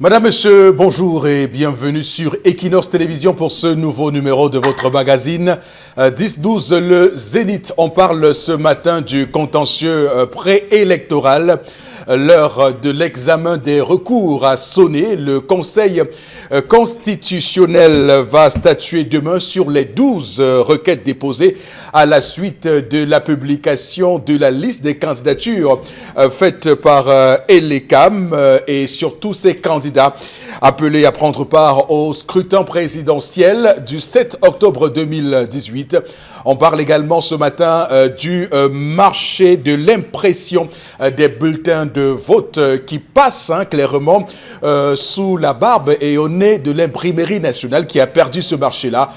Madame, Monsieur, bonjour et bienvenue sur Equinox Télévision pour ce nouveau numéro de votre magazine 10-12 le Zénith. On parle ce matin du contentieux préélectoral. L'heure de l'examen des recours a sonné. Le Conseil constitutionnel va statuer demain sur les 12 requêtes déposées à la suite de la publication de la liste des candidatures faite par Elecam et sur tous ces candidats appelés à prendre part au scrutin présidentiel du 7 octobre 2018. On parle également ce matin du marché de l'impression des bulletins de vote qui passe clairement sous la barbe et au nez de l'imprimerie nationale qui a perdu ce marché-là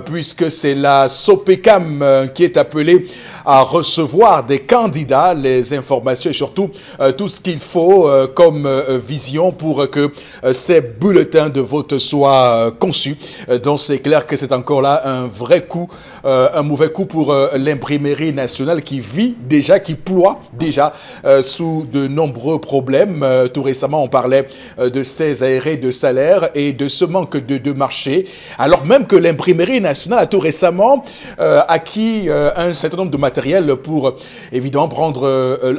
puisque c'est la Sopecam qui est appelée à recevoir des candidats, les informations et surtout tout ce qu'il faut comme vision pour que ces bulletins de vote soient conçus. Donc c'est clair que c'est encore là un vrai coup, un mauvais coup pour l'imprimerie nationale qui vit déjà, qui ploie déjà sous de nombreux problèmes. Tout récemment, on parlait de ces arrêts de salaire et de ce manque de marché, alors même que l'imprimerie nationale a tout récemment acquis un certain nombre de matériel pour évidemment prendre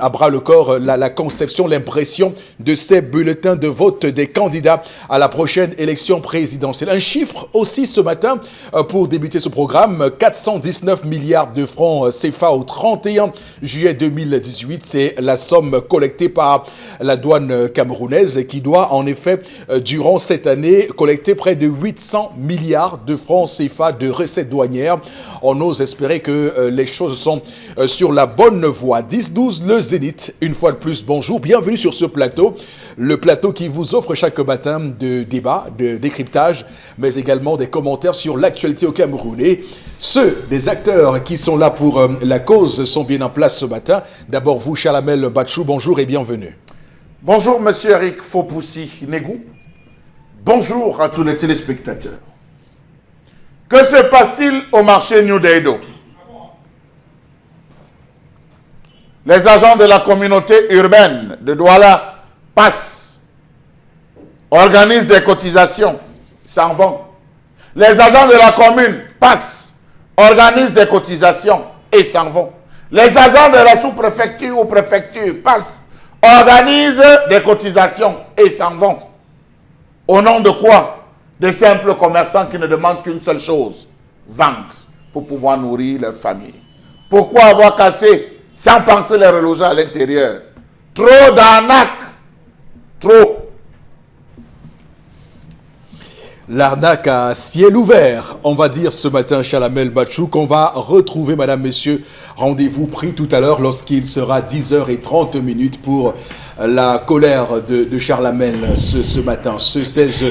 à bras le corps la conception, l'impression de ces bulletins de vote des candidats à la prochaine élection présidentielle. Un chiffre aussi ce matin pour débuter ce programme, 419 milliards de francs CFA au 31 juillet 2018. C'est la somme collectée par la douane camerounaise qui doit en effet, durant cette année, collecter près de 800 milliards de francs CFA de recettes douanières. On ose espérer que les choses sont sur la bonne voie. 10-12 le Zénith. Une fois de plus, bonjour. Bienvenue sur ce plateau. Le plateau qui vous offre chaque matin de débats, de décryptage, mais également des commentaires sur l'actualité au Cameroun. Et ceux des acteurs qui sont là pour la cause sont bien en place ce matin. D'abord, vous, Chalamel Bachou, bonjour et bienvenue. Bonjour, monsieur Eric Fopoussi-Negou. Bonjour à tous les téléspectateurs. Que se passe-t-il au marché New Daido? Les agents de la communauté urbaine de Douala passent, organisent des cotisations, s'en vont. Les agents de la commune passent, organisent des cotisations et s'en vont. Les agents de la sous-préfecture ou préfecture passent, organisent des cotisations et s'en vont. Au nom de quoi? Des simples commerçants qui ne demandent qu'une seule chose, vendre pour pouvoir nourrir leur famille. Pourquoi avoir cassé sans penser les reloger à l'intérieur? Trop d'arnaques. Trop. L'arnaque à ciel ouvert, on va dire ce matin, Chalamel Bachou, qu'on va retrouver, madame, messieurs, rendez-vous pris tout à l'heure lorsqu'il sera 10h30 pour la colère de Chalamel ce matin, ce 16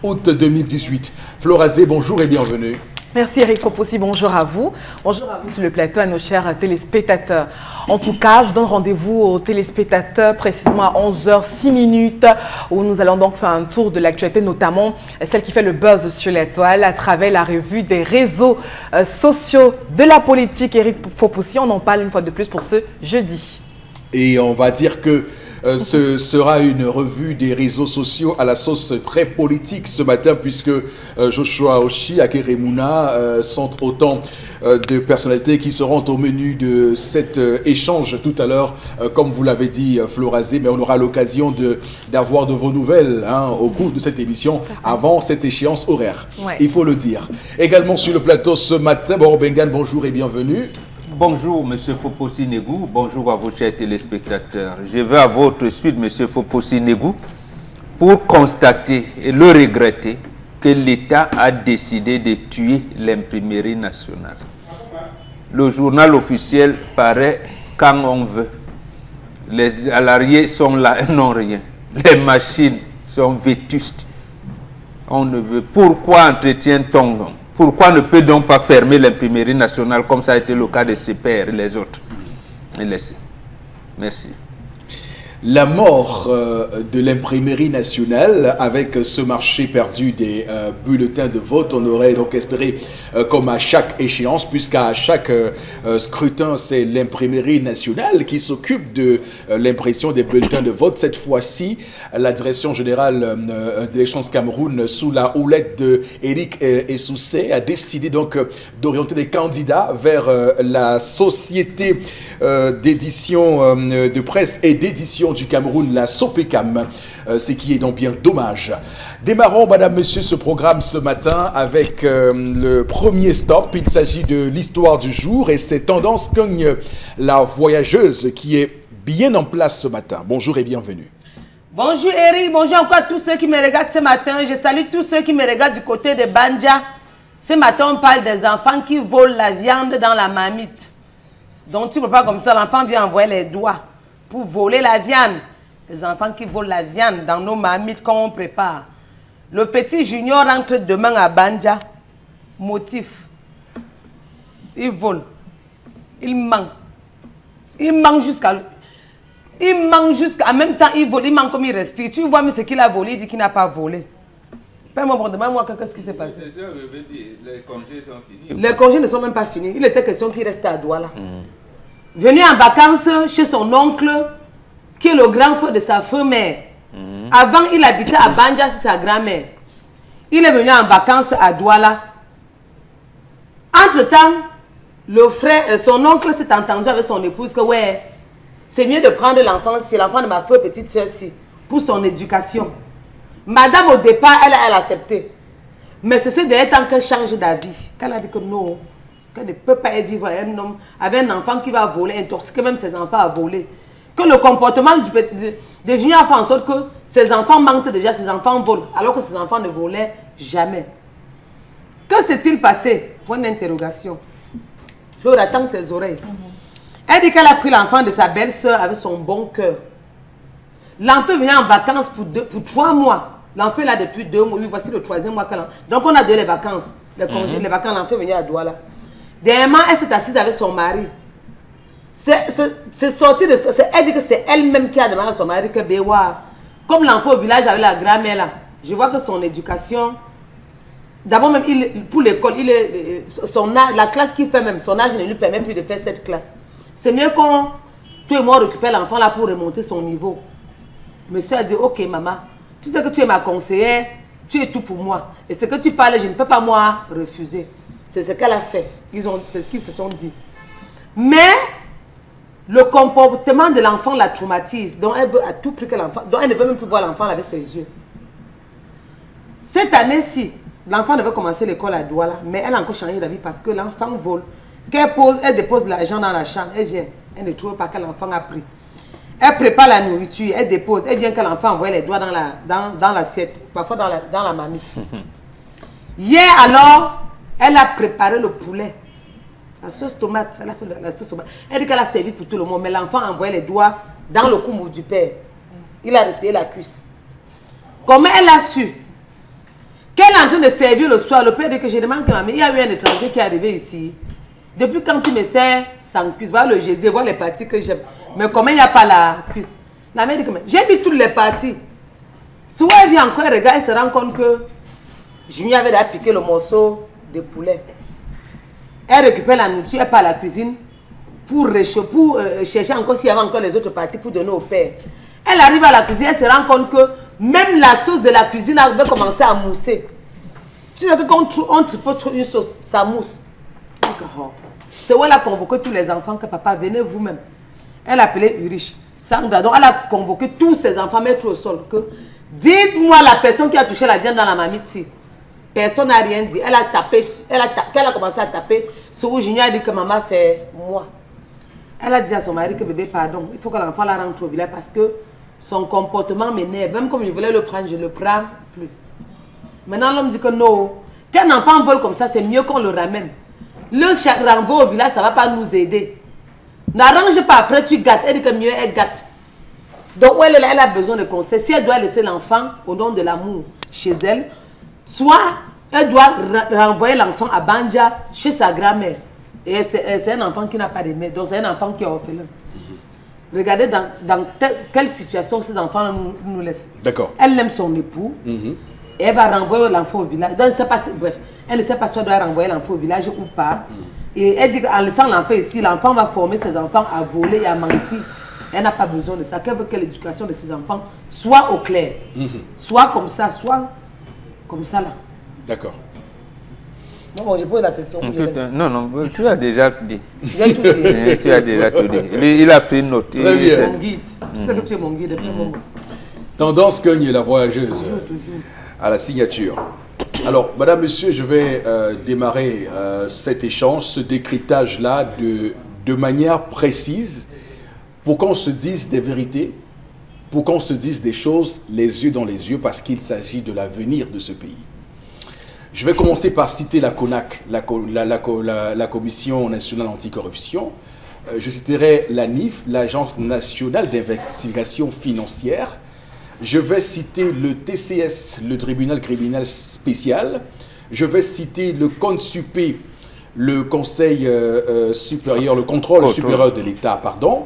août 2018. Florazé, bonjour et bienvenue. Merci Eric Fopoussi, bonjour à vous. Bonjour à vous sur le plateau, à nos chers téléspectateurs. En tout cas, je donne rendez-vous aux téléspectateurs précisément à 11h06 où nous allons donc faire un tour de l'actualité, notamment celle qui fait le buzz sur les toiles à travers la revue des réseaux sociaux de la politique. Eric Fopoussi, on en parle une fois de plus pour ce jeudi. Et on va dire que ce sera une revue des réseaux sociaux à la sauce très politique ce matin puisque Joshua Oshi, Akeremuna sont autant de personnalités qui seront au menu de cet échange tout à l'heure, comme vous l'avez dit Florazé, mais on aura l'occasion d'avoir de vos nouvelles au cours de cette émission avant cette échéance horaire, il faut le dire. Également sur le plateau ce matin, Bengan, bonjour et bienvenue. Bonjour, M. Fopoussi-Negou. Bonjour à vos chers téléspectateurs. Je vais à votre suite, M. Fopoussi-Negou, pour constater et le regretter que l'État a décidé de tuer l'imprimerie nationale. Le journal officiel paraît quand on veut. Les salariés sont là, non rien. Les machines sont vétustes. On ne veut. Pourquoi entretient-on? Pourquoi ne peut donc pas fermer l'imprimerie nationale comme ça a été le cas de CPR et les autres? Et laisser. Merci. La mort de l'imprimerie nationale avec ce marché perdu des bulletins de vote. On aurait donc espéré, comme à chaque échéance, puisqu'à chaque scrutin, c'est l'imprimerie nationale qui s'occupe de l'impression des bulletins de vote. Cette fois-ci, la direction générale des échanges Cameroun, sous la houlette de Eric Essoussé, a décidé donc d'orienter les candidats vers la société d'édition de presse et d'édition du Cameroun, la Sopecam, ce qui est donc bien dommage. Démarrons, madame, monsieur, ce programme ce matin avec le premier stop. Il s'agit de l'histoire du jour et ses tendances cogne la voyageuse qui est bien en place ce matin. Bonjour et bienvenue. Bonjour Eric, bonjour encore à tous ceux qui me regardent ce matin. Je salue tous ceux qui me regardent du côté de Banja. Ce matin, on parle des enfants qui volent la viande dans la marmite. Donc tu ne peux pas comme ça, l'enfant vient envoyer les doigts pour voler la viande. Les enfants qui volent la viande dans nos marmites qu'on prépare. Le petit junior rentre demain à Banja. Motif. Il vole. Il manque. Il manque jusqu'à... Il manque jusqu'à... En même temps, il vole. Il manque comme il respire. Tu vois, mais ce qu'il a volé, il dit qu'il n'a pas volé. Demande-moi qu'est-ce qui s'est passé. Les congés sont finis. Les congés ne sont même pas finis. Il était question qu'il restait à Douala. Venu en vacances chez son oncle, qui est le grand frère de sa mère. Avant, il habitait à Banja, c'est sa grand-mère. Il est venu en vacances à Douala. Entre-temps, le frère, son oncle s'est entendu avec son épouse que ouais, c'est mieux de prendre l'enfant, c'est l'enfant de ma frère petite soeur-ci, pour son éducation. Madame, au départ, elle a accepté. Mais c'est ces derniers temps qu'elle change d'avis. Qu'elle a dit que non, qu'elle ne peut pas vivre avec un homme, avec un enfant qui va voler, intoxiquer même ses enfants à voler. Que le comportement de Junior fait en sorte que ses enfants manquent déjà, ses enfants volent, alors que ses enfants ne volaient jamais. Que s'est-il passé? Point d'interrogation. Flora, attends tes oreilles. Elle dit qu'elle a pris l'enfant de sa belle-sœur avec son bon cœur. L'enfant vient en vacances pour 3 mois. L'enfant est là depuis 2 mois. Oui, voici le 3e mois qu'elle a. Donc on a donné les vacances. Les congés, les vacances, l'enfant est venu à Douala. Dernièrement, elle s'est assise avec son mari. C'est sorti de ça. Elle dit que c'est elle-même qui a demandé à son mari que Béwa, comme l'enfant au village avec la grand-mère là, je vois que son éducation, d'abord même pour l'école, la classe qu'il fait même, son âge ne lui permet plus de faire cette classe. C'est mieux qu'on, toi et moi, récupère l'enfant là pour remonter son niveau. Monsieur a dit, ok maman, tu sais que tu es ma conseillère, tu es tout pour moi. Et ce que tu parles, je ne peux pas moi refuser. C'est ce qu'elle a fait. C'est ce qu'ils se sont dit. Mais le comportement de l'enfant la traumatise. Donc elle veut à tout prix que l'enfant... Donc elle ne veut même plus voir l'enfant avec ses yeux. Cette année-ci, l'enfant devait commencer l'école à Douala. Mais elle a encore changé d'avis parce que l'enfant vole. Quand elle dépose l'argent dans la chambre, elle vient. Elle ne trouve pas que l'enfant a pris. Elle prépare la nourriture, elle dépose. Elle vient que l'enfant envoie les doigts dans l'assiette. Parfois dans la marmite. Hier alors, elle a préparé le poulet. La sauce tomate, elle a fait la sauce tomate. Elle dit qu'elle a servi pour tout le monde, mais l'enfant a envoyé les doigts dans le coumou du père. Il a retiré la cuisse. Comment elle a su qu'elle est en train de servir le soir? Le père dit que je demande que maman, il y a eu un étranger qui est arrivé ici. Depuis quand tu me sers sans cuisse, voilà le Jésus, voilà les parties que j'aime. Mais comment il n'y a pas la cuisse? La mère dit que j'ai mis toutes les parties. Souvent elle vient encore, elle regarde, elle se rend compte que Junior avait déjà piqué le morceau de poulet. Elle récupère la nourriture, elle part à la cuisine pour chercher encore s'il y avait encore les autres parties pour donner au père. Elle arrive à la cuisine, elle se rend compte que même la sauce de la cuisine avait commencé à mousser. Tu sais que quand on tripote une sauce, ça mousse. C'est où elle a convoqué tous les enfants que papa, venez vous-même. Elle a appelé Urich, Sandra. Donc elle a convoqué tous ses enfants, mettre au sol. Dites-moi la personne qui a touché la viande dans la marmite ici. Personne n'a rien dit. Elle a tapé, elle a commencé à taper. Sur Junior a dit que maman c'est moi. Elle a dit à son mari que bébé pardon, il faut que l'enfant la rentre au village parce que son comportement m'énerve. Même comme je voulais le prendre, je ne le prends plus. Maintenant l'homme dit que non. Qu'un enfant vole comme ça, c'est mieux qu'on le ramène. Le renvoi au village, ça ne va pas nous aider. N'arrange pas, après tu gâtes. Elle dit que mieux elle gâte. Donc elle est là, elle a besoin de conseils. Si elle doit laisser l'enfant au nom de l'amour chez elle, soit elle doit renvoyer l'enfant à Banja chez sa grand-mère. Et c'est un enfant qui n'a pas de mère, donc c'est un enfant qui est orphelin. Regardez dans quelle situation ces enfants nous laissent. D'accord. Elle aime son époux. Et elle va renvoyer l'enfant au village. Donc, elle ne sait pas bref, elle ne sait pas si elle doit renvoyer l'enfant au village ou pas. Et elle dit qu'en laissant l'enfant ici, l'enfant va former ses enfants à voler et à mentir. Elle n'a pas besoin de ça. Qu'elle veut que l'éducation de ses enfants soit au clair. Soit comme ça, soit comme ça là. D'accord. Bon, je pose la question. Non, tu as déjà dit. J'ai tout dit. Tu as déjà tout dit. Il a pris note. Très bien. Mon guide. Je sais que tu es mon guide depuis un moment. Tendance Cogne, la voyageuse, Toujours. à la signature. Alors, madame, monsieur, je vais démarrer cet échange, ce décryptage-là de manière précise pour qu'on se dise des vérités, pour qu'on se dise des choses les yeux dans les yeux, parce qu'il s'agit de l'avenir de ce pays. Je vais commencer par citer la CONAC, la Commission nationale anticorruption. Je citerai la NIF, l'Agence nationale d'investigation financière. Je vais citer le TCS, le tribunal criminel spécial. Je vais citer le CONSUPE, le Conseil supérieur, le contrôle supérieur de l'État, pardon.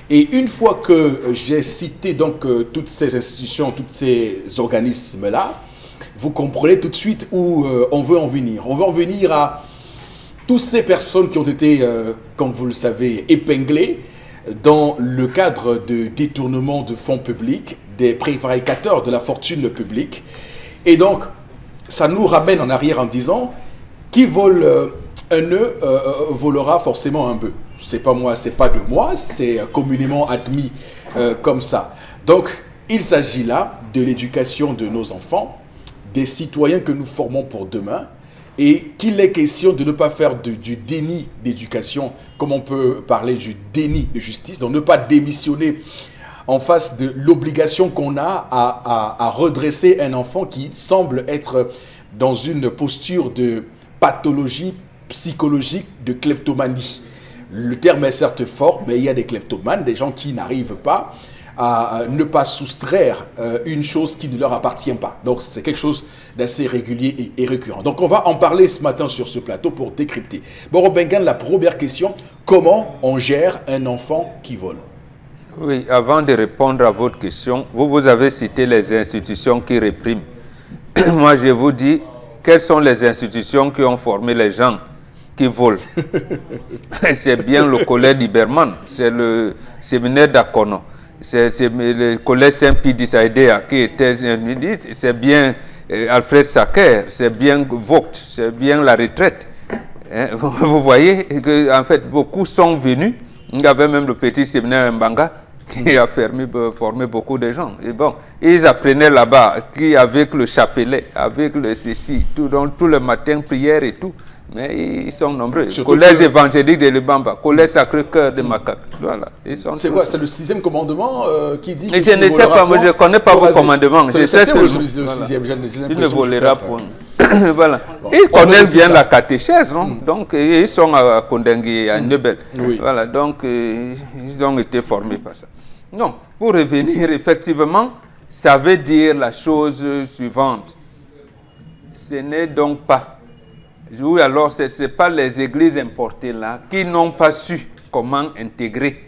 Et une fois que j'ai cité donc toutes ces institutions, tous ces organismes-là, vous comprenez tout de suite où on veut en venir. On veut en venir à toutes ces personnes qui ont été, comme vous le savez, épinglées dans le cadre de détournement de fonds publics, des prévaricateurs de la fortune publique. Et donc, ça nous ramène en arrière en disant, qui vole un nœud volera forcément un bœuf. C'est pas moi, c'est pas de moi, c'est communément admis comme ça. Donc, il s'agit là de l'éducation de nos enfants, des citoyens que nous formons pour demain, et qu'il est question de ne pas faire du déni d'éducation, comme on peut parler du déni de justice, donc ne pas démissionner en face de l'obligation qu'on a à redresser un enfant qui semble être dans une posture de pathologie psychologique, de kleptomanie. Le terme est certes fort, mais il y a des kleptomanes, des gens qui n'arrivent pas à ne pas soustraire une chose qui ne leur appartient pas. Donc c'est quelque chose d'assez régulier et récurrent. Donc on va en parler ce matin sur ce plateau pour décrypter. Boro Bengan, la première question, comment on gère un enfant qui vole? Oui, avant de répondre à votre question, vous avez cité les institutions qui répriment. Moi je vous dis, quelles sont les institutions qui ont formé les gens qui volent? C'est bien le collège d'Iberman, c'est le séminaire d'Akono. C'est le collège Saint-Pie-d'Issaïdéa qui était, c'est bien Alfred Sacker, c'est bien Vogt, c'est bien la retraite. Vous voyez que en fait beaucoup sont venus. Il y avait même le petit séminaire Mbanga qui a formé beaucoup de gens. Et bon, ils apprenaient là-bas, qui avec le chapelet, avec le ceci, tout le matin prière et tout. Mais ils sont nombreux. Surtout collège évangélique de Lubamba, collège Sacré-Cœur de Macaque. Voilà. C'est quoi? C'est le 6e commandement qui dit que je ne sais pas, moi je ne connais pas vos commandements. C'est le 7e ou le 6e? Tu ne voleras point. Voilà. Bon. Ils connaissent bien la catéchèse, non? Donc ils sont à Kondengui, à Nebel. Oui. Voilà, donc ils ont été formés par ça. Non, pour revenir, effectivement, ça veut dire la chose suivante. Ce n'est donc pas. Oui, alors ce n'est pas les églises importées là qui n'ont pas su comment intégrer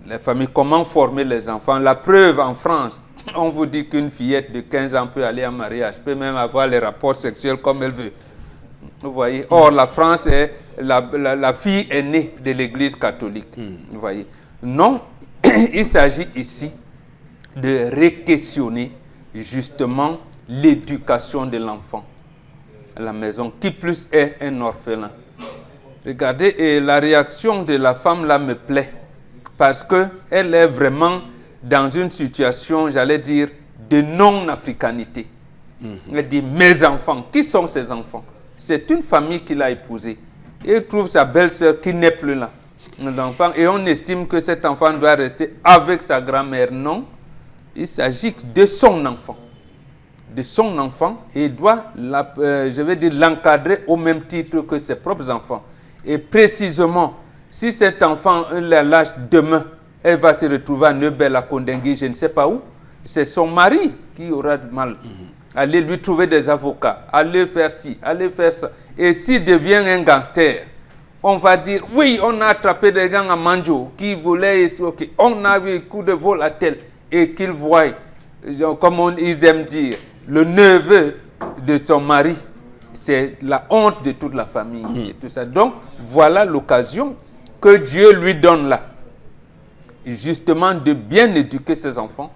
les familles, comment former les enfants. La preuve en France, on vous dit qu'une fillette de 15 ans peut aller en mariage, peut même avoir les rapports sexuels comme elle veut. Vous voyez. Or, la France est la fille aînée de l'église catholique. Vous voyez. Non, il s'agit ici de re-questionner justement l'éducation de l'enfant à la maison, qui plus est un orphelin. Regardez, et la réaction de la femme là me plaît, parce qu'elle est vraiment dans une situation, j'allais dire, de non-africanité. Elle dit, mes enfants, qui sont ces enfants? C'est une famille qu'il a épousée. Et il trouve sa belle-sœur qui n'est plus là. L'enfant, et on estime que cet enfant doit rester avec sa grand-mère. Non, il s'agit de son enfant. De son enfant, et il doit, je vais dire, l'encadrer au même titre que ses propres enfants. Et précisément, si cet enfant la lâche demain, elle va se retrouver à Nebel, à Kondengui, je ne sais pas où, c'est son mari qui aura du mal. Aller lui trouver des avocats, aller faire ci, aller faire ça. Et s'il devient un gangster, on va dire, oui, on a attrapé des gens à Manjo qui voulaient escroquer. On a eu un coup de vol à tel. Et qu'ils voient, comme ils aiment dire, le neveu de son mari, c'est la honte de toute la famille. Et tout ça. Donc, voilà l'occasion que Dieu lui donne là. Justement, de bien éduquer ses enfants.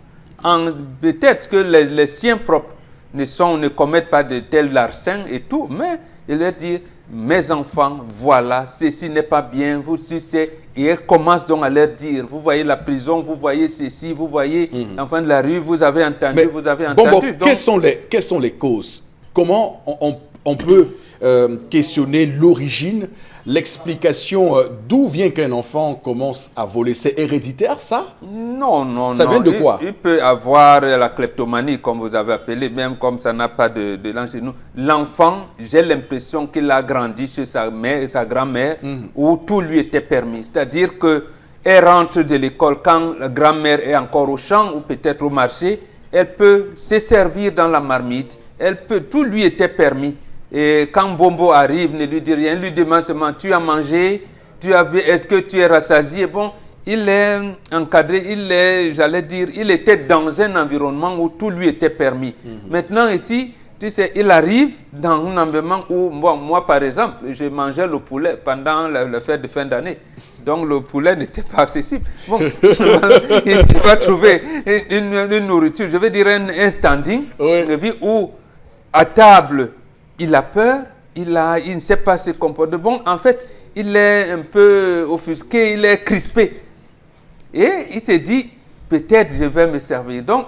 Peut-être que les siens propres ne commettent pas de tels larcins et tout, mais il leur dit, mes enfants, voilà, ceci n'est pas bien, vous c'est. Et elle commence donc à leur dire, vous voyez la prison, vous voyez ceci, vous voyez l'enfant de la rue, vous avez entendu, Mais, vous avez entendu. Bon, Donc, quelles sont les causes? Comment on peut questionner l'origine, l'explication d'où vient qu'un enfant commence à voler? C'est héréditaire, ça? Non. Ça vient de quoi? Il peut avoir la kleptomanie, comme vous avez appelé, même comme ça n'a pas de l'âge chez nous. L'enfant, j'ai l'impression qu'il a grandi chez sa mère, sa grand-mère, où tout lui était permis. C'est-à-dire qu'elle rentre de l'école quand la grand-mère est encore au champ ou peut-être au marché, elle peut se servir dans la marmite, tout lui était permis. Et quand Bombo arrive, ne lui dit rien, lui demande seulement, tu as mangé, est-ce que tu es rassasié? Bon, il est encadré, il était dans un environnement où tout lui était permis. Maintenant ici, tu sais, il arrive dans un environnement où, moi par exemple, je mangeais le poulet pendant la fête de fin d'année. Donc le poulet n'était pas accessible. Bon, il va trouver une nourriture, je vais dire un standing, de vie où, à table, il a peur, il ne sait pas se comporter. Bon, en fait, il est un peu offusqué, il est crispé. Et il s'est dit, peut-être je vais me servir. Donc,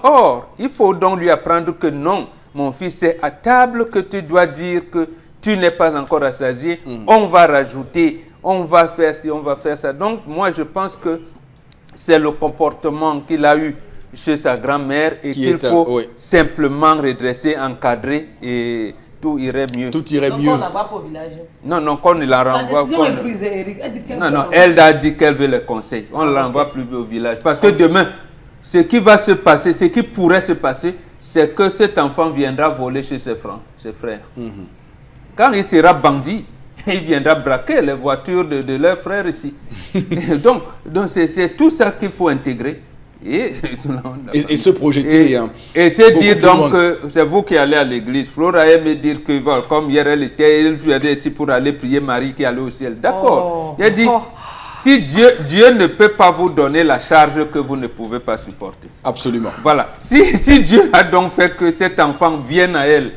il faut donc lui apprendre que non, mon fils, c'est à table que tu dois dire que tu n'es pas encore rassasié. On va rajouter, on va faire ci, on va faire ça. Donc, moi, je pense que c'est le comportement qu'il a eu chez sa grand-mère et qu'il faut simplement redresser, encadrer et tout irait mieux. Donc on la voit pas au village. Non, qu'on ne la renvoie. Sa décision est prise, Eric. Elle a dit qu'elle veut les conseils. On ne la renvoie plus au village. Parce que demain, ce qui va se passer, ce qui pourrait se passer, c'est que cet enfant viendra voler chez ses frères. Quand il sera bandit, il viendra braquer les voitures de leurs frères ici. donc c'est tout ça qu'il faut intégrer. Et se projeter. Et c'est dire donc que c'est vous qui allez à l'église. Flora aime dire que comme hier elle était ici pour aller prier Marie qui allait au ciel. D'accord. Il a dit, si Dieu ne peut pas vous donner la charge que vous ne pouvez pas supporter. Absolument. Voilà. Si Dieu a donc fait que cet enfant vienne à elle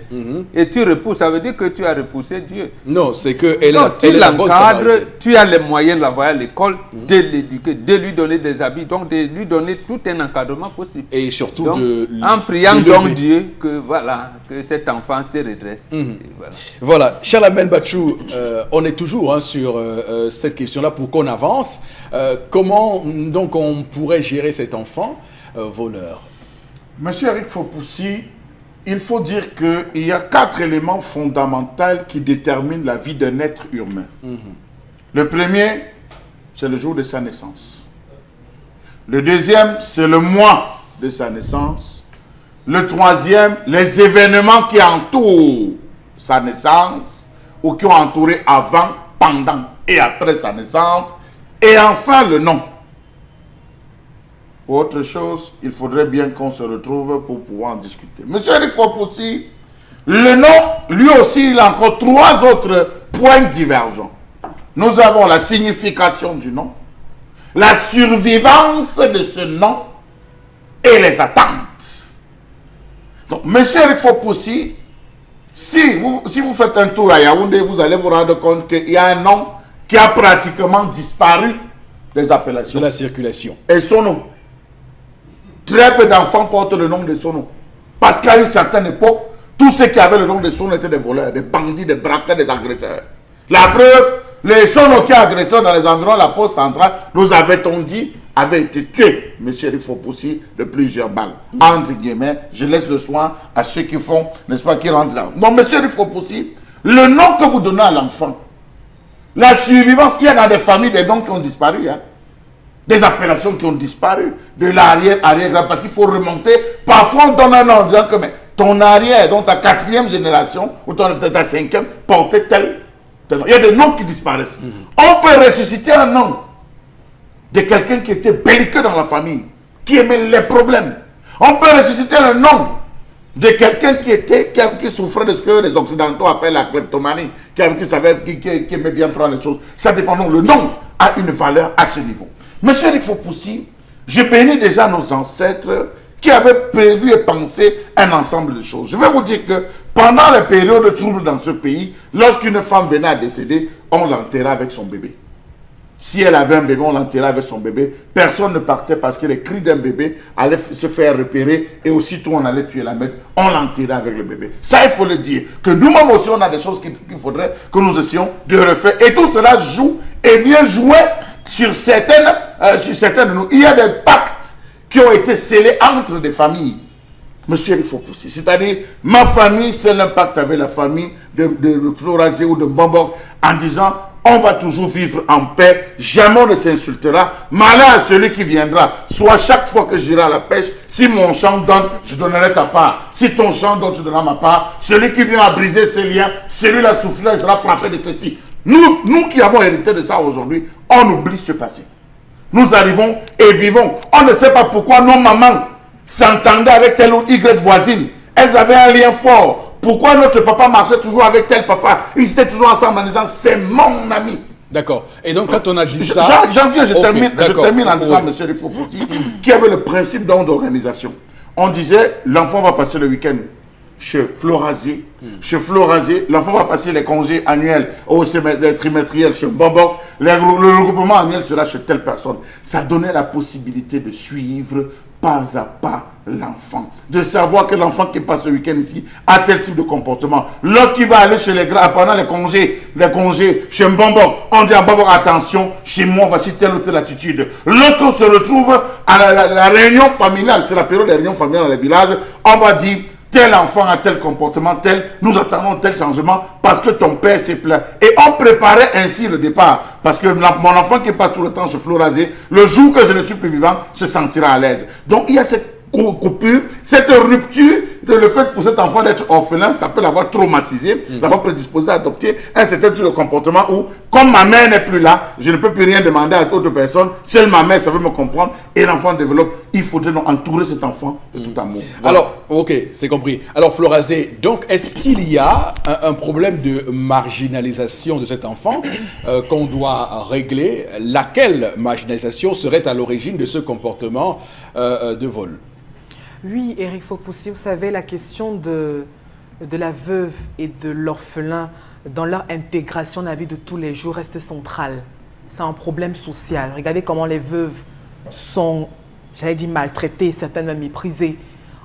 et tu repousses, ça veut dire que tu as repoussé Dieu. Non, c'est que elle est la bonne samaritaine. Tu as les moyens de l'envoyer à l'école, de l'éduquer, de lui donner des habits, donc de lui donner tout un encadrement possible. Et surtout donc, en priant donc Dieu que cet enfant se redresse. Voilà. Charlemagne Batchou, on est toujours sur cette question-là pour qu'on avance. Comment donc on pourrait gérer cet enfant voleur? Monsieur Eric Fopoussi, il faut dire qu'il y a 4 éléments fondamentaux qui déterminent la vie d'un être humain. Le premier, c'est le jour de sa naissance. Le deuxième, c'est le mois de sa naissance. Le troisième, les événements qui entourent sa naissance ou qui ont entouré avant, pendant et après sa naissance. Et enfin, le nom. Pour autre chose, il faudrait bien qu'on se retrouve pour pouvoir en discuter. Monsieur Eric Fopoussi, le nom, lui aussi, il a encore 3 autres points divergents. Nous avons la signification du nom, la survivance de ce nom et les attentes. Donc, monsieur Eric Fopoussi, si vous faites un tour à Yaoundé, vous allez vous rendre compte qu'il y a un nom qui a pratiquement disparu des appellations. De la circulation. Et son nom. Très peu d'enfants portent le nom de son nom. Parce qu'à une certaine époque, tous ceux qui avaient le nom de son nom étaient des voleurs, des bandits, des braqueurs, des agresseurs. La preuve, les sonos qui agresseurs dans les environs de la poste centrale, nous avait-on dit, avaient été tués, monsieur Eric Fopoussi, de plusieurs balles. Entre guillemets, je laisse le soin à ceux qui font, n'est-ce pas, qui rentrent là. Donc, monsieur Eric Fopoussi, le nom que vous donnez à l'enfant, la survivance, il y a dans des familles des noms qui ont disparu, hein. Des appellations qui ont disparu, de l'arrière, parce qu'il faut remonter. Parfois, on donne un nom en disant que mais, ton arrière, donc ta 4e génération, ou ta 5e, portait tel Il y a des noms qui disparaissent. On peut ressusciter un nom de quelqu'un qui était belliqueux dans la famille, qui aimait les problèmes. On peut ressusciter le nom de quelqu'un qui souffrait de ce que les Occidentaux appellent la kleptomanie, qui aimait bien prendre les choses. Ça dépend. Donc, le nom a une valeur à ce niveau. Monsieur Eric Fopoussi, je bénis déjà nos ancêtres qui avaient prévu et pensé un ensemble de choses. Je vais vous dire que pendant les périodes de troubles dans ce pays, lorsqu'une femme venait à décéder, on l'enterrait avec son bébé. Si elle avait un bébé, on l'enterrait avec son bébé. Personne ne partait parce que les cris d'un bébé allaient se faire repérer et aussitôt on allait tuer la mère. On l'enterrait avec le bébé. Ça, il faut le dire. Que nous-mêmes aussi, on a des choses qu'il faudrait que nous essayons de refaire. Et tout cela joue et vient jouer sur certaines de nous. Il y a des pactes qui ont été scellés entre des familles. Monsieur, il faut pousser. C'est-à-dire, ma famille, c'est l'impact avec la famille de Florazé ou de Mbambok en disant, on va toujours vivre en paix, jamais on ne s'insultera. Malheur à celui qui viendra. Soit chaque fois que j'irai à la pêche, si mon champ donne, je donnerai ta part. Si ton champ donne, tu donneras ma part. Celui qui vient à briser ses liens, celui-là souffrira, il sera frappé de ceci. Nous qui avons hérité de ça aujourd'hui, on oublie ce passé. Nous arrivons et vivons. On ne sait pas pourquoi nos mamans s'entendaient avec telle ou Y voisine. Elles avaient un lien fort. Pourquoi notre papa marchait toujours avec tel papa? Ils étaient toujours ensemble en disant, c'est mon ami. D'accord. Et donc, quand on a dit ça... Je termine en disant, monsieur Rifopoussi, qui avait le principe d'organisation. On disait, l'enfant va passer le week-end chez Florazé. Chez Florazé, l'enfant va passer les congés annuels ou trimestriels chez Mbambok. Le regroupement annuel sera chez telle personne. Ça donnait la possibilité de suivre pas à pas l'enfant. De savoir que l'enfant qui passe le week-end ici a tel type de comportement. Lorsqu'il va aller chez les grands, pendant les congés chez Mbambok, on dit à Mbambok, attention, chez moi, voici telle ou telle attitude. Lorsqu'on se retrouve à la réunion familiale, c'est la période des réunions familiales dans les villages, on va dire, tel enfant a tel comportement, tel, nous attendons tel changement parce que ton père s'est plaint. Et on préparait ainsi le départ. Parce que mon enfant qui passe tout le temps chez Florazé, le jour que je ne suis plus vivant, se sentira à l'aise. Donc il y a cette coupure, cette rupture, le fait pour cet enfant d'être orphelin, ça peut l'avoir traumatisé, l'avoir prédisposé à adopter un certain type de comportement où, comme ma mère n'est plus là, je ne peux plus rien demander à d'autres personnes, seule ma mère, ça veut me comprendre, et l'enfant développe, il faudrait donc entourer cet enfant de tout amour. Voilà. Alors, ok, c'est compris. Alors, Florazé, donc, est-ce qu'il y a un problème de marginalisation de cet enfant qu'on doit régler? Laquelle marginalisation serait à l'origine de ce comportement de vol? Oui, Eric Fopoussi, vous savez, la question de la veuve et de l'orphelin dans leur intégration dans la vie de tous les jours reste centrale. C'est un problème social. Regardez comment les veuves sont, j'allais dire, maltraitées, certaines même méprisées,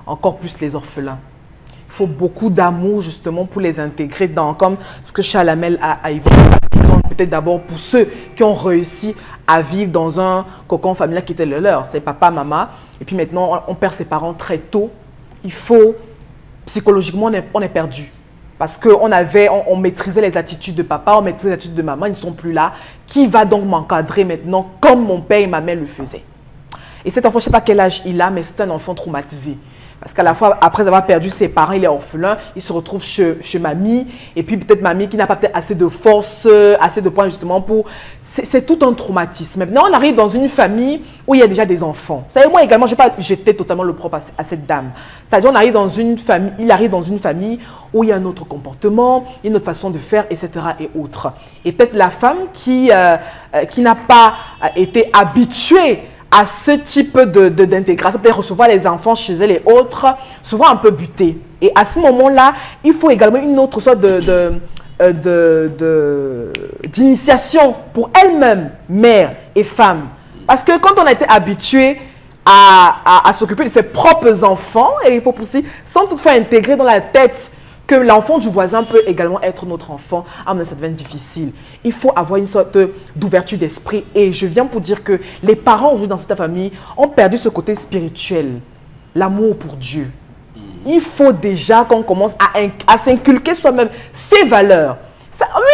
encore plus les orphelins. Il faut beaucoup d'amour justement pour les intégrer dans, comme ce que Chalamel a évoqué, peut-être d'abord pour ceux qui ont réussi à vivre dans un cocon familial qui était le leur, c'est papa, maman, et puis maintenant on perd ses parents très tôt. Il faut, psychologiquement on est perdu, parce qu'on maîtrisait les attitudes de papa, on maîtrisait les attitudes de maman, ils ne sont plus là. Qui va donc m'encadrer maintenant comme mon père et ma mère le faisaient? Et cet enfant, je ne sais pas quel âge il a, mais c'est un enfant traumatisé. Parce qu'à la fois, après avoir perdu ses parents, il est orphelin, il se retrouve chez mamie, et puis peut-être mamie qui n'a pas peut-être assez de force, assez de points justement pour... C'est tout un traumatisme. Maintenant, on arrive dans une famille où il y a déjà des enfants. Vous savez, moi également, je n'ai pas jeté totalement le propre à cette dame. C'est-à-dire, il arrive dans une famille où il y a un autre comportement, une autre façon de faire, etc. et autres. Et peut-être la femme qui n'a pas été habituée à ce type d'intégration, peut-être recevoir les enfants chez elle et autres, souvent un peu butés. Et à ce moment-là, il faut également une autre sorte d'initiation pour elle-même, mère et femme. Parce que quand on a été habitué à s'occuper de ses propres enfants, et il faut aussi, sans toutefois intégrer dans la tête que l'enfant du voisin peut également être notre enfant, mais ça devient difficile. Il faut avoir une sorte d'ouverture d'esprit. Et je viens pour dire que les parents aujourd'hui dans cette famille ont perdu ce côté spirituel, l'amour pour Dieu. Il faut déjà qu'on commence à s'inculquer soi-même ces valeurs.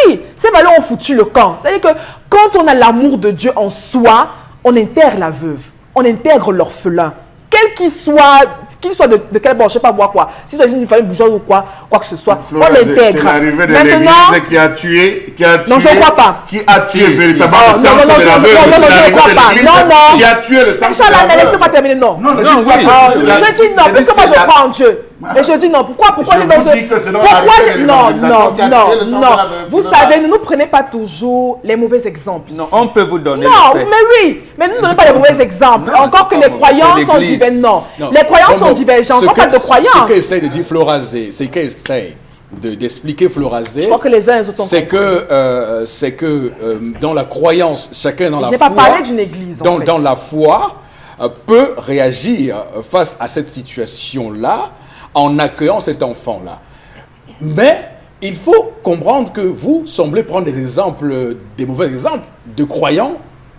Oui, ces valeurs ont foutu le camp. C'est-à-dire que quand on a l'amour de Dieu en soi, on intègre la veuve, on intègre l'orphelin. quel qu'il soit de quel bon, je sais pas moi quoi, si c'est une famille bourgeoise ou quoi que ce soit, on l'intègre. C'est l'arrivée de l'église qui a tué, non, je crois pas. Qui a tué véritablement le sang de la veuve. Non, je crois pas. Non, qui a tué le sang de la veuve. laissez-moi terminer, non. Non, je dis non, parce que moi je crois en Dieu. Et je dis non, pourquoi je vous dis que c'est dans l'arrivée de l'évangélisation qui a tué le sang de la veuve. Vous savez, ne nous prenez pas toujours les mauvais exemples. Non, on peut vous donner non, mais oui, mais ne nous donnez pas les mauvais exemples. Encore que les croyants sont divergents. Non, les croyants sont divergents. On parle de croyance. Ce qu'essaie de dire Florazé, c'est qu'essaie d'expliquer Florazé, c'est que dans la croyance, chacun dans la foi, pas parlé d'une église, dans la foi, peut réagir face à cette situation-là en accueillant cet enfant-là. Mais il faut comprendre que vous semblez prendre des exemples, des mauvais exemples de croyants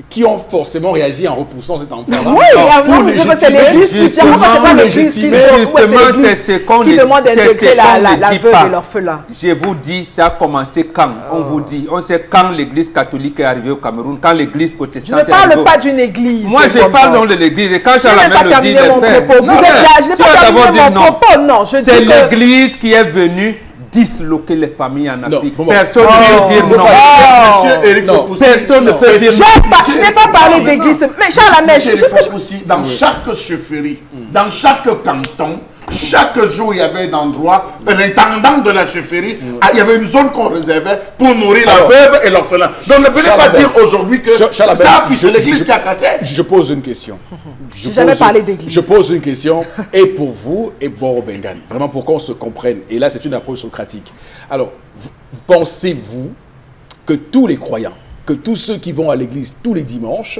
qui ont forcément réagi en repoussant cet enfant-là. Oui, pour légitimer, c'est ce qu'on dit. La veuve et l'orphelin. Je vous dis, ça a commencé quand? On vous dit, on sait quand l'église catholique est arrivée au Cameroun, quand l'église protestante est arrivée. Je ne parle pas d'une église. Moi, je parle donc de l'église. Et quand Charlemagne le dit, tu vas d'abord dire non. C'est l'église qui est venue disloquer les familles en Afrique. Personne ne peut dire non. Monsieur Éric Fopoussi, personne ne peut dire non. Je n'ai pas parlé d'église. Mais Charlemagne, dans chaque chefferie, dans chaque canton, chaque jour, il y avait un endroit, l'intendant de la chefferie, il y avait une zone qu'on réservait pour nourrir la veuve et l'orphelin. Donc ne venez pas dire aujourd'hui que ça a fiché l'église qui a cassé. Je pose une question. Je pose une question, et pour vous, et pour Bengan, vraiment pour qu'on se comprenne. Et là, c'est une approche socratique. Alors, pensez-vous que tous les croyants, que tous ceux qui vont à l'église tous les dimanches,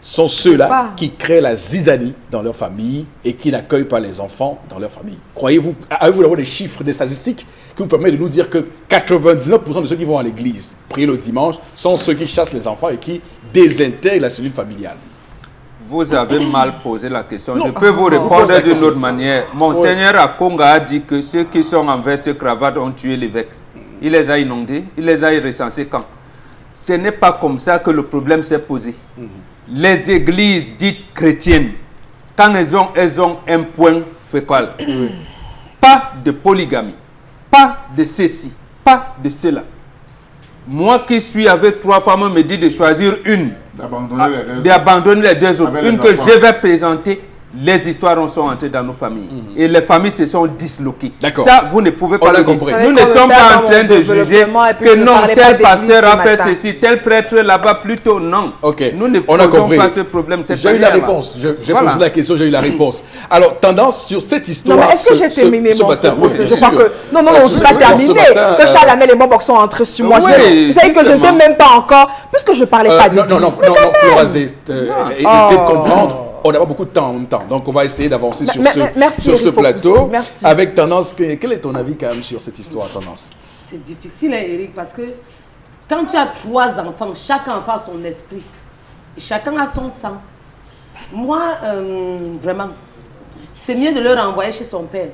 sont ceux-là qui créent la zizanie dans leur famille et qui n'accueillent pas les enfants dans leur famille? Croyez-vous, avez-vous des chiffres, des statistiques qui vous permettent de nous dire que 99% de ceux qui vont à l'église prier le dimanche sont ceux qui chassent les enfants et qui désintègrent la cellule familiale? Vous avez mal posé la question. Je peux vous répondre d'une autre manière. Monseigneur Akonga a dit que ceux qui sont en veste cravate ont tué l'évêque. Il les a inondés, il les a recensés quand? Ce n'est pas comme ça que le problème s'est posé. Les églises dites chrétiennes, quand elles ont un point fécal, pas de polygamie, pas de ceci, pas de cela. Moi qui suis avec 3 femmes, on me dit de choisir une, d'abandonner les deux autres. Une que je vais présenter, les histoires sont entrées dans nos familles. Et les familles se sont disloquées. Ça, vous ne pouvez pas le comprendre. Nous ne sommes pas en train de juger que non, tel pasteur a fait ceci, tel prêtre là-bas, plutôt non. Nous ne posons pas ce problème. J'ai eu la réponse. J'ai posé la question, j'ai eu la réponse. Alors, tendance sur cette histoire. Est-ce que j'ai terminé mon propos? Je crois que... Non, je n'ai pas terminé. Que Charlemagne et Mobok sont entrés sur moi. Vous savez que je ne t'aime même pas encore, puisque je ne parlais pas d'église. Non, Florazé, essayez de comprendre. On n'a pas beaucoup de temps en même temps, donc on va essayer d'avancer sur ce plateau. Avec Tendance, quel est ton avis quand même sur cette histoire, Tendance? C'est difficile, Eric, parce que quand tu as 3 enfants, chaque enfant a son esprit. Chacun a son sang. Moi, vraiment, c'est mieux de le renvoyer chez son père.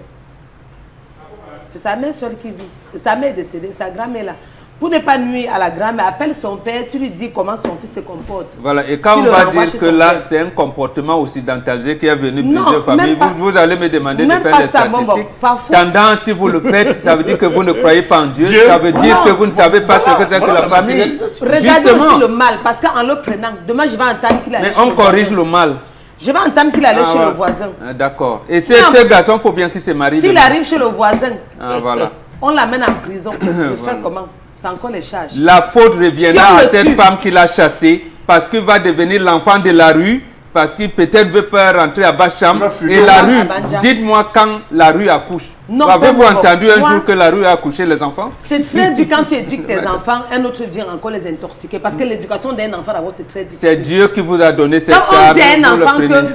C'est sa mère seule qui vit. Sa mère est décédée, sa grand-mère là. Pour ne pas nuire à la grand-mère, appelle son père, tu lui dis comment son fils se comporte. Voilà, et quand on va dire que là, c'est un comportement occidentalisé qui est venu plusieurs familles, vous allez me demander de faire des statistiques. Tendance, si vous le faites, ça veut dire que vous ne croyez pas en Dieu, ça veut dire que vous ne savez pas ce que c'est que la famille. Regardez aussi le mal, parce qu'en le prenant, demain je vais entendre qu'il a... Mais on corrige le mal. Je vais entendre qu'il allait chez le voisin. D'accord. Et ce garçon, il faut bien qu'il se marie. S'il arrive chez le voisin, voilà. On l'amène en prison. Je fais comment? C'est encore les charges. La faute reviendra à cette femme qui l'a chassé parce qu'il va devenir l'enfant de la rue, parce qu'il peut-être veut pas rentrer à Bacham. Et la rue, dites-moi quand la rue accouche. Avez-vous entendu un jour que la rue a accouché les enfants? C'est très dur quand tu éduques tes enfants, un autre vient encore les intoxiquer. Parce que l'éducation d'un enfant d'abord c'est très difficile. C'est Dieu qui vous a donné cette charge.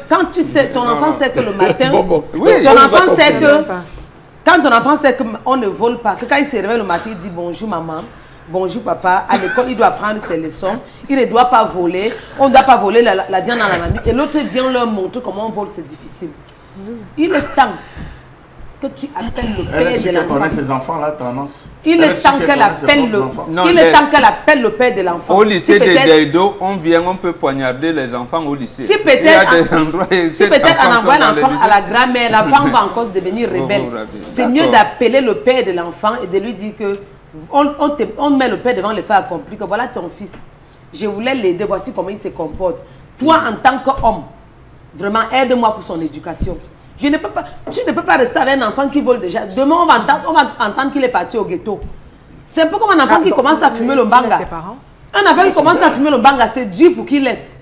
Quand tu sais, ton enfant sait que le matin, ton enfant sait que... Quand ton enfant sait qu'on ne vole pas, que quand il se réveille le matin, il dit bonjour maman, bonjour papa, à l'école il doit prendre ses leçons, il ne doit pas voler, on ne doit pas voler la viande dans la mamie. Et l'autre vient leur montrer comment on vole, c'est difficile. Il est temps que tu appelles le Elle est père sûre de qu'elle connaît l'enfant. ses enfants, là, tendance. Il Elle est sûre temps qu'elle connaît ses appelle propres le, enfants. Non, il est temps laisse. qu'elle appelle le père de l'enfant. Au lycée Si de peut-être- Deido, on peut poignarder les enfants au lycée. Si Il y a peut-être des endroits et si ces peut-être enfants on envoie sont dans les l'enfant à lycées. la grand-mère, l'enfant va encore devenir rebelle. Oh, Rabbi, C'est mieux d'accord. d'appeler le père de l'enfant et de lui dire que on met le père devant le fait accompli, que voilà ton fils. Je voulais l'aider, voici comment il se comporte. Toi, en tant qu'homme, vraiment aide-moi pour son éducation. Je ne peux pas, tu ne peux pas rester avec un enfant qui vole déjà. Demain, on va entendre qu'il est parti au ghetto. C'est un peu comme un enfant qui commence à fumer le banga. Ses parents. Un enfant qui commence à fumer le banga, c'est dur pour qu'il laisse.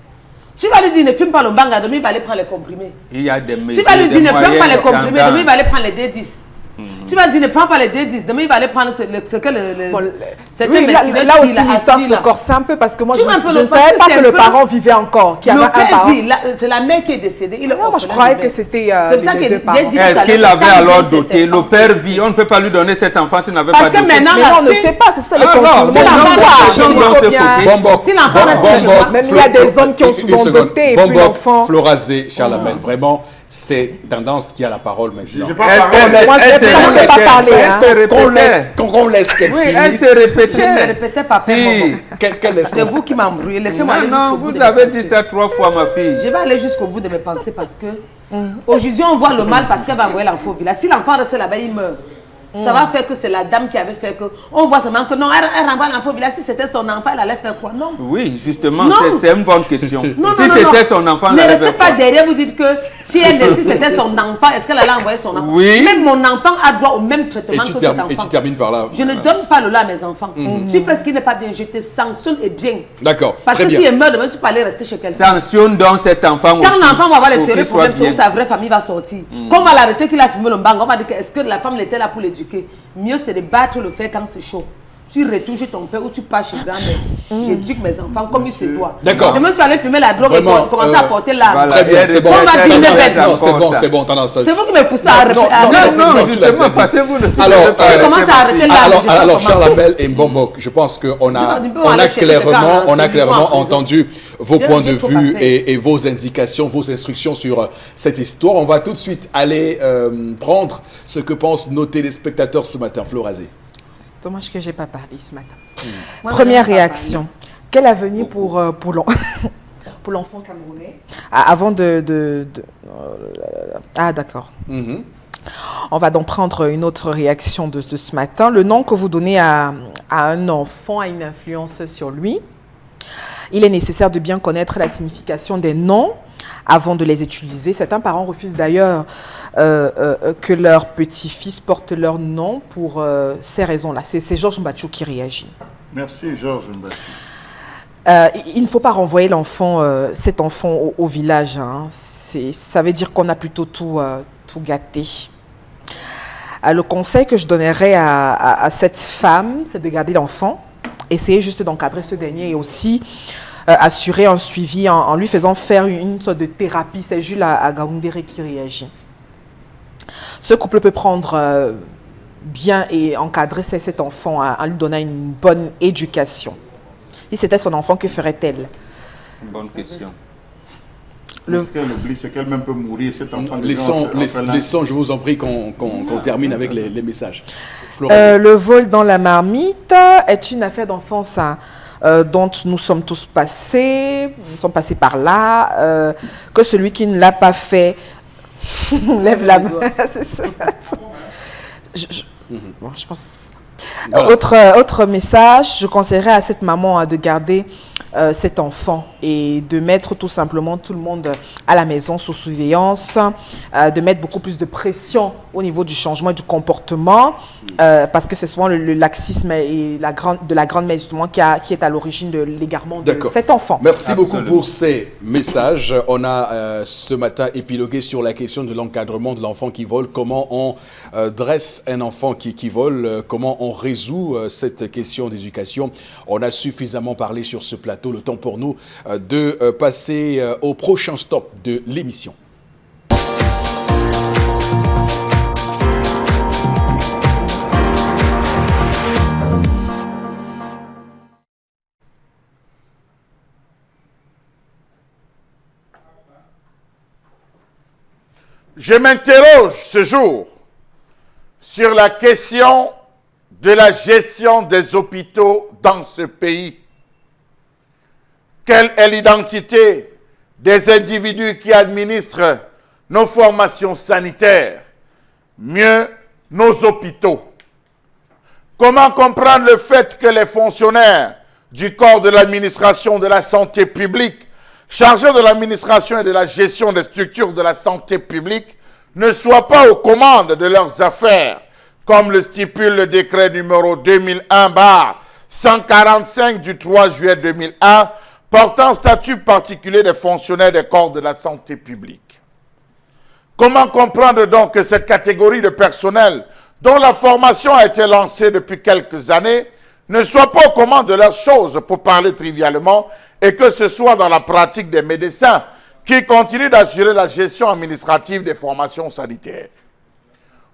Tu vas lui dire ne fume pas le banga, demain il va aller prendre les comprimés. Il y a des Tu mesures, vas lui des dire ne prends pas les moyens comprimés, d'entendre. demain il va aller prendre les D10. Tu vas dire ne prends pas les D10, demain il va aller prendre ce que Bon, c'était oui, là mesquineux aussi, qu'il a l'histoire assis se là. corse un peu parce que moi, Tu je vois un peu ne le- parce savais que pas c'est que un le peu- parent vivait encore, qu'il y avait Le un père parent. dit, c'est la mère qui est décédée. Il est Non, moi, je orphelin croyais du que père. c'était C'est pour ça les que deux parents. j'ai dit tout à Est-ce l'heure qu'il que avait quand alors il était doté? Le enfant- père vit, on ne peut pas lui donner cet enfant s'il n'avait Parce pas que doté. maintenant, Mais là, là, on ne si- sait pas, c'est ça le Alors, contournement c'est de l'enfant l'histoire. qui Je change dis dans pas ce bien. côté. Bombok, Si l'enfant reste chez moi, même il y a des hommes qui ont souvent doté et puis Bombok, l'enfant. Florazé, Charlamel, vraiment, c'est tendance qui a la parole maintenant. J'ai pas Elle- parlé. elle- Moi, je elle ne se peux pas répétait. parler, Elle hein. se répétait. Qu'on laisse qu'elle Oui, elle finisse. se répétait. Je ne me répétais pas, Père Si. Bobo. Qu'elle laisse C'est vous qui m'embrouillez. Laissez-moi aller Non, jusqu'au non, bout vous de mes avez dit pensées. ça 3 fois, ma fille. Je vais aller jusqu'au bout de mes pensées parce que aujourd'hui on voit le mal parce qu'elle va envoyer l'enfant au village. Si l'enfant reste là-bas, il meurt. Ça va faire que c'est la dame qui avait fait que. On voit seulement que non, elle renvoie l'enfant au village. Si c'était son enfant, elle allait faire quoi? Non. Oui, justement, Non. c'est une bonne question. Non, Si non, non, c'était non. son enfant, Ne elle allait restez faire pas quoi? derrière, vous dites que si c'était son enfant, est-ce qu'elle allait envoyer son enfant? Oui. Même mon enfant a droit au même traitement que cet enfant. Et tu termines par là. Je ne donne pas le lait à mes enfants. Tu fais ce qui n'est pas bien, je te sanctionne et bien. D'accord, Parce très que bien. si elle meurt demain, tu peux aller rester chez quelqu'un. Sanctionne donc cet enfant Quand aussi. l'enfant va avoir les pour sérieux qu'il soit problèmes, c'est où bien. sa vraie famille va sortir. Quand on va l'arrêter qu'il a fumé le bang, on va dire que est-ce que la femme était là pour l'éduquer? Mieux c'est de battre le fer quand c'est chaud. Tu retournes chez ton père ou tu pars chez grand-mère. J'éduque mes enfants comme il se doit. D'accord. Demain tu vas aller fumer la drogue Vraiment, et commencer à porter l'arme. voilà. Très bien, c'est bon. On va dire Tendance, bébé. non, c'est bon, Ça. c'est bon, tendance. C'est vous qui me poussez à Non, non, Non, non, tu l'as justement, dit. parce que vous ne Alors, commence à arrêter là. je sais pas Alors comment. Charles Abel et Mbombok, je pense qu'on a, Je peux on aller a chercher quelqu'un, clairement, on a c'est clairement vivant en prison. entendu vos J'ai- points de j'ai trop vue à faire. et vos indications, vos instructions sur cette histoire. On va tout de suite aller prendre ce que pensent nos téléspectateurs ce matin. Florazé. Dommage que je n'ai pas parlé ce matin. Moi, Première je n'ai pas réaction. Quel avenir pour l'enfant camerounais avant Ah, d'accord. Mhm. On va donc prendre une autre réaction de ce matin. Le nom que vous donnez à un enfant a une influence sur lui. Il est nécessaire de bien connaître la signification des noms avant de les utiliser. Certains parents refusent d'ailleurs que leur petit-fils porte leur nom pour ces raisons-là. C'est Georges Mbachou qui réagit. Merci, Georges Mbachou. Il ne faut pas renvoyer cet enfant au village. Hein. Ça veut dire qu'on a plutôt tout gâté. Le conseil que je donnerais à cette femme, c'est de garder l'enfant, essayer juste d'encadrer ce dernier et aussi assurer un suivi en lui faisant faire une sorte de thérapie. C'est Jules Agaoundéré qui réagit. Ce couple peut prendre bien et encadrer cet enfant en lui donnant une bonne éducation. Si c'était son enfant, que ferait-elle? Bonne question. Ce qu'elle oublie, c'est qu'elle-même peut mourir. Cet enfant Laissons, je vous en prie, qu'on termine avec les messages. Florazé. Le vol dans la marmite est une affaire d'enfance dont nous sommes tous passés. Nous sommes passés par là. Que celui qui ne l'a pas fait lève la main. C'est ça. Bon, je pense. Voilà. Autre message, je conseillerais à cette maman de garder cet enfant et de mettre tout simplement tout le monde à la maison sous surveillance, de mettre beaucoup plus de pression au niveau du changement et du comportement, parce que c'est souvent le laxisme et de la grande mère justement qui est à l'origine de l'égarement de cet enfant. Merci Absolument. beaucoup pour ces messages. On a ce matin épilogué sur la question de l'encadrement de l'enfant qui vole, comment on dresse un enfant qui vole, comment on résout cette question d'éducation. On a suffisamment parlé sur ce plateau. Le temps pour nous de passer au prochain stop de l'émission. Je m'interroge ce jour sur la question de la gestion des hôpitaux dans ce pays. Quelle est l'identité des individus qui administrent nos formations sanitaires, mieux nos hôpitaux? Comment comprendre le fait que les fonctionnaires du corps de l'administration de la santé publique, chargés de l'administration et de la gestion des structures de la santé publique, ne soient pas aux commandes de leurs affaires, comme le stipule le décret numéro 2001/145 du 3 juillet 2001, portant statut particulier des fonctionnaires des corps de la santé publique? Comment comprendre donc que cette catégorie de personnel, dont la formation a été lancée depuis quelques années, ne soit pas aux commandes de leurs choses, pour parler trivialement, et que ce soit dans la pratique des médecins qui continuent d'assurer la gestion administrative des formations sanitaires?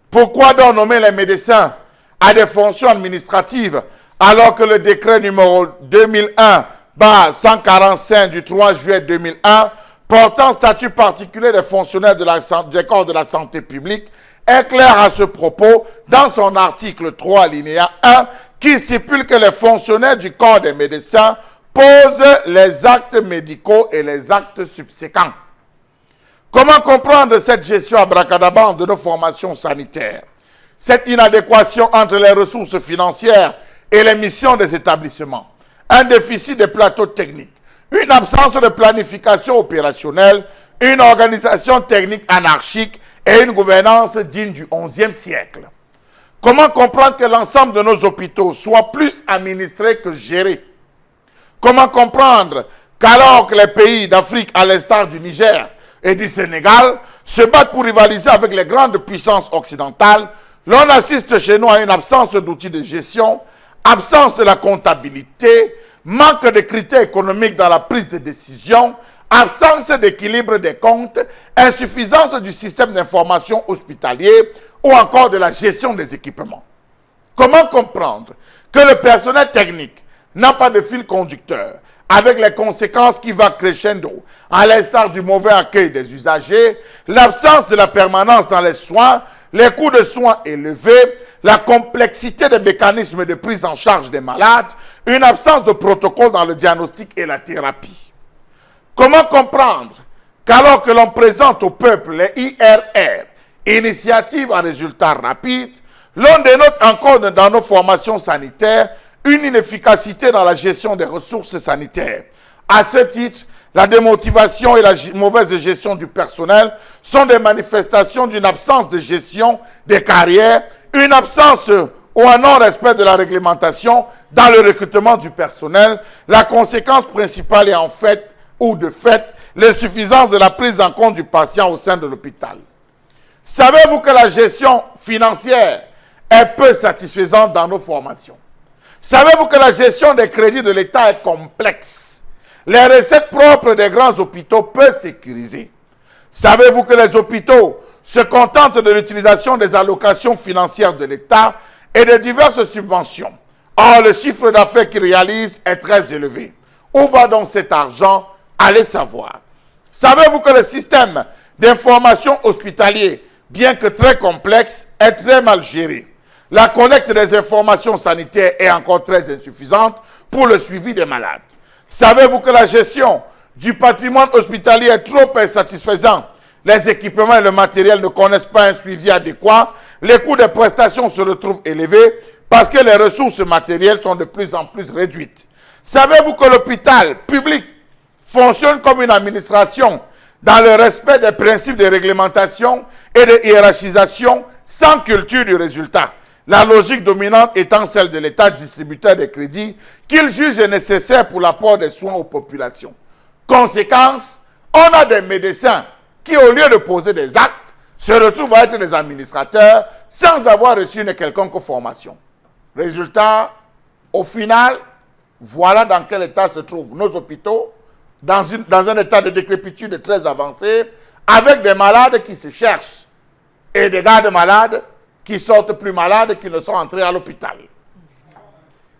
Pourquoi donc nommer les médecins à des fonctions administratives alors que le décret numéro 2001/145 du 3 juillet 2001 portant statut particulier des fonctionnaires des corps de la santé publique est clair à ce propos dans son article 3 alinéa 1 qui stipule que les fonctionnaires du corps des médecins posent les actes médicaux et les actes subséquents? Comment comprendre cette gestion abracadabra de nos formations sanitaires? Cette inadéquation entre les ressources financières et les missions des établissements, un déficit de plateaux techniques, une absence de planification opérationnelle, une organisation technique anarchique et une gouvernance digne du XIe siècle. Comment comprendre que l'ensemble de nos hôpitaux soit plus administrés que gérés? Comment comprendre qu'alors que les pays d'Afrique, à l'instar du Niger et du Sénégal, se battent pour rivaliser avec les grandes puissances occidentales, l'on assiste chez nous à une absence d'outils de gestion, absence de la comptabilité, manque de critères économiques dans la prise de décision, absence d'équilibre des comptes, insuffisance du système d'information hospitalier ou encore de la gestion des équipements? Comment comprendre que le personnel technique n'a pas de fil conducteur, avec les conséquences qui vont crescendo, à l'instar du mauvais accueil des usagers, l'absence de la permanence dans les soins, les coûts de soins élevés, la complexité des mécanismes de prise en charge des malades, une absence de protocole dans le diagnostic et la thérapie? Comment comprendre qu'alors que l'on présente au peuple les IRR, initiatives à résultats rapides, l'on dénote encore dans nos formations sanitaires une inefficacité dans la gestion des ressources sanitaires? À ce titre, la démotivation et la mauvaise gestion du personnel sont des manifestations d'une absence de gestion des carrières, une absence ou un non-respect de la réglementation dans le recrutement du personnel. La conséquence principale est en fait, ou de fait, l'insuffisance de la prise en compte du patient au sein de l'hôpital. Savez-vous que la gestion financière est peu satisfaisante dans nos formations? Savez-vous que la gestion des crédits de l'État est complexe? Les recettes propres des grands hôpitaux peu sécurisées. Savez-vous que les hôpitaux se contentent de l'utilisation des allocations financières de l'État et de diverses subventions? Or, le chiffre d'affaires qu'ils réalisent est très élevé. Où va donc cet argent? Allez savoir. Savez-vous que le système d'information hospitalier, bien que très complexe, est très mal géré? La collecte des informations sanitaires est encore très insuffisante pour le suivi des malades. Savez-vous que la gestion du patrimoine hospitalier est trop insatisfaisante? Les équipements et le matériel ne connaissent pas un suivi adéquat. Les coûts des prestations se retrouvent élevés parce que les ressources matérielles sont de plus en plus réduites. Savez-vous que l'hôpital public fonctionne comme une administration dans le respect des principes de réglementation et de hiérarchisation sans culture du résultat? La logique dominante étant celle de l'État distributeur des crédits qu'il juge nécessaire pour l'apport des soins aux populations. Conséquence, on a des médecins qui, au lieu de poser des actes, se retrouvent à être des administrateurs sans avoir reçu une quelconque formation. Résultat, au final, voilà dans quel état se trouvent nos hôpitaux, dans un état de décrépitude très avancé, avec des malades qui se cherchent et des gardes malades qui sortent plus malades qu'ils ne sont entrés à l'hôpital.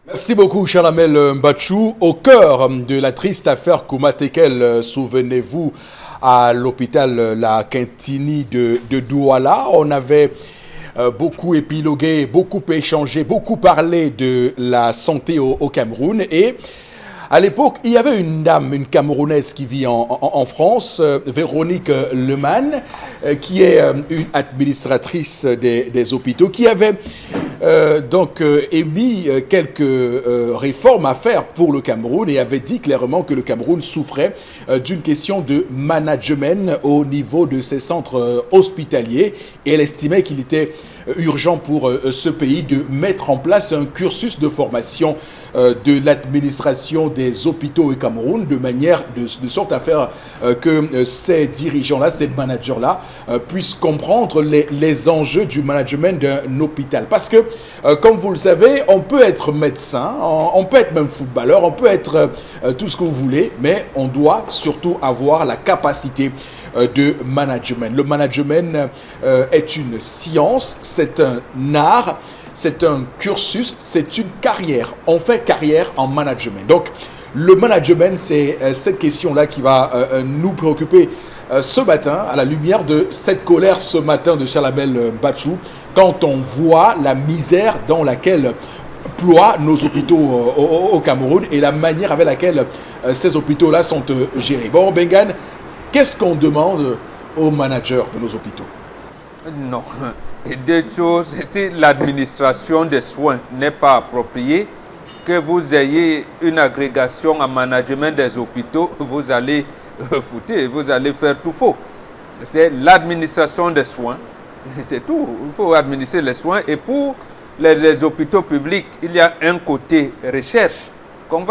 Merci beaucoup, Chalamel Mbachou. Au cœur de la triste affaire Kouma-Tekel, souvenez-vous, à l'hôpital La Quintini de Douala, on avait beaucoup épilogué, beaucoup échangé, beaucoup parlé de la santé au Cameroun. Et à l'époque, il y avait une dame, une Camerounaise qui vit en France, Véronique Leman, qui est une administratrice des hôpitaux, qui avait émis quelques réformes à faire pour le Cameroun et avait dit clairement que le Cameroun souffrait d'une question de management au niveau de ses centres hospitaliers. Et elle estimait qu'il était urgent pour ce pays de mettre en place un cursus de formation de l'administration des hôpitaux au Cameroun de sorte à faire que ces dirigeants-là, ces managers-là puissent comprendre les enjeux du management d'un hôpital. Parce que, comme vous le savez, on peut être médecin, on peut être même footballeur, on peut être tout ce que vous voulez, mais on doit surtout avoir la capacité de management. Le management est une science, c'est un art, c'est un cursus, c'est une carrière. On fait carrière en management. Donc, le management, c'est cette question-là qui va nous préoccuper ce matin, à la lumière de cette colère ce matin de Chalamel Bachou, quand on voit la misère dans laquelle ploient nos hôpitaux au Cameroun et la manière avec laquelle ces hôpitaux-là sont gérés. Bon, Bengan, qu'est-ce qu'on demande aux managers de nos hôpitaux? Non. Et deux choses, si l'administration des soins n'est pas appropriée, que vous ayez une agrégation en management des hôpitaux, vous allez foutre, vous allez faire tout faux. C'est l'administration des soins, c'est tout. Il faut administrer les soins. Et pour les hôpitaux publics, il y a un côté recherche qu'on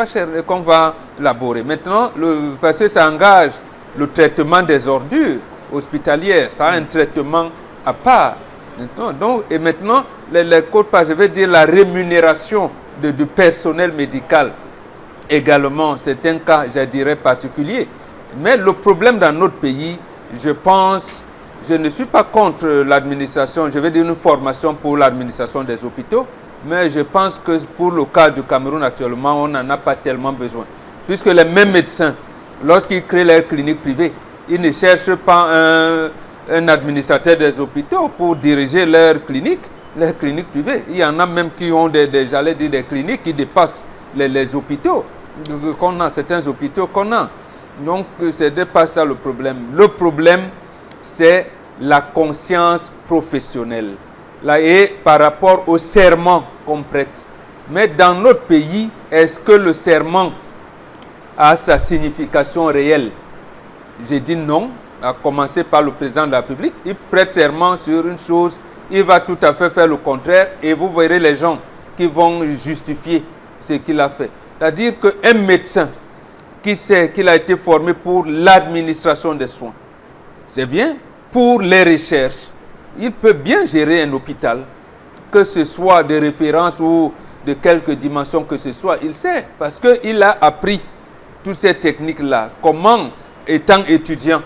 va élaborer. Maintenant, parce que ça engage le traitement des ordures hospitalières, ça a un traitement à part. Et maintenant, je vais dire la rémunération du personnel médical également, c'est un cas, je dirais, particulier. Mais le problème dans notre pays, je pense, je ne suis pas contre l'administration, je vais dire une formation pour l'administration des hôpitaux, mais je pense que pour le cas du Cameroun actuellement, on n'en a pas tellement besoin. Puisque les mêmes médecins, lorsqu'ils créent leur clinique privée, ils ne cherchent pas un administrateur des hôpitaux pour diriger leur clinique privée. Il y en a même qui ont des cliniques qui dépassent les hôpitaux qu'on a, certains hôpitaux qu'on a. Donc, ce n'est pas ça le problème. Le problème, c'est la conscience professionnelle. Là, et par rapport au serment qu'on prête. Mais dans notre pays, est-ce que le serment a sa signification réelle? J'ai dit non, à commencer par le président de la République. Il prête serment sur une chose, il va tout à fait faire le contraire et vous verrez les gens qui vont justifier ce qu'il a fait. C'est-à-dire qu'un médecin qui sait qu'il a été formé pour l'administration des soins, c'est bien, pour les recherches, il peut bien gérer un hôpital, que ce soit de référence ou de quelque dimension que ce soit, il sait, parce qu'il a appris toutes ces techniques-là. Comment, étant étudiant,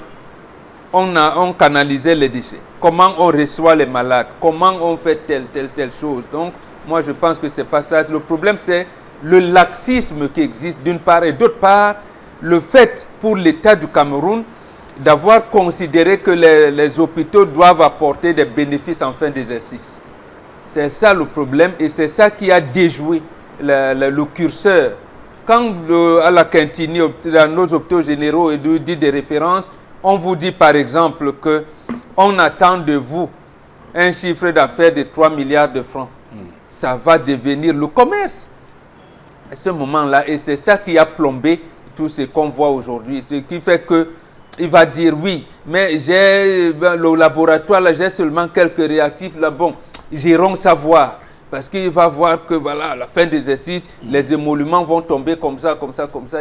on canalisait les déchets, comment on reçoit les malades, comment on fait telle chose. Donc, moi, je pense que ce n'est pas ça. Le problème, c'est le laxisme qui existe d'une part et d'autre part, le fait pour l'État du Cameroun d'avoir considéré que les hôpitaux doivent apporter des bénéfices en fin d'exercice. C'est ça le problème et c'est ça qui a déjoué le curseur. Quand à la Quintini, dans nos hôpitaux généraux et dit des références, on vous dit par exemple qu'on attend de vous un chiffre d'affaires de 3 milliards de francs. Ça va devenir le commerce. À ce moment-là, et c'est ça qui a plombé tout ce qu'on voit aujourd'hui. Ce qui fait qu'il va dire oui, mais j'ai le laboratoire, là, j'ai seulement quelques réactifs là, bon, j'irons savoir. Parce qu'il va voir que voilà, à la fin de l'exercice, les émoluments vont tomber comme ça.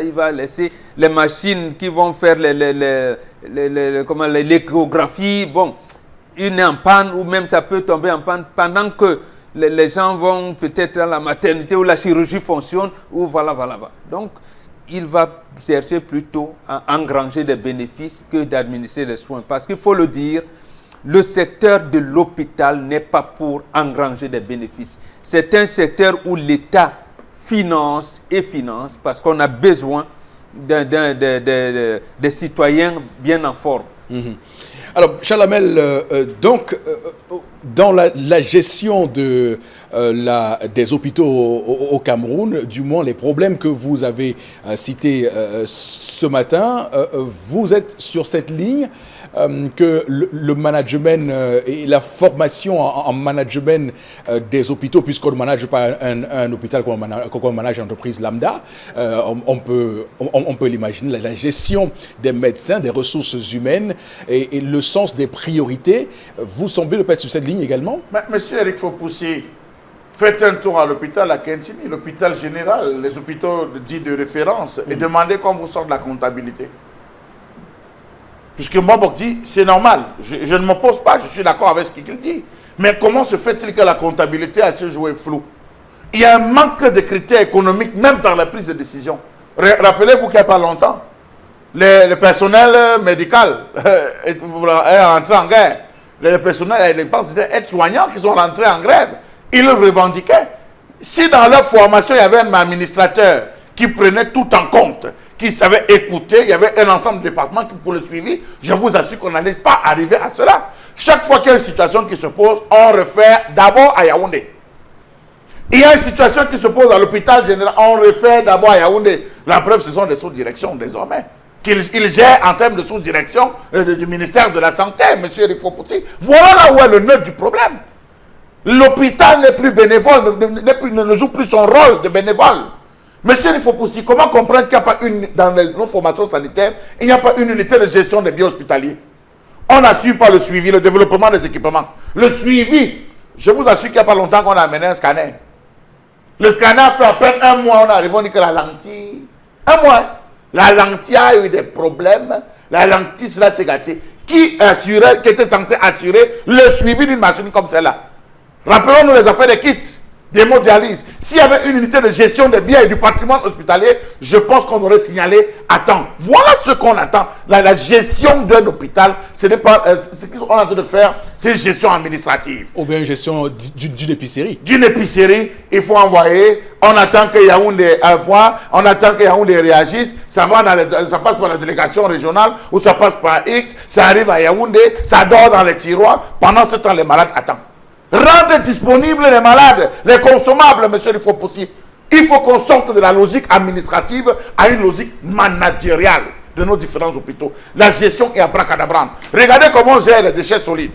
Il va laisser les machines qui vont faire l'échographie. Bon, une est en panne ou même ça peut tomber en panne pendant que les gens vont peut-être à la maternité où la chirurgie fonctionne. Ou voilà. Donc, il va chercher plutôt à engranger des bénéfices que d'administrer les soins. Parce qu'il faut le dire, le secteur de l'hôpital n'est pas pour engranger des bénéfices. C'est un secteur où l'État finance parce qu'on a besoin des citoyens bien en forme. Alors, Chalamel, donc, dans la gestion des hôpitaux au Cameroun, du moins les problèmes que vous avez cités ce matin, vous êtes sur cette ligne que le management et la formation en management des hôpitaux, puisqu'on ne manage pas un hôpital comme on manage une entreprise lambda, on peut l'imaginer, la gestion des médecins, des ressources humaines et le sens des priorités, vous semblez le être sur cette ligne également? Monsieur Eric Fopoussi, faites un tour à l'hôpital à Kentini, l'hôpital général, les hôpitaux dits de référence, et demandez comment vous sort de la comptabilité. Puisque Mbambok dit, c'est normal, je ne m'oppose pas, je suis d'accord avec ce qu'il dit. Mais comment se fait-il que la comptabilité a ce jouet flou? Il y a un manque de critères économiques, même dans la prise de décision. Rappelez-vous qu'il n'y a pas longtemps, le personnel médical est rentré en guerre. Les personnels, les aides-soignants qui sont rentrés en grève, ils le revendiquaient. Si dans leur formation, il y avait un administrateur qui prenait tout en compte, qui savait écouter, il y avait un ensemble de départements pour le suivi, je vous assure qu'on n'allait pas arriver à cela. Chaque fois qu'il y a une situation qui se pose, on refait d'abord à Yaoundé. Il y a une situation qui se pose à l'hôpital général, on refait d'abord à Yaoundé. La preuve, ce sont des sous-directions désormais. Qu'il gère en termes de sous-direction du ministère de la Santé, M. Eric Fopoussi. Voilà là où est le nœud du problème. L'hôpital n'est plus bénévole, ne joue plus son rôle de bénévole. Monsieur Eric Fopoussi, comment comprendre qu'il n'y a pas dans nos formations sanitaires, il n'y a pas une unité de gestion des biens hospitaliers? On n'assure pas le suivi, le développement des équipements. Le suivi, je vous assure qu'il n'y a pas longtemps qu'on a amené un scanner. Le scanner fait à peine un mois, on arrive, on dit que la lentille, un mois, la lentille a eu des problèmes, la lentille cela s'est gâtée. Qui était censé assurer le suivi d'une machine comme celle-là? Rappelons-nous les affaires des kits, des hémodialyses. S'il y avait une unité de gestion des biens et du patrimoine hospitalier, je pense qu'on aurait signalé à temps. Voilà ce qu'on attend. La gestion d'un hôpital, ce n'est pas ce qu'on est en train de faire, c'est une gestion administrative. Ou bien une gestion d'une épicerie. D'une épicerie, il faut envoyer, on attend que Yaoundé envoie, on attend que Yaoundé réagisse, ça passe par la délégation régionale ou ça passe par X, ça arrive à Yaoundé, ça dort dans les tiroirs, pendant ce temps les malades attendent. Rendez disponibles les malades, les consommables, monsieur Fopoussi. Il faut qu'on sorte de la logique administrative à une logique managériale de nos différents hôpitaux. La gestion est abracadabra. Regardez comment on gère les déchets solides.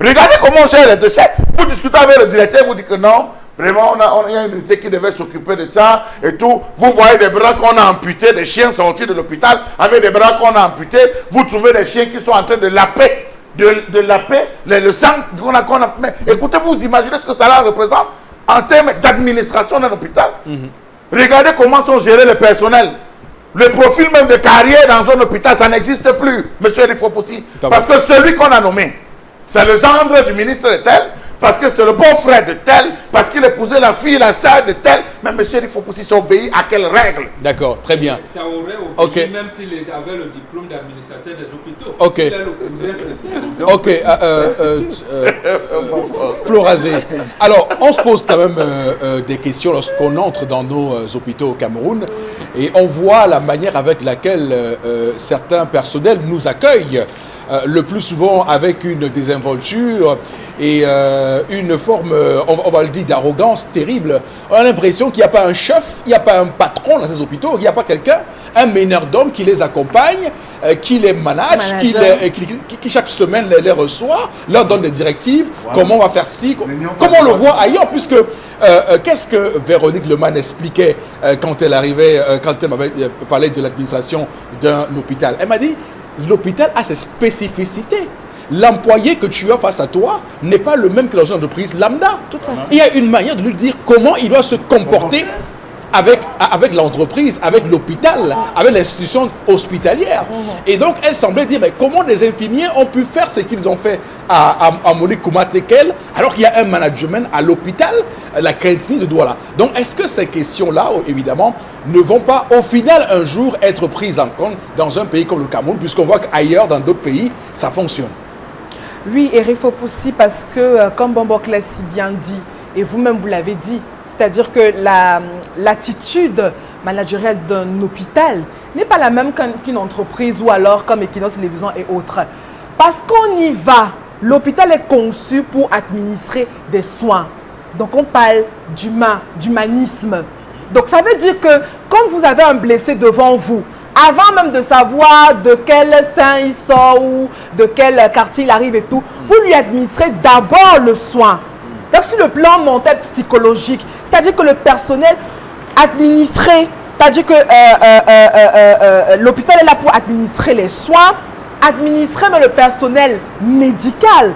Regardez comment on gère les déchets. Vous discutez avec le directeur, vous dites que non, vraiment, il y a une unité qui devait s'occuper de ça et tout. Vous voyez des bras qu'on a amputés, des chiens sortis de l'hôpital avec des bras qu'on a amputés. Vous trouvez des chiens qui sont en train de laper. De laper le sang qu'on a. Mais écoutez, vous imaginez ce que cela représente en termes d'administration d'un hôpital. Regardez comment sont gérés les personnels. Le profil même de carrière dans un hôpital, ça n'existe plus, monsieur Eric Fopoussi. Parce que celui qu'on a nommé, c'est le gendre du ministre de tel, parce que c'est le beau-frère de tel, parce qu'il épousait la fille, la sœur de tel. Mais monsieur Eric Fopoussi s'obéit à quelles règles? D'accord, très bien. Ça aurait obéi même s'il avait le diplôme d'administrateur des hôpitaux. Ok. Florazé. Alors, on se pose quand même des questions lorsqu'on entre dans nos hôpitaux au Cameroun et on voit la manière avec laquelle certains personnels nous accueillent. Le plus souvent avec une désinvolture et une forme, on va le dire, d'arrogance terrible. On a l'impression qu'il n'y a pas un chef, il n'y a pas un patron dans ces hôpitaux, il n'y a pas quelqu'un, un meneur d'hommes qui les accompagne, qui les manage, qui chaque semaine les reçoit, leur donne des directives, comment on va faire ci, comment on le voit ailleurs, puisque qu'est-ce que Véronique Lemann expliquait quand elle arrivait, quand elle m'avait parlé de l'administration d'un hôpital. Elle m'a dit, l'hôpital a ses spécificités. L'employé que tu as face à toi n'est pas le même que dans une entreprise lambda. Il y a une manière de lui dire comment il doit se comporter avec l'entreprise, avec l'hôpital, avec l'institution hospitalière. Et donc, elle semblait dire, mais comment les infirmiers ont pu faire ce qu'ils ont fait à Monique Kouma-Tekel, alors qu'il y a un management à l'hôpital, la Kentini de Douala. Donc, est-ce que ces questions-là, évidemment, ne vont pas, au final, un jour, être prises en compte dans un pays comme le Cameroun, puisqu'on voit qu'ailleurs, dans d'autres pays, ça fonctionne? Oui, Eric Fopoussi, parce que, comme Mbambok l'a si bien dit, et vous-même vous l'avez dit, c'est-à-dire que l'attitude managériale d'un hôpital n'est pas la même qu'une entreprise ou alors comme Equinox Télévision et autres. Parce qu'on y va L'hôpital est conçu pour administrer des soins. Donc on parle d'humanisme. Donc ça veut dire que quand vous avez un blessé devant vous, avant même de savoir de quel sein il sort ou de quel quartier il arrive et tout, vous lui administrez d'abord le soin. Donc sur le plan mental psychologique, c'est-à-dire que le personnel administré, c'est-à-dire que l'hôpital est là pour administrer les soins, administrer mais le personnel médical,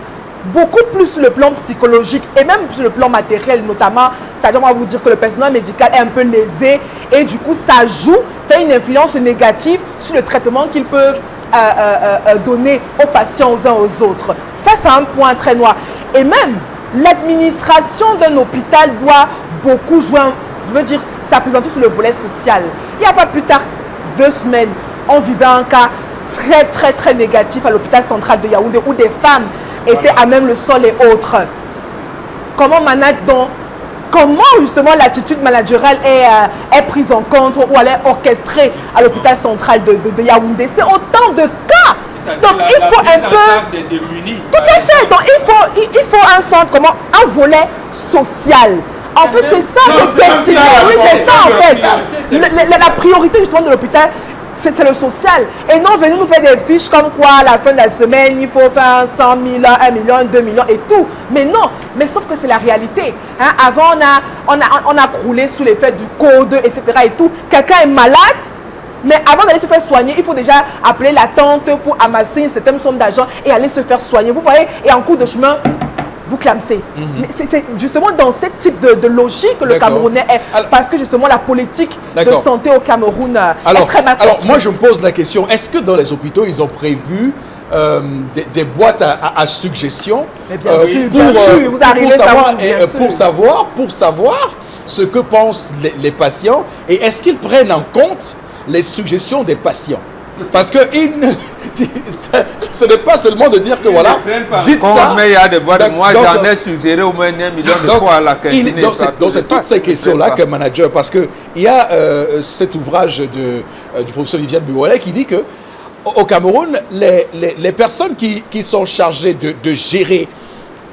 beaucoup plus sur le plan psychologique et même sur le plan matériel notamment, c'est-à-dire on va vous dire que le personnel médical est un peu lésé et du coup ça joue, c'est une influence négative sur le traitement qu'ils peuvent donner aux patients aux uns aux autres. Ça c'est un point très noir. Et même l'administration d'un hôpital doit beaucoup jouer, je veux dire, s'appréhender sur le volet social. Il n'y a pas plus tard 2 semaines, on vivait un cas très négatif à l'hôpital central de Yaoundé où des femmes étaient à même le sol et autres. Comment justement l'attitude managériale est prise en compte ou elle est orchestrée à l'hôpital central de Yaoundé? C'est autant de cas. Donc il faut un peu... Tout à fait. Donc il faut un centre, un volet social. En fait, c'est ça, oui, c'est ça en fait. La priorité justement de l'hôpital, c'est le social. Et non, venez nous faire des fiches comme quoi à la fin de la semaine, il faut faire 100 000, 1 million, 2 millions et tout. Mais non, mais sauf que c'est la réalité. Hein? Avant, on a croulé sous l'effet du code, etc. et tout. Quelqu'un est malade, mais avant d'aller se faire soigner, il faut déjà appeler la tante pour amasser une certaine somme d'argent et aller se faire soigner. Vous voyez, et en cours de chemin, vous clamsez. Mais c'est justement dans ce type de logique que le Camerounais est. Parce que justement la politique de santé au Cameroun est très mal. Alors moi je me pose la question, est-ce que dans les hôpitaux ils ont prévu des boîtes à suggestions pour savoir ce que pensent les patients et est-ce qu'ils prennent en compte les suggestions des patients? Parce que ce n'est pas seulement de dire que voilà, dites ça. Mais il y a des boîtes, moi j'en ai suggéré au moins 1 million de fois à la cantine. Donc c'est toutes ces questions-là que manager, parce qu'il y a cet ouvrage du professeur Viviane Buwale qui dit que au Cameroun, les personnes qui sont chargées de gérer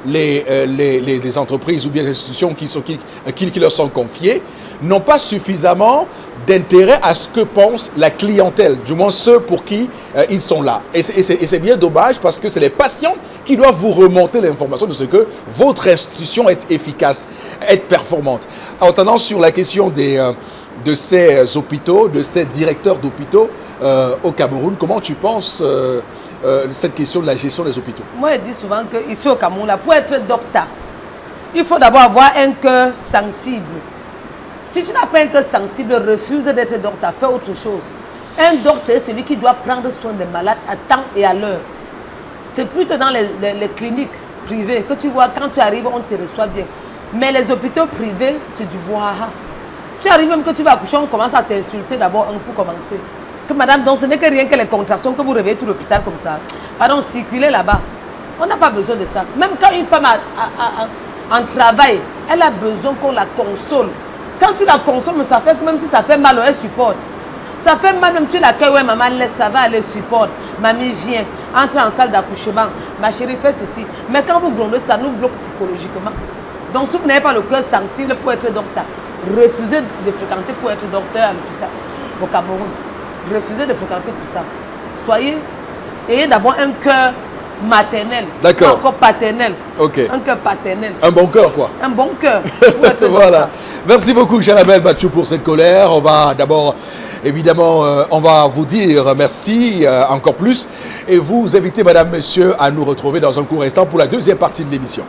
les entreprises ou bien les institutions qui leur sont confiées n'ont pas suffisamment d'intérêt à ce que pense la clientèle, du moins ceux pour qui ils sont là. Et c'est bien dommage parce que c'est les patients qui doivent vous remonter l'information de ce que votre institution est efficace, est performante. En tenant sur la question de ces hôpitaux, de ces directeurs d'hôpitaux au Cameroun, comment tu penses cette question de la gestion des hôpitaux? Moi, je dis souvent qu'ici au Cameroun, là, pour être docteur, il faut d'abord avoir un cœur sensible. Si tu n'as pas un cœur sensible, refuse d'être docteur, fais autre chose. Un docteur, c'est celui qui doit prendre soin des malades à temps et à l'heure. C'est plutôt dans les cliniques privées que tu vois, quand tu arrives, on te reçoit bien. Mais les hôpitaux privés, c'est du bohaha. Tu arrives même que tu vas accoucher, on commence à t'insulter d'abord pour commencer. Que madame, donc ce n'est que rien que les contractions que vous réveillez tout l'hôpital comme ça. Pardon, circuler là-bas. On n'a pas besoin de ça. Même quand une femme en travail, elle a besoin qu'on la console. Quand tu la consommes, ça fait que même si ça fait mal, elle supporte. Ça fait mal, même tu l'accueilles, ouais, maman, laisse, ça va, elle supporte. Mamie, viens, entre en salle d'accouchement. Ma chérie, fais ceci. Mais quand vous grondez, ça nous bloque psychologiquement. Donc, si vous n'avez pas le cœur sensible pour être docteur, refusez de fréquenter pour être docteur à l'hôpital, au Cameroun. Refusez de fréquenter pour ça. Ayez d'abord un cœur maternel, d'accord, encore paternel. Ok. Un cœur paternel. Un bon cœur, quoi. Un bon cœur. Voilà. Merci beaucoup, Chanabel Batchou, pour cette colère. On va d'abord, évidemment, on va vous dire merci encore plus et vous inviter, madame, monsieur, à nous retrouver dans un court instant pour la deuxième partie de l'émission.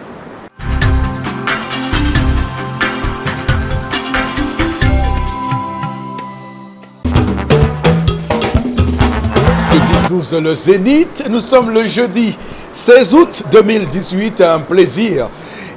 Le Zénith, nous sommes le jeudi 16 août 2018, un plaisir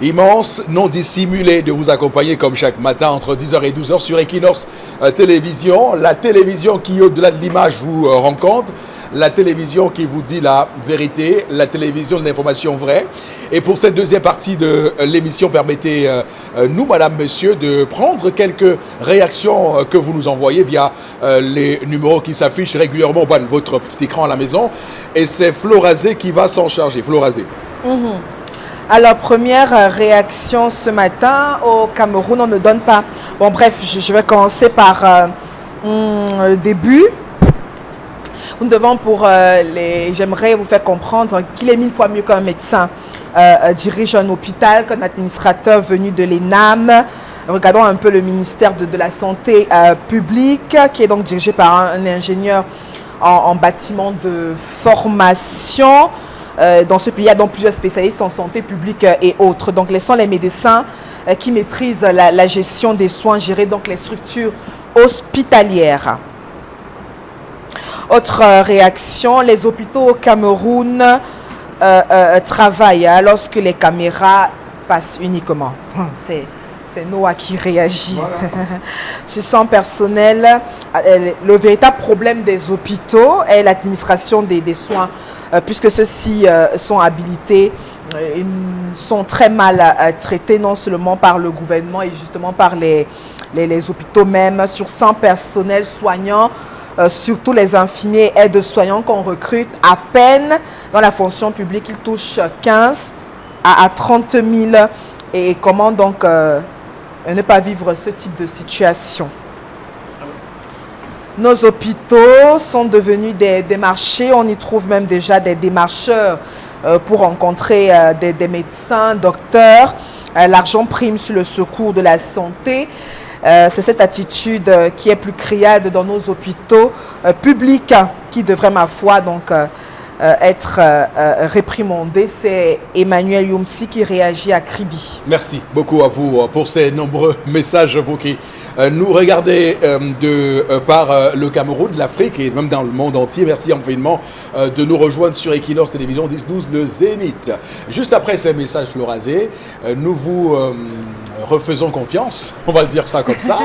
immense, non dissimulé de vous accompagner comme chaque matin entre 10h et 12h sur Equinox Télévision, la télévision qui au-delà de l'image vous rencontre, la télévision qui vous dit la vérité, la télévision de l'information vraie. Et pour cette deuxième partie de l'émission, permettez-nous, madame, monsieur, de prendre quelques réactions que vous nous envoyez via les numéros qui s'affichent régulièrement au bas de votre petit écran à la maison. Et c'est Florazé qui va s'en charger. Florazé. Alors, première réaction ce matin au Cameroun, on ne donne pas. Bon, bref, je vais commencer par le début. Nous devons j'aimerais vous faire comprendre qu'il est 1000 fois mieux qu'un médecin dirige un hôpital, qu'un administrateur venu de l'ENAM. Regardons un peu le ministère de la Santé publique, qui est donc dirigé par un ingénieur en bâtiment de formation. Dans ce pays, il y a donc plusieurs spécialistes en santé publique et autres. Donc, laissons les médecins qui maîtrisent la gestion des soins, gérer donc les structures hospitalières. Autre réaction, les hôpitaux au Cameroun travaillent lorsque les caméras passent uniquement. C'est Noah qui réagit. Voilà. Je sens personnel, le véritable problème des hôpitaux est l'administration des soins, puisque ceux-ci sont habilités, ils sont très mal traités, non seulement par le gouvernement et justement par les hôpitaux même. Sur 100 personnels soignants, surtout les infirmiers et aides-soignants qu'on recrute à peine dans la fonction publique, ils touchent 15 à 30 000. Et comment donc ne pas vivre ce type de situation? Nos hôpitaux sont devenus des marchés. On y trouve même déjà des démarcheurs pour rencontrer des médecins, docteurs. L'argent prime sur le secours de la santé. C'est cette attitude qui est plus criade dans nos hôpitaux publics qui devrait, ma foi, donc être réprimandé. C'est Emmanuel Youmsi qui réagit à Kribi. Merci beaucoup à vous pour ces nombreux messages, vous qui nous regardez par le Cameroun, l'Afrique et même dans le monde entier. Merci infiniment de nous rejoindre sur Equinox Télévision 10-12, le Zénith. Juste après ces messages florazés, nous vous refaisons confiance, on va le dire ça comme ça,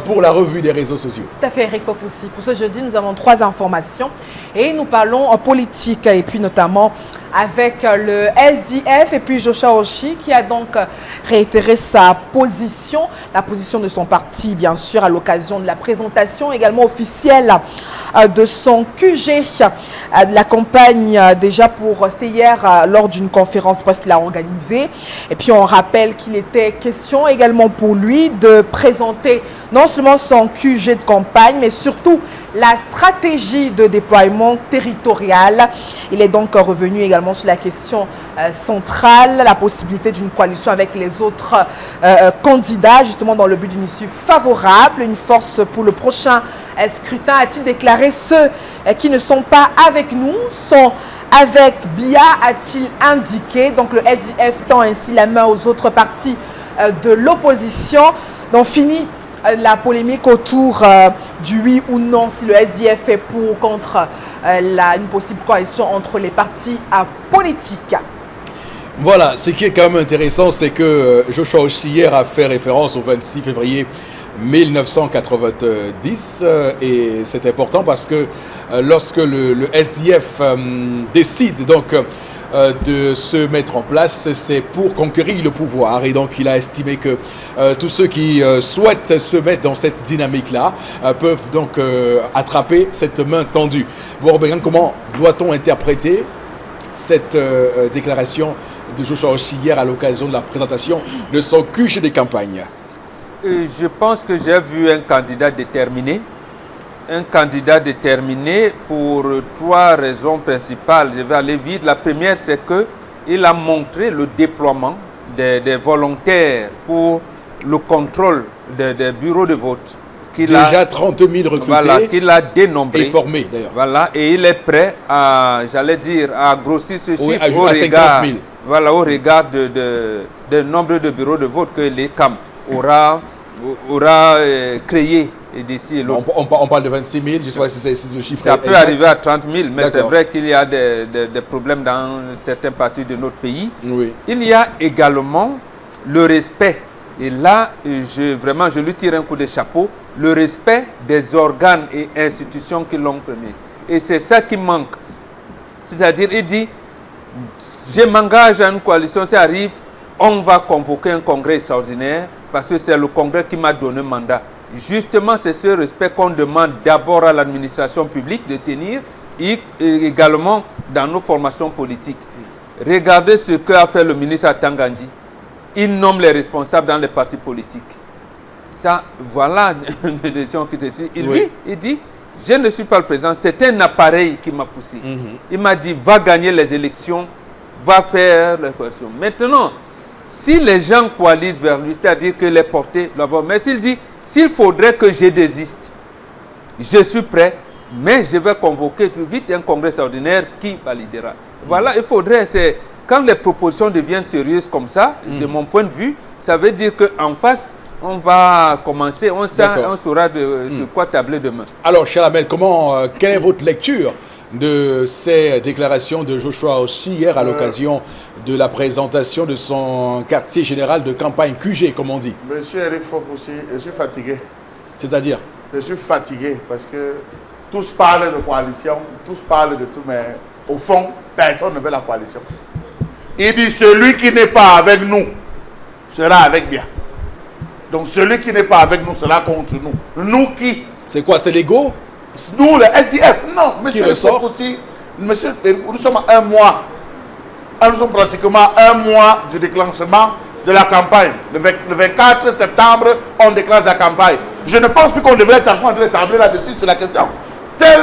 pour la revue des réseaux sociaux. Tout à fait, Eric Popoussi. Pour ce jeudi, nous avons 3 informations et nous parlons en politique et puis notamment avec le SDF et puis Joshua Oshi qui a donc réitéré sa position, la position de son parti bien sûr à l'occasion de la présentation également officielle de son QG, de la campagne déjà c'était hier lors d'une conférence presse qu'il a organisée. Et puis on rappelle qu'il était question également pour lui de présenter non seulement son QG de campagne mais surtout la stratégie de déploiement territorial. Il est donc revenu également sur la question centrale, la possibilité d'une coalition avec les autres candidats, justement dans le but d'une issue favorable, une force pour le prochain scrutin. A-t-il déclaré ceux qui ne sont pas avec nous sont avec BIA, a-t-il indiqué. Donc le SDF tend ainsi la main aux autres partis de l'opposition. Donc fini la polémique autour du oui ou non, si le SDF est pour ou contre une possible coalition entre les partis politiques. Voilà, ce qui est quand même intéressant, c'est que Joshua Oshi hier a fait référence au 26 février 1990 et c'est important parce que lorsque le SDF décide donc de se mettre en place, c'est pour conquérir le pouvoir. Et donc, il a estimé que tous ceux qui souhaitent se mettre dans cette dynamique-là peuvent donc attraper cette main tendue. Bon, Robert, comment doit-on interpréter cette déclaration de Joshua Oshi hier à l'occasion de la présentation de son QG des campagnes? Je pense que j'ai vu un candidat déterminé. Un candidat déterminé pour 3 raisons principales. Je vais aller vite. La première, c'est qu'il a montré le déploiement des volontaires pour le contrôle des bureaux de vote. Déjà 30 000 recrutés, voilà, qu'il a dénombré. Et formés d'ailleurs. Voilà, et il est prêt à, j'allais dire, à grossir ce chiffre au regard, 000. Voilà, au regard de nombre de bureaux de vote que l'ECAM aura créé. Et d'ici on parle de 26 000, je ne sais pas si c'est le chiffre. Ça peut arriver à 30 000, mais c'est vrai qu'il y a des problèmes dans certaines parties de notre pays. Oui. Il y a également le respect. Et là, je lui tire un coup de chapeau, le respect des organes et institutions qui l'ont permis. Et c'est ça qui manque. C'est-à-dire, il dit, je m'engage à une coalition, ça arrive, on va convoquer un congrès extraordinaire parce que c'est le congrès qui m'a donné mandat. Justement, c'est ce respect qu'on demande d'abord à l'administration publique de tenir et également dans nos formations politiques. Regardez ce qu'a fait le ministre Atangandji. Il nomme les responsables dans les partis politiques. Ça, voilà une décision qui décide. Il dit, je ne suis pas le président, c'est un appareil qui m'a poussé. Il m'a dit, va gagner les élections, va faire les coalitions. Maintenant, si les gens coalisent vers lui, c'est-à-dire que les portés, mais s'il dit, s'il faudrait que je désiste, je suis prêt, mais je vais convoquer plus vite un congrès extraordinaire qui validera. Voilà, il faudrait, quand les propositions deviennent sérieuses comme ça, de mon point de vue, ça veut dire qu'en face, on va commencer, on saura sur quoi tabler demain. Alors, cher Amel, quelle est votre lecture de ces déclarations de Joshua Oshi hier à l'occasion de la présentation de son quartier général de campagne QG, comme on dit? Monsieur Eric Fopoussi, je suis fatigué. C'est-à-dire? Je suis fatigué parce que tous parlent de coalition, tous parlent de tout, mais au fond, personne ne veut la coalition. Il dit celui qui n'est pas avec nous sera avec bien. Donc celui qui n'est pas avec nous sera contre nous. Nous qui? C'est quoi? C'est l'ego? Nous, le SDF. Non, monsieur Fopoussi, monsieur, nous sommes à 1 mois. Nous sommes pratiquement 1 mois du déclenchement de la campagne. Le 24 septembre, on déclenche la campagne. Je ne pense plus qu'on devrait être en train de tabler là-dessus sur la question. Tel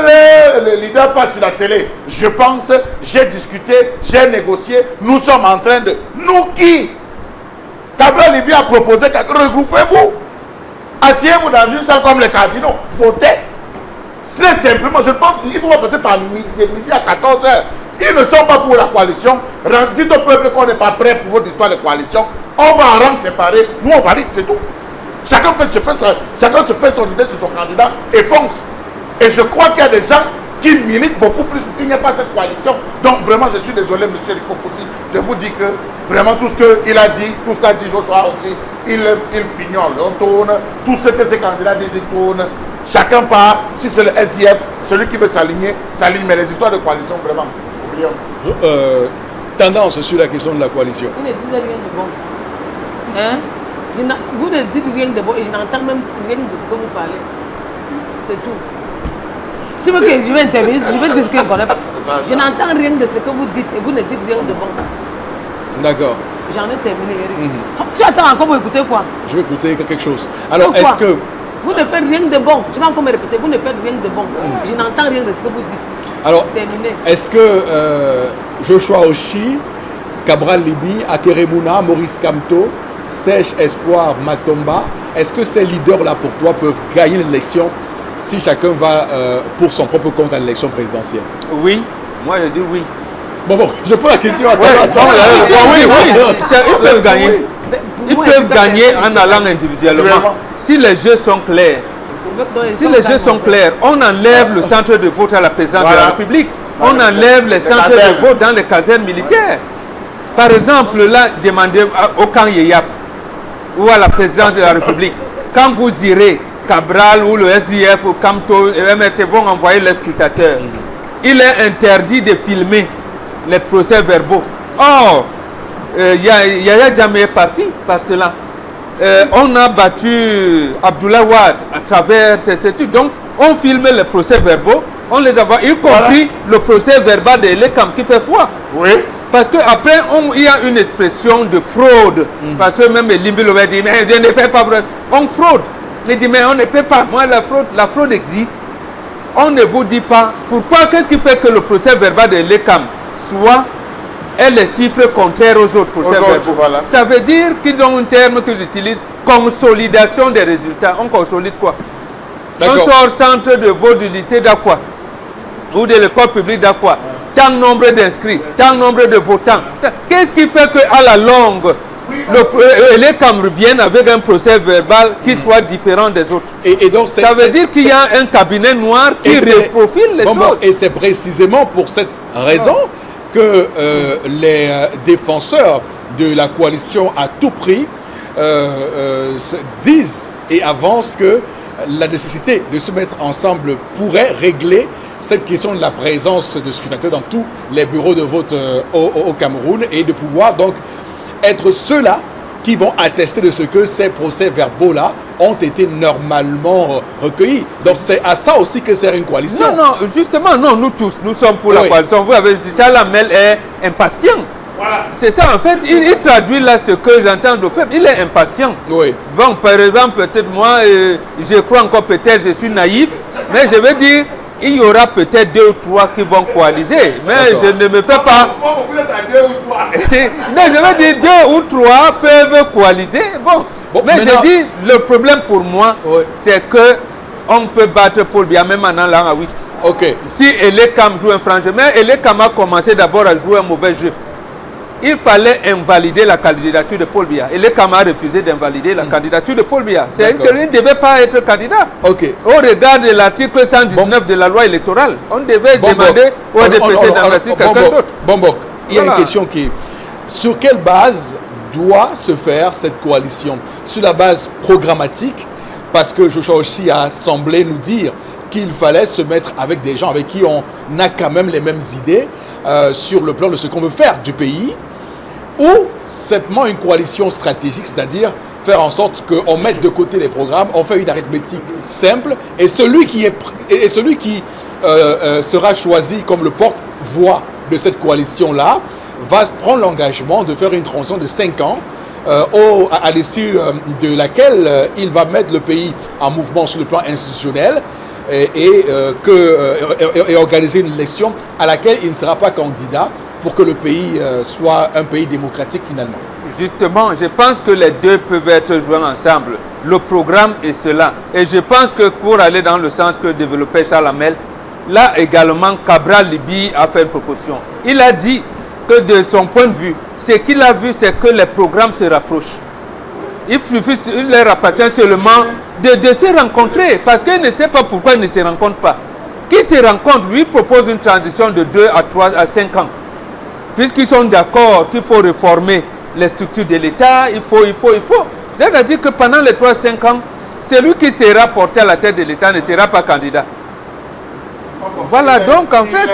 le leader passe sur la télé. Je pense, j'ai discuté, j'ai négocié. Nous sommes en train de... Nous qui? Cabral Libi a proposé, regroupez-vous. Asseyez-vous dans une salle comme les cardinaux. Votez. Très simplement, je pense qu'il faut passer par midi à 14 h. Ils ne sont pas pour la coalition. Dites au peuple qu'on n'est pas prêt pour votre histoire de coalition. On va en rang séparé. Nous, on valide, c'est tout. Chacun se fait son idée sur son candidat et fonce. Et je crois qu'il y a des gens qui militent beaucoup plus pour qu'il n'y ait pas cette coalition. Donc vraiment, je suis désolé, monsieur Rikopoussi, de vous dire que vraiment tout ce qu'il a dit, tout ce qu'a dit Joshua aussi, il fignole, on tourne, tout ce que ces candidats disent, ils tournent. Chacun part, si c'est le SDF, celui qui veut s'aligner, s'aligne. Mais les histoires de coalition, vraiment, oublions. Tendance sur la question de la coalition. Vous ne dites rien de bon. Hein? Vous ne dites rien de bon et je n'entends même rien de ce que vous parlez. C'est tout. Tu veux que je vais intervenir, je vais dire ce que je connais pas. Je n'entends rien de ce que vous dites et vous ne dites rien de bon. D'accord. J'en ai terminé, Eric. Tu attends encore pour écouter quoi? Je vais écouter quelque chose. Alors, est-ce que... Vous ne faites rien de bon. Je vais encore me répéter. Vous ne faites rien de bon. Je n'entends rien de ce que vous dites. Alors, terminé. Est-ce que Joshua Oshi, Cabral Libi, Akeremouna, Maurice Kamto, Sèche Espoir Matomba, est-ce que ces leaders-là, pour toi, peuvent gagner l'élection si chacun va pour son propre compte à l'élection présidentielle? Oui, moi je dis oui. Bon, je pose la question à toi. Oui, ils peuvent gagner. Ils peuvent gagner en allant individuellement. Si les jeux sont clairs, on enlève le centre de vote à la présidence de la République. On enlève les centres de vote dans les casernes militaires. Par exemple, là, demandez au camp Yeyap ou à la présidence de la République, quand vous irez, Cabral ou le SDF ou Kamto et MRC vont envoyer les scrutateurs. Il est interdit de filmer les procès verbaux. Or, Yaya Jammeh est parti par cela. On a battu Abdoulaye Wade à travers ces études. Donc, on filme les procès verbaux, on les envoie, y compris le procès verbal de l'ECAM qui fait foi. Oui. Parce qu'après, il y a une expression de fraude. Parce que même Limbi l'avait dit, mais je ne fais pas. On fraude. Il dit, mais on ne peut pas. Moi, la fraude existe. On ne vous dit pas. Pourquoi? Qu'est-ce qui fait que le procès verbal de l'ECAM soit les chiffres contraires aux autres procès verbaux? Voilà. Ça veut dire qu'ils ont un terme qu'ils utilisent, consolidation des résultats. On consolide quoi? On sort centre de vote du lycée d'Aqua ou de l'école publique d'Aqua. Tant nombre d'inscrits, tant nombre de votants. Qu'est-ce qui fait qu'à la longue, les CAM reviennent avec un procès verbal qui soit différent des autres? Et donc, ça veut dire qu'il y a un cabinet noir qui reprofile les choses. Et c'est précisément pour cette raison que les défenseurs de la coalition à tout prix disent et avancent que la nécessité de se mettre ensemble pourrait régler cette question de la présence de scrutateurs dans tous les bureaux de vote au Cameroun et de pouvoir donc être ceux-là qui vont attester de ce que ces procès-verbaux-là ont été normalement recueillis. Donc c'est à ça aussi que sert une coalition. Non, justement, non, nous tous, nous sommes pour la coalition. Vous avez dit, Charles Amel est impatient. Voilà. C'est ça, en fait, il traduit là ce que j'entends du peuple. Il est impatient. Oui. Bon, par exemple, peut-être moi, je crois encore, peut-être je suis naïf, mais je veux dire, il y aura peut-être 2 ou 3 qui vont coaliser. Mais je ne me fais pas... Vous êtes à 2 ou 3. Non, je veux dire 2 ou 3 peuvent coaliser. Bon, mais maintenant- je dis, le problème pour moi, Oui. c'est que on peut battre Paul Biya même en allant à 8. Ok. Si Elekam joue un franc jeu, mais Elekam a commencé d'abord à jouer un mauvais jeu. Il fallait invalider la candidature de Paul Biya. Elekam a refusé d'invalider la candidature de Paul Biya. C'est D'accord. qu'il ne devait pas être candidat. Ok. Au regard de l'article 119 de la loi électorale, on devait demander au RDPC d'investir quelqu'un d'autre. Bon, il y a Voilà. une question qui est, sur quelle base doit se faire cette coalition? Sur la base programmatique, parce que Joshua aussi a semblé nous dire qu'il fallait se mettre avec des gens avec qui on a quand même les mêmes idées sur le plan de ce qu'on veut faire du pays, ou simplement une coalition stratégique, c'est-à-dire faire en sorte qu'on mette de côté les programmes, on fait une arithmétique simple, et celui qui sera choisi comme le porte-voix de cette coalition-là va prendre l'engagement de faire une transition de 5 ans à l'issue de laquelle il va mettre le pays en mouvement sur le plan institutionnel et organiser une élection à laquelle il ne sera pas candidat pour que le pays soit un pays démocratique finalement. Justement, je pense que les deux peuvent être joints ensemble. Le programme est cela. Et je pense que pour aller dans le sens que développait Charles Hamel, là également, Cabral Liby a fait une proposition. Il a dit que de son point de vue, ce qu'il a vu, c'est que les programmes se rapprochent. Il leur appartient seulement de se rencontrer, parce qu'il ne sait pas pourquoi ils ne se rencontrent pas. Qui se rencontre, lui propose une transition de 2 à 3 à 5 ans. Puisqu'ils sont d'accord qu'il faut réformer les structures de l'État, il faut. C'est-à-dire que pendant les 3-5 ans, celui qui sera porté à la tête de l'État ne sera pas candidat. Voilà, donc en fait...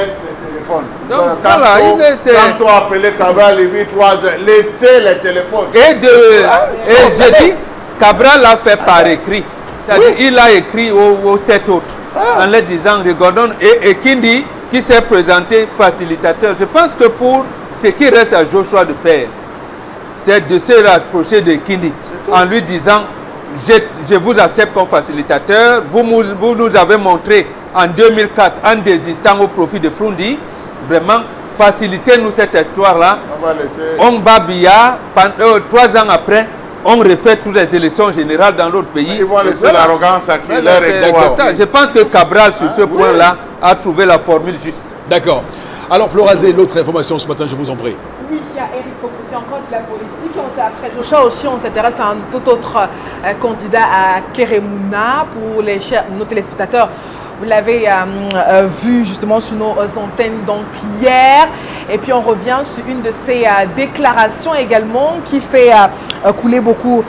Donc, voilà, quand tu as appelé Cabral Liby 3 heures, laissez les téléphones. Et je dis, Cabral l'a fait par écrit. C'est-à-dire, il a écrit aux 7 autres en leur disant, regardons, et Kindi qui s'est présenté facilitateur. Je pense que pour ce qui reste à Joshua de faire, c'est de se rapprocher de Kindi en lui disant, je vous accepte comme facilitateur. Vous nous avez montré en 2004, en désistant au profit de Frundi, vraiment, facilitez-nous cette histoire-là. On bat Biya, 3 ans après, on refait toutes les élections générales dans l'autre pays. Ils vont laisser l'arrogance à qui leur est ça. Je pense que Cabral, sur ce point-là, a trouvé la formule juste. D'accord. Alors, Florazé, l'autre information ce matin, je vous en prie. Oui, il y a Eric Foku, c'est encore de la politique. Après Joshua aussi, on s'intéresse à un tout autre candidat à Keremouna pour nos téléspectateurs. Vous l'avez vu justement sur nos antennes donc hier. Et puis on revient sur une de ces déclarations également qui fait couler beaucoup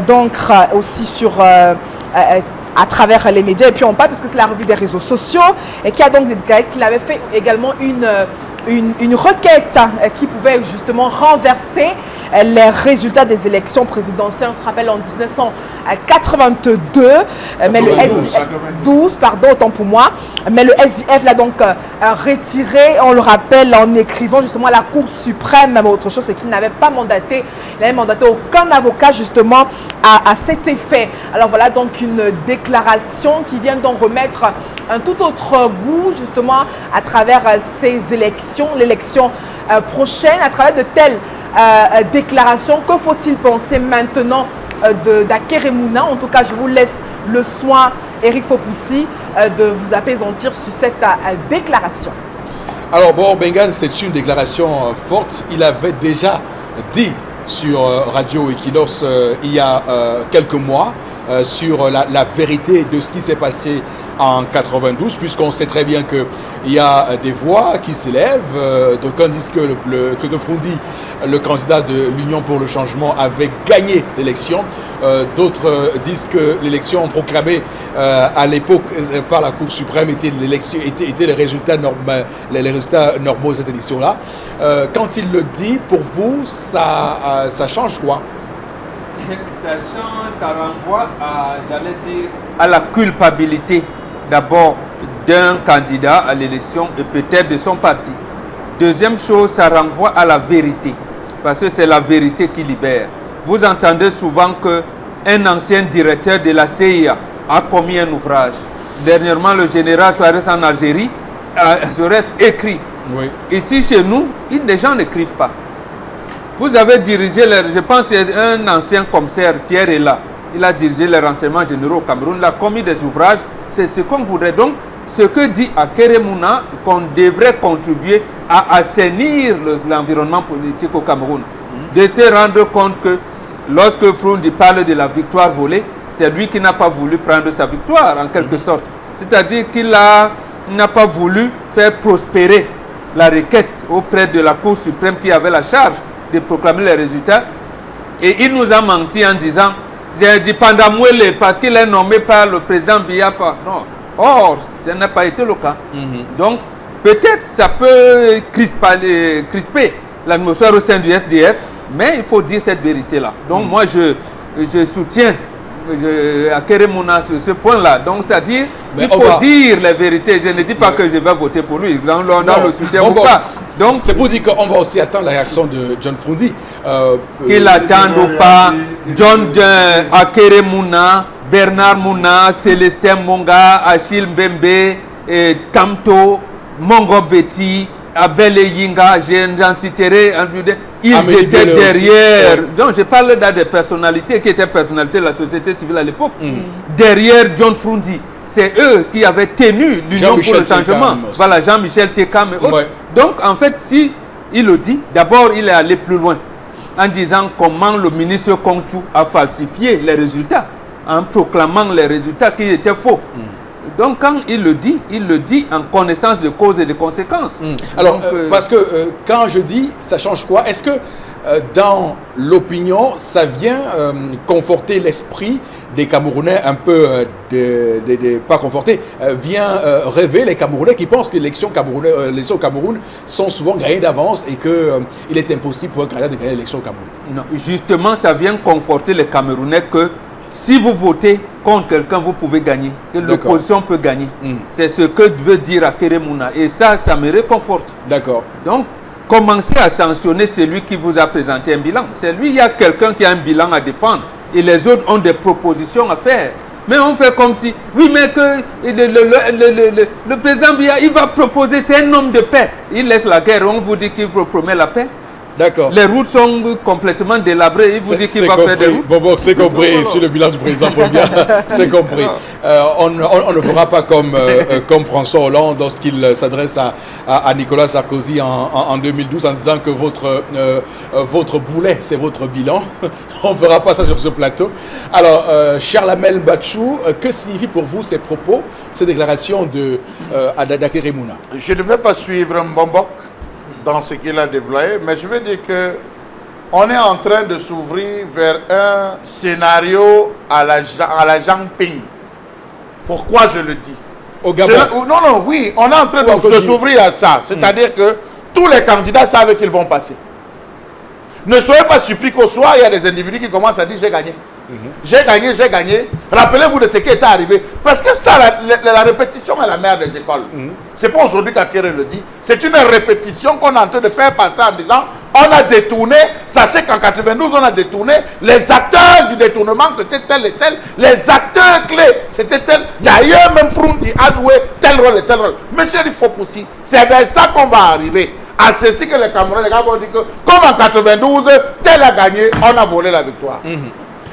d'encre aussi sur à travers les médias. Et puis on parle parce que c'est la revue des réseaux sociaux et qui a donc déclaré qu'il avait fait également une requête qui pouvait justement renverser les résultats des élections présidentielles. On se rappelle en 1982, mais le SDF, 12, pardon, autant pour moi, mais le SDF l'a donc retiré, on le rappelle, en écrivant justement à la Cour suprême. Même autre chose, c'est qu'il n'avait pas mandaté, il n'avait mandaté aucun avocat justement à cet effet. Alors voilà donc une déclaration qui vient donc remettre un tout autre goût justement à travers ces élections, l'élection prochaine, à travers de telles déclarations. Que faut-il penser maintenant d'Akeremouna? En tout cas, je vous laisse le soin, Eric Fopoussi, de vous apaisantir sur cette déclaration. Alors bon, Bengal, c'est une déclaration forte. Il avait déjà dit sur Radio Equinos il y a quelques mois sur la vérité de ce qui s'est passé en 92, puisqu'on sait très bien qu'il y a des voix qui s'élèvent. D'aucuns disent que Frundi, le candidat de l'Union pour le changement, avait gagné l'élection. D'autres disent que l'élection proclamée à l'époque par la Cour suprême était les résultats normaux de cette élection-là. Quand il le dit, pour vous, ça change quoi? Ça change, ça renvoie à, j'allais dire, à la culpabilité d'abord d'un candidat à l'élection et peut-être de son parti. Deuxième chose, ça renvoie à la vérité. Parce que c'est la vérité qui libère. Vous entendez souvent qu'un ancien directeur de la CIA a commis un ouvrage. Dernièrement, le général Suarez en Algérie Suarez écrit. Oui. Ici, chez nous, les gens n'écrivent pas. Vous avez dirigé, je pense que c'est un ancien commissaire, Pierre est là. Il a dirigé les renseignements généraux au Cameroun. Il a commis des ouvrages. C'est ce qu'on voudrait. Donc, ce que dit Akeremouna, qu'on devrait contribuer à assainir l'environnement politique au Cameroun. De se rendre compte que lorsque Froundi parle de la victoire volée, c'est lui qui n'a pas voulu prendre sa victoire, en quelque sorte. C'est-à-dire qu'il n'a pas voulu faire prospérer la requête auprès de la Cour suprême qui avait la charge de proclamer les résultats. Et il nous a menti en disant, j'ai dit Pandamouele parce qu'il est nommé par le président Biapa. Non. Or, ce n'a pas été le cas. Donc, peut-être ça peut crisper l'atmosphère au sein du SDF, mais il faut dire cette vérité-là. Donc, moi, je soutiens Akeremouna sur ce point-là. Donc, c'est-à-dire, il faut dire la vérité. Je ne dis pas que je vais voter pour lui. Dans le soutien ou pas. Donc, c'est pour dire qu'on va aussi attendre la réaction de John Froundi. Qu'il attende ou pas, John Akeremouna, Bernard Mouna, Célestin Monga, Achille Mbembe, Kamto, Mongo Betty, Abel Yinga, j'en citerai, ils étaient derrière. Donc je parle là des personnalités qui étaient personnalités de la société civile à l'époque. Derrière John Froundi, c'est eux qui avaient tenu l'Union pour le changement. Voilà, Jean-Michel Tekam et autres. Ouais. Donc en fait, si il le dit, d'abord il est allé plus loin en disant comment le ministre Kongchu a falsifié les résultats, en proclamant les résultats qui étaient faux. Donc quand il le dit en connaissance de cause et de conséquences. Alors, donc, parce que quand je dis, ça change quoi? Est-ce que dans l'opinion, ça vient conforter l'esprit des Camerounais un peu, pas conforter, vient rêver les Camerounais qui pensent que les élections au Cameroun sont souvent gagnées d'avance et qu'il est impossible pour un candidat de gagner l'élection au Cameroun? Non, justement, ça vient conforter les Camerounais que si vous votez contre quelqu'un, vous pouvez gagner, que l'opposition peut gagner. C'est ce que veut dire Akeremouna. Et ça me réconforte. D'accord. Donc, commencez à sanctionner celui qui vous a présenté un bilan. C'est lui, il y a quelqu'un qui a un bilan à défendre. Et les autres ont des propositions à faire. Mais on fait comme si, oui, mais que le président Biya, il va proposer, c'est un homme de paix. Il laisse la guerre, on vous dit qu'il promet la paix. D'accord. Les routes sont complètement délabrées. Il vous dit qu'il va faire des routes. Bon, c'est compris. Sur le bilan du président Pobia, c'est compris. On ne fera pas comme François Hollande lorsqu'il s'adresse à Nicolas Sarkozy en 2012 en disant que votre boulet, c'est votre bilan. On ne fera pas ça sur ce plateau. Alors, Charlamel Bachou, que signifient pour vous ces propos, ces déclarations d'Akeremouna? Je ne vais pas suivre Mbombok dans ce qu'il a développé, mais je veux dire que on est en train de s'ouvrir vers un scénario à la Jean Ping. Pourquoi je le dis? Au Gabon. Oui, on est en train de s'ouvrir à ça. C'est-à-dire que tous les candidats savent qu'ils vont passer. Ne soyez pas surpris qu'au soir, il y a des individus qui commencent à dire j'ai gagné. J'ai gagné. Rappelez-vous de ce qui est arrivé. Parce que ça, la répétition est la mère des écoles. C'est pas aujourd'hui qu'Akere le dit. C'est une répétition qu'on est en train de faire passer en disant on a détourné. Sachez qu'en 92, on a détourné. Les acteurs du détournement, c'était tel et tel. Les acteurs clés, c'était tel. D'ailleurs, même Froundi a joué tel rôle et tel rôle. Monsieur Rifopoussi, c'est vers ça qu'on va arriver. À ceci que les Camerounais, les gars vont dire que comme en 92, tel a gagné, on a volé la victoire.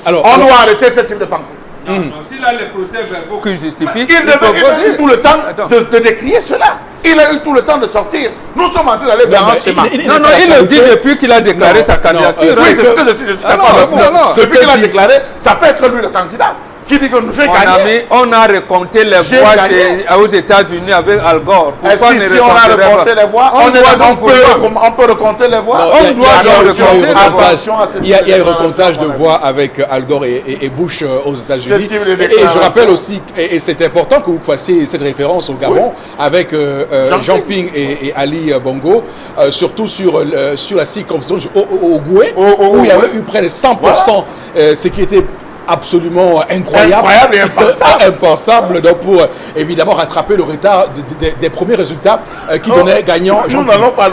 Alors, on doit arrêter ce type de pensée. S'il a les procès-verbaux qui justifient, il a eu tout le temps de décrier cela. Il a eu tout le temps de sortir. Nous sommes en train d'aller vers un schéma. Il le dit depuis qu'il a déclaré sa candidature. Oui, c'est ce que je suis d'accord avec vous. Depuis qu'il a déclaré, ça peut être lui le candidat. Qui dit que nous j'ai gagné. On a raconté les voix aux États-Unis avec Al Gore. Est-ce que si on a raconté les voix, on peut raconter les voix? On doit il y a eu recomptage de voix avec Al Gore et Bush aux États-Unis. Et je rappelle aussi, et c'est important que vous fassiez cette référence au Gabon avec Jean Ping et Ali Bongo, surtout sur la circonscription au Goué, où il y avait eu près de 100%, ce qui était absolument incroyable. Incroyable et impensable. Impensable, donc pour évidemment rattraper le retard des premiers résultats qui donnaient gagnant. Nous n'allons pas.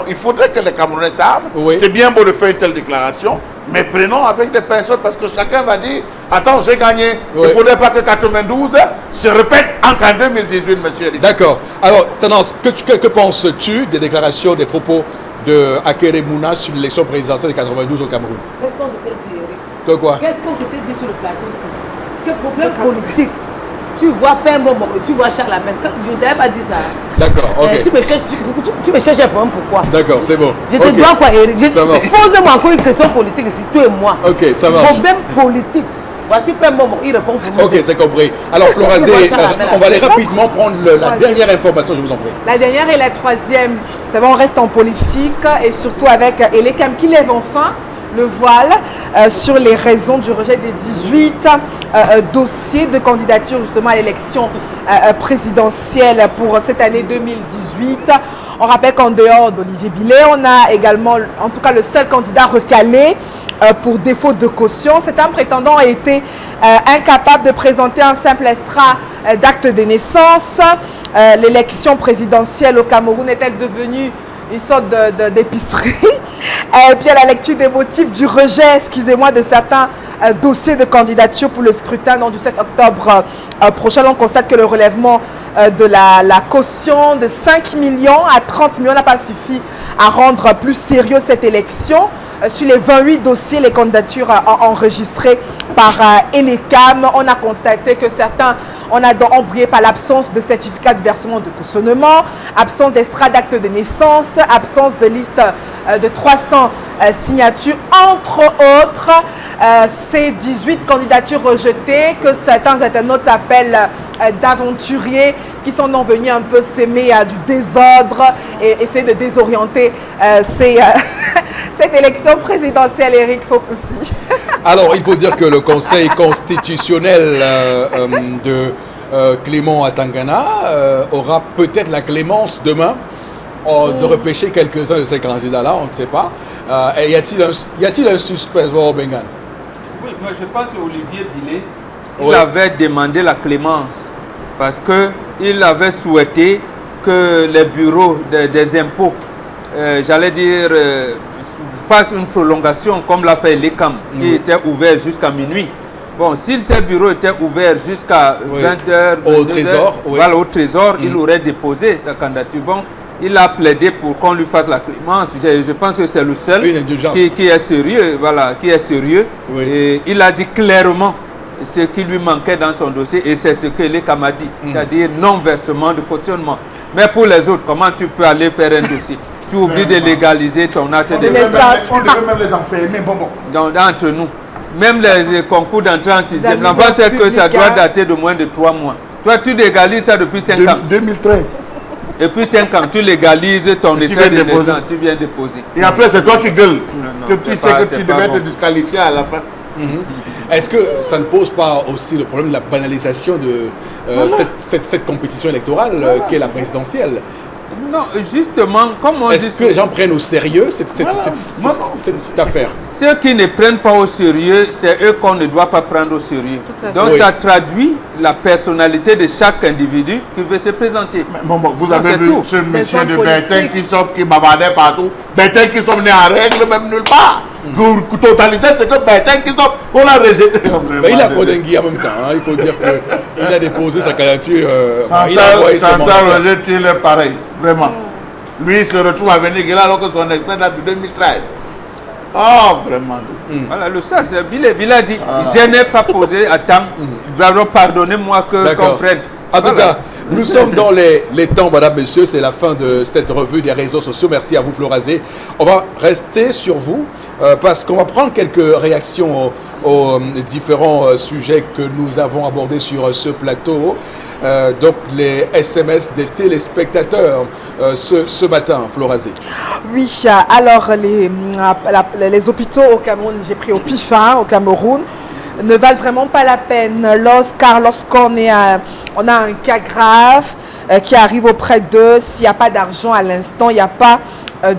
Il faudrait que les Camerounais savent. Oui. C'est bien beau de faire une telle déclaration, mais prenons avec des pinceaux parce que chacun va dire attends, j'ai gagné. Oui. Il ne faudrait pas que 92 se répète encore en 2018, monsieur Eric. D'accord. Alors, Tendance, que penses-tu des déclarations, des propos de Akere Mouna sur l'élection présidentielle de 92 au Cameroun? Qu'est-ce qu'on s'était dit, Eric? Que quoi? Qu'est-ce qu'on s'était dit sur le plateau aussi? Quel problème politique? Tu vois Pembo, tu vois Charles Lamène. Je n'avais pas dit ça. D'accord, ok. Tu me cherches un problème, pourquoi? D'accord, c'est bon. Je te Ok. dois quoi, Eric? Ça marche. Posez-moi encore une question politique ici, toi et moi. Ok, ça marche. Problème politique. Voici Pembo, il répond pour moi. Ok, c'est compris. Alors, Florazé, on va aller rapidement prendre la dernière information, je vous en prie. La dernière et la troisième, vous savez, on reste en politique et surtout avec Elekam qui lève enfin le voile sur les raisons du rejet des 18 dossiers de candidature justement à l'élection présidentielle pour cette année 2018. On rappelle qu'en dehors d'Olivier Billet, on a également, en tout cas le seul candidat recalé pour défaut de caution. Cet homme prétendant a été incapable de présenter un simple extrait d'acte de naissance. L'élection présidentielle au Cameroun est-elle devenue une sorte d'épicerie? Et puis à la lecture des motifs du rejet, excusez-moi, de certains dossiers de candidature pour le scrutin du 7 octobre prochain, on constate que le relèvement de la caution de 5 millions à 30 millions n'a pas suffi à rendre plus sérieux cette élection. Sur les 28 dossiers, les candidatures enregistrées par Elekam, on a constaté que certains on a embrayé par l'absence de certificat de versement de cautionnement, absence d'extrait d'acte de naissance, absence de liste de 300 signatures, entre autres. Ces 18 candidatures rejetées que certains internautes appellent d'aventuriers qui sont donc venus un peu s'aimer du désordre et essayer de désorienter cette élection présidentielle, Eric Fopoussi. Alors, il faut dire que le Conseil constitutionnel de Clément Atangana aura peut-être la clémence demain de repêcher quelques-uns de ces candidats-là, on ne sait pas. Y a-t-il un suspect, Bengan? Oui, moi je pense qu'Olivier Billet, il avait demandé la clémence parce qu'il avait souhaité que les bureaux des impôts, j'allais dire, fassent une prolongation comme l'a fait l'ECAM, qui était ouvert jusqu'à minuit. Bon, si ces bureaux étaient ouverts jusqu'à 20h, au Trésor, voilà, au Trésor, il aurait déposé sa candidature. Bon, il a plaidé pour qu'on lui fasse la clémence. Je pense que c'est le seul qui est sérieux, voilà, qui est sérieux. Oui. Et il a dit clairement ce qui lui manquait dans son dossier et c'est ce que l'ECAM a dit, c'est-à-dire non-versement de cautionnement. Mais pour les autres, comment tu peux aller faire un dossier? Tu oublies de légaliser ton acte de naissance. On devait même les enfermer, Donc, entre nous, même les concours d'entrée en sixième, l'enfant c'est que ça doit dater de moins de 3 mois. Toi, tu légalises ça depuis 5 ans. 2013. Et puis 5 ans, tu légalises ton extrait de naissance, tu viens déposer. Et après, c'est toi qui gueules. Que tu sais pas- que tu c'est pas devais bon. te disqualifier à la fin. Est-ce que ça ne pose pas aussi le problème de la banalisation de cette compétition électorale qu'est la présidentielle? Non, justement, comme on dit, Est-ce que les gens prennent au sérieux cette affaire? ceux qui ne prennent pas au sérieux, c'est eux qu'on ne doit pas prendre au sérieux. Tout à fait. Donc Oui. ça traduit la personnalité de chaque individu qui veut se présenter. Vous Non, avez c'est vu tout. ce monsieur hommes de politiques. Bertin qui sort, qui bavardait partout. Bertin qui sont venus en règle, même nulle part. Pour totaliser, c'est que Bertin qui sort, on a rejeté. Mais il a Kodengui en même temps, hein. Il faut dire qu'il a déposé sa candidature. Il a envoyé ses Santal mandataires. Roger, tu es pareil, vraiment. Lui, il se retrouve à venir alors que son extrait date de 2013. Oh, vraiment. Voilà, le seul, c'est Billet a dit, je n'ai pas posé à temps, vraiment pardonnez-moi qu'on D'accord. prenne. En tout Voilà. cas, nous sommes dans les temps, madame, messieurs. C'est la fin de cette revue des réseaux sociaux. Merci à vous, Florazé. On va rester sur vous parce qu'on va prendre quelques réactions aux différents sujets que nous avons abordés sur ce plateau. Donc, les SMS des téléspectateurs ce matin, Florazé. Oui, alors les hôpitaux au Cameroun, j'ai pris au pif au Cameroun, ne valent vraiment pas la peine lorsqu'on on a un cas grave qui arrive auprès d'eux. S'il n'y a pas d'argent à l'instant, il n'y a pas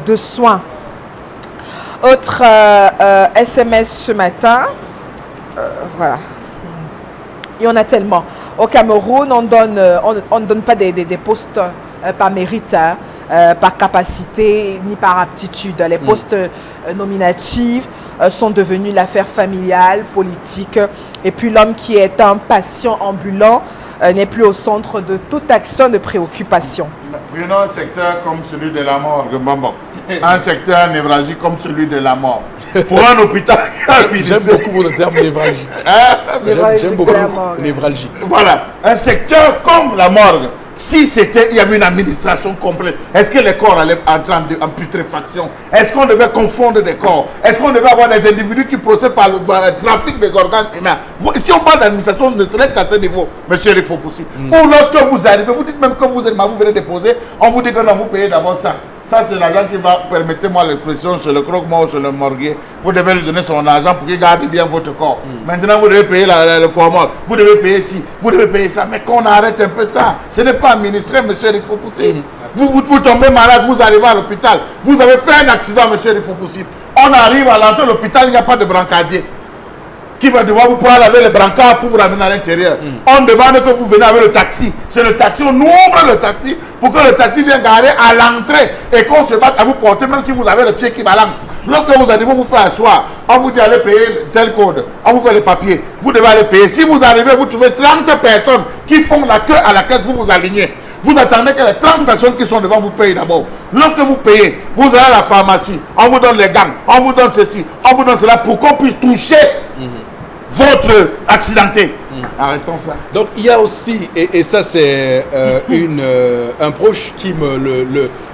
de soins. Autre SMS ce matin. Voilà. Il y en a tellement. Au Cameroun, on ne donne pas des postes par mérite, hein, par capacité ni par aptitude. Les postes nominatifs sont devenus l'affaire familiale, politique. Et puis l'homme qui est un patient ambulant n'est plus au centre de toute action de préoccupation. Prenons un secteur comme celui de la morgue, Mbambo. Un secteur névralgique comme celui de la mort. Pour un hôpital. J'aime beaucoup votre terme névralgique. J'aime beaucoup névralgique. Voilà. Un secteur comme la morgue. Si il y avait une administration complète, est-ce que les corps allaient entrer en putréfaction? Est-ce qu'on devait confondre des corps? Est-ce qu'on devait avoir des individus qui procèdent par le trafic des organes humains? Si on parle d'administration, ne serait-ce qu'à ce niveau, monsieur Rifopoussi. Ou lorsque vous arrivez, vous dites même que vous êtes mal, vous venez déposer, on vous dit que non, vous payez d'abord ça. Ça, c'est l'argent qui va, permettez-moi l'expression, chez le croque-mort ou chez le morguier. Vous devez lui donner son argent pour qu'il garde bien votre corps. Maintenant, vous devez payer le formol. Vous devez payer ci, vous devez payer ça. Mais qu'on arrête un peu ça. Ce n'est pas administré, monsieur Rifopoussi. Vous tombez malade, vous arrivez à l'hôpital. Vous avez fait un accident, monsieur Rifopoussi. On arrive à l'entrée de l'hôpital, il n'y a pas de brancardier qui va devoir vous prendre avec le brancard pour vous ramener à l'intérieur. On demande que vous venez avec le taxi. C'est le taxi, on ouvre le taxi pour que le taxi vienne garer à l'entrée et qu'on se batte à vous porter, même si vous avez le pied qui balance. Lorsque vous arrivez, vous faites asseoir. On vous dit allez payer tel code. On vous fait les papiers. Vous devez aller payer. Si vous arrivez, vous trouvez 30 personnes qui font la queue à la caisse, vous vous alignez. Vous attendez que les 30 personnes qui sont devant vous payent d'abord. Lorsque vous payez, vous allez à la pharmacie. On vous donne les gants. On vous donne ceci. On vous donne cela pour qu'on puisse toucher votre accidenté. Arrêtons ça. Donc il y a aussi, et ça c'est un proche qui me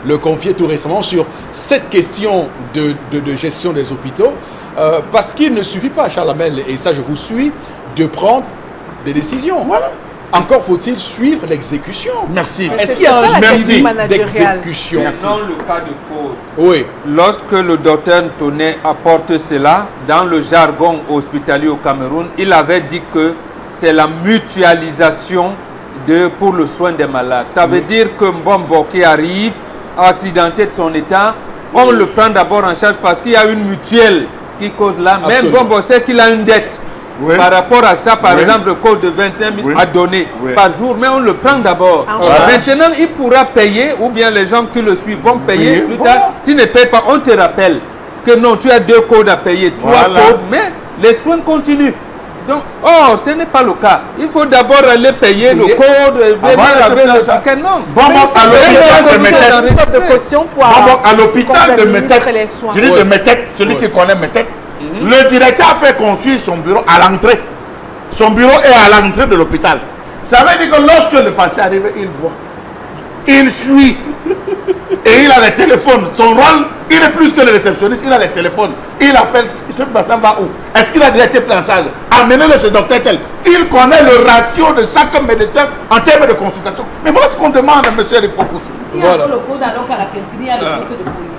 le confiait tout récemment sur cette question de gestion des hôpitaux, parce qu'il ne suffit pas, Charles Hamel, et ça je vous suis, de prendre des décisions. Voilà. Encore faut-il suivre l'exécution. Merci. Est-ce qu'il y a un suivi managérial d'exécution? Dans le cas de Code, Oui. Lorsque le docteur Ntoné apporte cela, dans le jargon hospitalier au Cameroun, il avait dit que c'est la mutualisation pour le soin des malades. Ça veut dire que Mbombo qui arrive, accidenté de son état, on le prend d'abord en charge parce qu'il y a une mutuelle qui cause là. Même Absolument. Mbombo sait qu'il a une dette. Oui. Par rapport à ça, par Oui. exemple, le code de 25 000 Oui. à donner Oui. par jour, mais on le prend d'abord. Voilà. Maintenant, il pourra payer, ou bien les gens qui le suivent vont payer Oui, plus voilà. tard. Tu ne payes pas, on te rappelle que non, tu as 2 codes à payer, 3 Voilà. codes, mais les soins continuent. Donc, ce n'est pas le cas. Il faut d'abord aller payer le Payer. code, venir Avant avec de le faire ça. ticket. Non. Bon, à l'hôpital de Métèque. Stop de caution pour À l'hôpital de administrer les Métèque, soins. je dis de Métèque, celui qui connaît Métèque, le directeur a fait construire son bureau à l'entrée. Son bureau est à l'entrée de l'hôpital. Ça veut dire que lorsque le patient arrive, il voit. Il suit. Et il a les téléphones. Son rôle, il est plus que le réceptionniste, il a les téléphones. Il appelle, ce patient va où? Est-ce qu'il a déjà été pris en charge? Amenez-le chez docteur tel. Il connaît le ratio de chaque médecin en termes de consultation. Mais voilà ce qu'on demande à M. Rifopoussi. Il y a Voilà. encore le code alors qu'à la cantine, il y a le poste de police.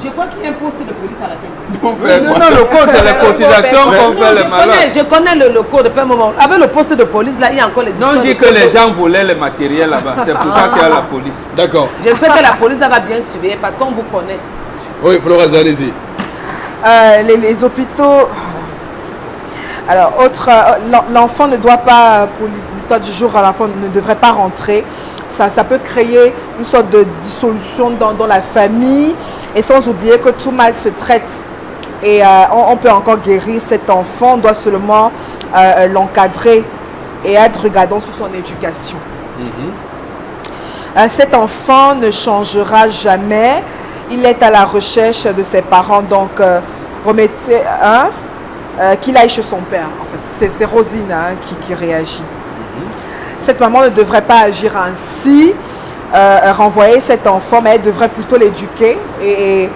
Je crois qu'il y a un poste de police à la cantine. Pour faire Non, quoi? non, le code, c'est les cotisations qu'on fait les malades. Je connais le code depuis un moment. Avec le poste de police, là, il y a encore les Non, histoires on dit de que code. les gens volaient les matériels là-bas. C'est pour ça qu'il y a la police. D'accord. J'espère que la police là, va bien surveiller parce qu'on vous connaît. Oui, Florence, allez-y. Les hôpitaux. Alors, l'enfant ne doit pas, pour l'histoire du jour, l'enfant ne devrait pas rentrer. Ça peut créer une sorte de dissolution dans la famille. Et sans oublier que tout mal se traite. Et on peut encore guérir cet enfant. On doit seulement l'encadrer et être regardant sur son éducation. Cet enfant ne changera jamais. Il est à la recherche de ses parents. Donc, remettez qu'il aille chez son père. Enfin, c'est Rosine qui réagit. Cette maman ne devrait pas agir ainsi, renvoyer cet enfant, mais elle devrait plutôt l'éduquer et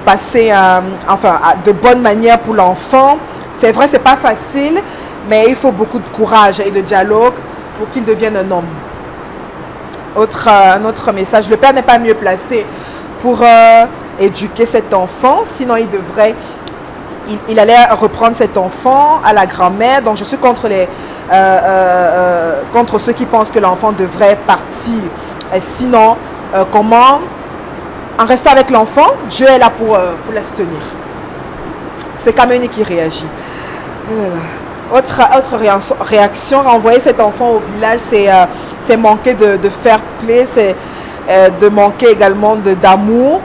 passer de bonnes manières pour l'enfant. C'est vrai, c'est pas facile, mais il faut beaucoup de courage et de dialogue pour qu'il devienne un homme. Un autre message, le père n'est pas mieux placé pour éduquer cet enfant, sinon il allait reprendre cet enfant à la grand-mère. Donc je suis contre contre ceux qui pensent que l'enfant devrait partir. Sinon, comment, en restant avec l'enfant, Dieu est là pour la soutenir. C'est Kameni qui réagit. Autre réaction, renvoyer cet enfant au village, c'est manquer de fair play, c'est de manquer également d'amour.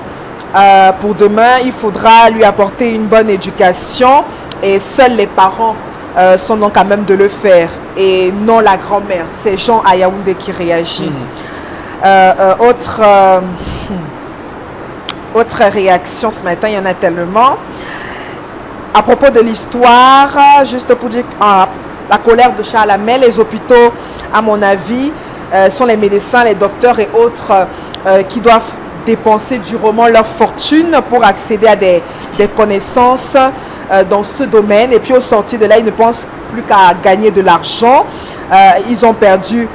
Pour demain, il faudra lui apporter une bonne éducation et seuls les parents sont donc à même de le faire et non la grand-mère. C'est Jean à Yaoundé qui réagit. Autre réaction ce matin, il y en a tellement. À propos de l'histoire, juste pour dire la colère de Charles Hamel, les hôpitaux, à mon avis, sont les médecins, les docteurs et autres qui doivent dépenser durement leur fortune pour accéder à des connaissances dans ce domaine. Et puis au sortir de là, ils ne pensent plus qu'à gagner de l'argent. Ils ont perdu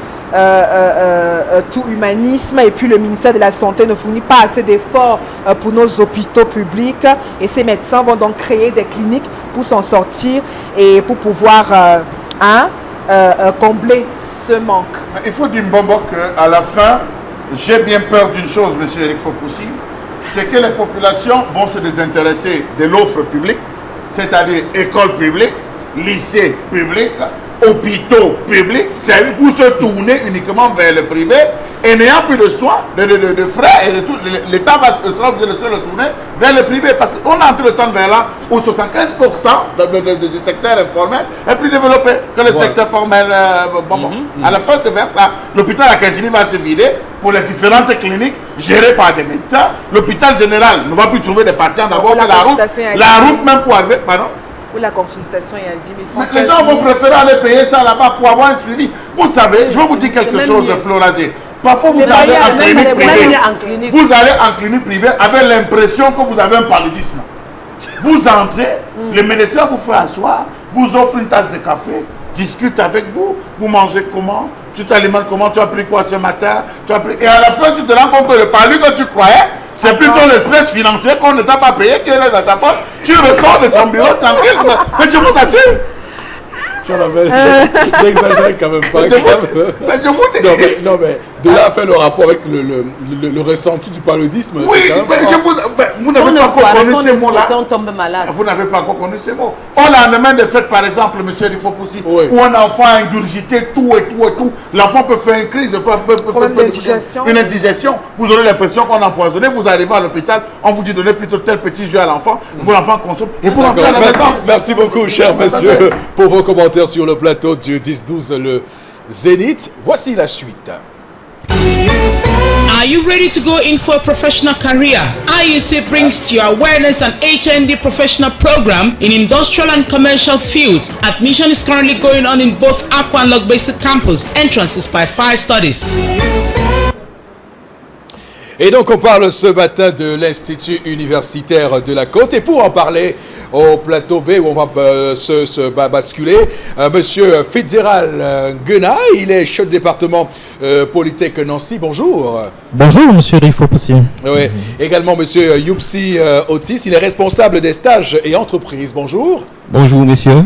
tout humanisme et puis le ministère de la Santé ne fournit pas assez d'efforts pour nos hôpitaux publics et ces médecins vont donc créer des cliniques pour s'en sortir et pour pouvoir combler ce manque. Il faut dire Mbombo qu'à la fin, j'ai bien peur d'une chose, M. Eric Fopoussi, c'est que les populations vont se désintéresser de l'offre publique, c'est-à-dire écoles publiques, lycées publics, hôpitaux publics, c'est pour se tourner uniquement vers le privé et n'ayant plus de soins, de frais et de tout, l'État sera obligé de se retourner vers le privé parce qu'on est entré le temps vers là où 75% du secteur informel est plus développé que le secteur formel. À la fin, c'est vers ça. L'hôpital à Kintini va se vider pour les différentes cliniques gérées par des médecins. L'hôpital général ne va plus trouver des patients d'abord que la route même pour arriver. Pardon? Pour la consultation, il y a 10 000 francs. Les gens vont préférer aller payer ça là-bas pour avoir un suivi. Vous savez, je vais vous dire quelque chose, Florazé. Parfois, vous allez en clinique privée. Vous allez en clinique privée avec l'impression que vous avez un paludisme. Vous entrez, le médecin vous fait asseoir, vous offre une tasse de café, discute avec vous, vous mangez comment, tu t'alimentes comment, tu as pris quoi ce matin, et à la fin, tu te rends compte que le palu que tu croyais, c'est plutôt le stress financier qu'on ne t'a pas payé qui est là dans ta poche. Tu ressors de son bureau tranquille. Mais je vous assure. N'exagérez quand même pas. Non, mais de là à faire le rapport avec le ressenti du paludisme. Oui, vous n'avez pas encore connu ces mots-là. Vous n'avez pas encore connu ces mots. On a un lendemain de fête, par exemple, monsieur Rifopoussi, où un enfant a ingurgité tout et tout. L'enfant peut faire une crise, peut faire une indigestion. Vous aurez l'impression qu'on a empoisonné. Vous arrivez à l'hôpital, on vous dit donner plutôt tel petit jus à l'enfant. Vous l'enfant consomme. Et vous rentrez à la maison. Merci beaucoup, cher monsieur, pour vos commentaires sur le plateau du 10-12 le Zénith. Voici la suite. Are you ready to go in for a professional career? IUC brings to your awareness an HND professional program in industrial and commercial fields. Admission is currently going on in both Aqua and Log Basic campus. Entrance is by Fire Studies. Et donc on parle ce matin de l'Institut universitaire de la Côte. Et pour en parler au plateau B où on va se basculer, monsieur Fitzgerald Guena, il est chef de département Polytech Nancy. Bonjour. Bonjour monsieur Rifopoussi. Oui. Également monsieur Youpsi Otis, il est responsable des stages et entreprises. Bonjour. Bonjour monsieur.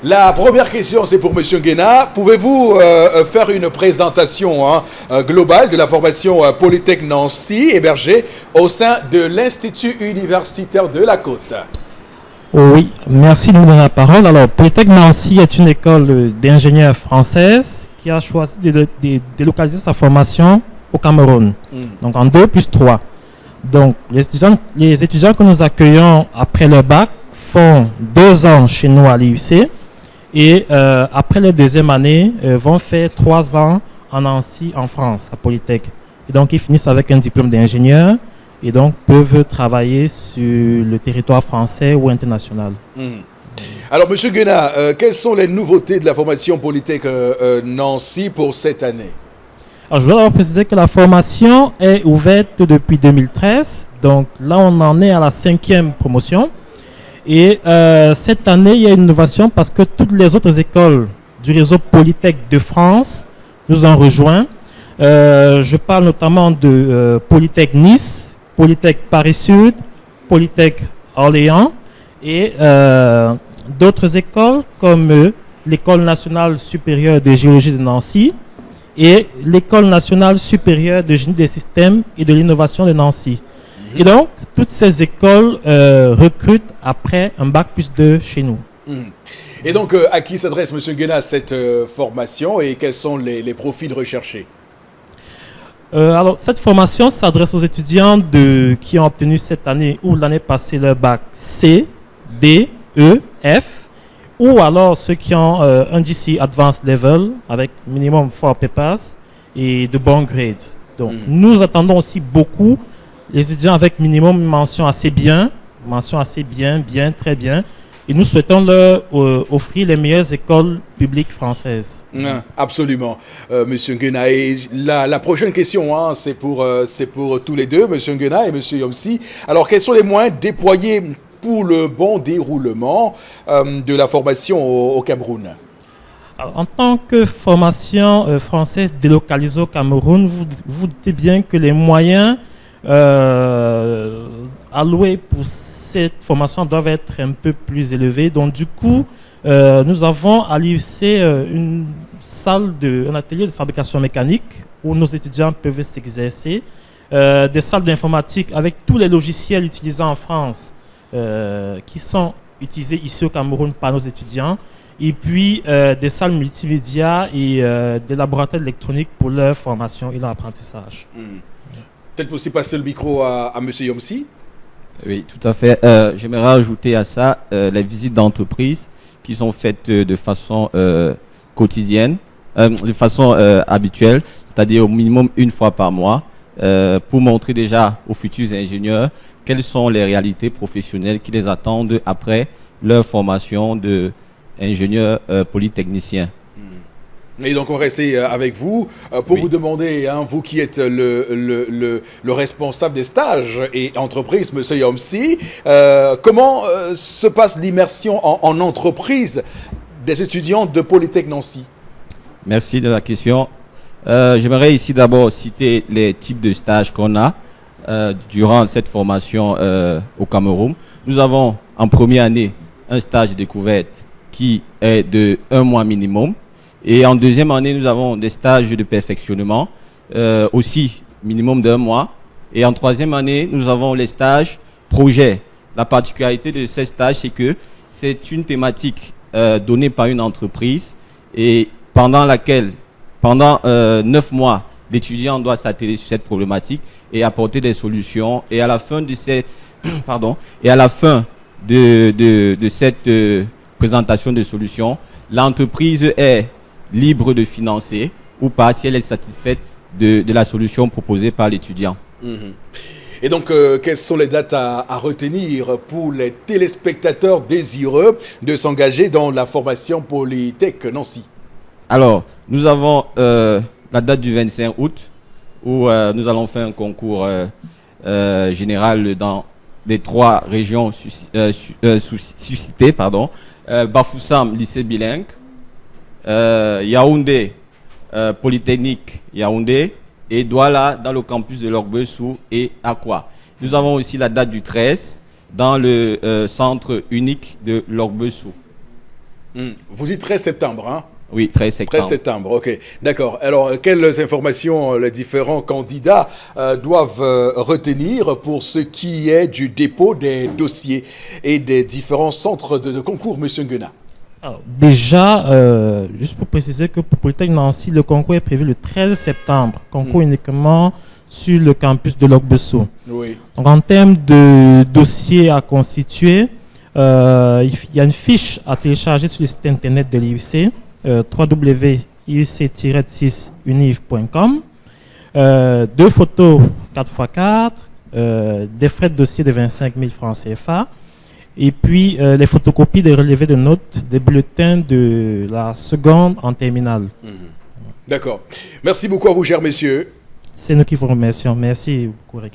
La première question, c'est pour M. Guena. Pouvez-vous faire une présentation globale de la formation Polytech Nancy hébergée au sein de l'Institut universitaire de la Côte? Oui, merci de nous donner la parole. Alors, Polytech Nancy est une école d'ingénieurs française qui a choisi de délocaliser sa formation au Cameroun. Donc, en 2+3. Donc, les étudiants que nous accueillons après le bac font 2 ans chez nous à l'IUC. Et après la deuxième année, vont faire 3 ans en Nancy, en France, à Polytech. Et donc, ils finissent avec un diplôme d'ingénieur et donc peuvent travailler sur le territoire français ou international. Alors, M. Guena, quelles sont les nouveautés de la formation Polytech Nancy pour cette année? Alors, je voudrais préciser que la formation est ouverte depuis 2013. Donc là, on en est à la 5e promotion. Et cette année, il y a une innovation parce que toutes les autres écoles du réseau Polytech de France nous ont rejoints. Je parle notamment de Polytech Nice, Polytech Paris Sud, Polytech Orléans et d'autres écoles comme l'École nationale supérieure de géologie de Nancy et l'École nationale supérieure de génie des systèmes et de l'innovation de Nancy. Et donc, toutes ces écoles recrutent après un bac+2 chez nous. Et donc, à qui s'adresse, M. Nguena, cette formation et quels sont les profils recherchés? Alors, cette formation s'adresse aux étudiants qui ont obtenu cette année ou l'année passée leur bac C, D, E, F, ou alors ceux qui ont un GC Advanced Level avec minimum 4 papers et de bons grades. Donc, nous attendons aussi beaucoup les étudiants avec minimum une mention assez bien, bien, très bien. Et nous souhaitons leur offrir les meilleures écoles publiques françaises. Absolument, Monsieur Nguena. Et la prochaine question, hein, c'est pour tous les deux, Monsieur Nguena et Monsieur Yomsi. Alors, quels sont les moyens déployés pour le bon déroulement de la formation au Cameroun? Alors, en tant que formation française délocalisée au Cameroun, vous doutez bien que les moyens alloués pour cette formation doivent être un peu plus élevés. Donc, du coup, nous avons à l'IUC un atelier de fabrication mécanique où nos étudiants peuvent s'exercer, des salles d'informatique avec tous les logiciels utilisés en France qui sont utilisés ici au Cameroun par nos étudiants, et puis des salles multimédia et des laboratoires électroniques pour leur formation et leur apprentissage. Peut-être aussi passer le micro à M. Yomsi. Oui, tout à fait. J'aimerais ajouter à ça les visites d'entreprise qui sont faites de façon quotidienne, de façon habituelle, c'est-à-dire au minimum une fois par mois, pour montrer déjà aux futurs ingénieurs quelles sont les réalités professionnelles qui les attendent après leur formation d'ingénieur polytechnicien. Et donc on reste avec vous pour vous demander, hein, vous qui êtes le responsable des stages et entreprises, M. Yomsi, comment se passe l'immersion en entreprise des étudiants de Polytech Nancy? Merci de la question. J'aimerais ici d'abord citer les types de stages qu'on a durant cette formation au Cameroun. Nous avons en première année un stage de découverte qui est de 1 mois minimum. Et en deuxième année, nous avons des stages de perfectionnement, aussi minimum d'1 mois. Et en troisième année, nous avons les stages projets. La particularité de ces stages, c'est que c'est une thématique donnée par une entreprise et pendant 9 mois, l'étudiant doit s'atteler sur cette problématique et apporter des solutions. Et à la fin de cette, de cette présentation de solutions, l'entreprise est libre de financer ou pas si elle est satisfaite de la solution proposée par l'étudiant. Et donc, quelles sont les dates à retenir pour les téléspectateurs désireux de s'engager dans la formation Polytech Nancy? Alors, nous avons la date du 25 août où nous allons faire un concours général dans les 3 régions suscitées, Bafoussam, lycée bilingue, Yaoundé, Polytechnique Yaoundé, et Douala dans le campus de Lorbessou et Aqua. Nous avons aussi la date du 13 dans le centre unique de Lorbessou. Vous dites 13 septembre, hein? Oui, 13 septembre. 13 septembre, ok. D'accord. Alors, quelles informations les différents candidats doivent retenir pour ce qui est du dépôt des dossiers et des différents centres de concours, M. Nguena? Alors, déjà, juste pour préciser que pour Polytech Nancy, le concours est prévu le 13 septembre. Concours uniquement sur le campus de Lorbessou. Oui. Donc, en termes de dossiers à constituer, il y a une fiche à télécharger sur le site internet de l'IUC, www.iuc-6univ.com. 2 photos 4x4, des frais de dossier de 25 000 francs CFA. Et puis, les photocopies des relevés de notes des bulletins de la seconde en terminale. D'accord. Merci beaucoup à vous, chers messieurs. C'est nous qui vous remercions. Merci beaucoup, Rick.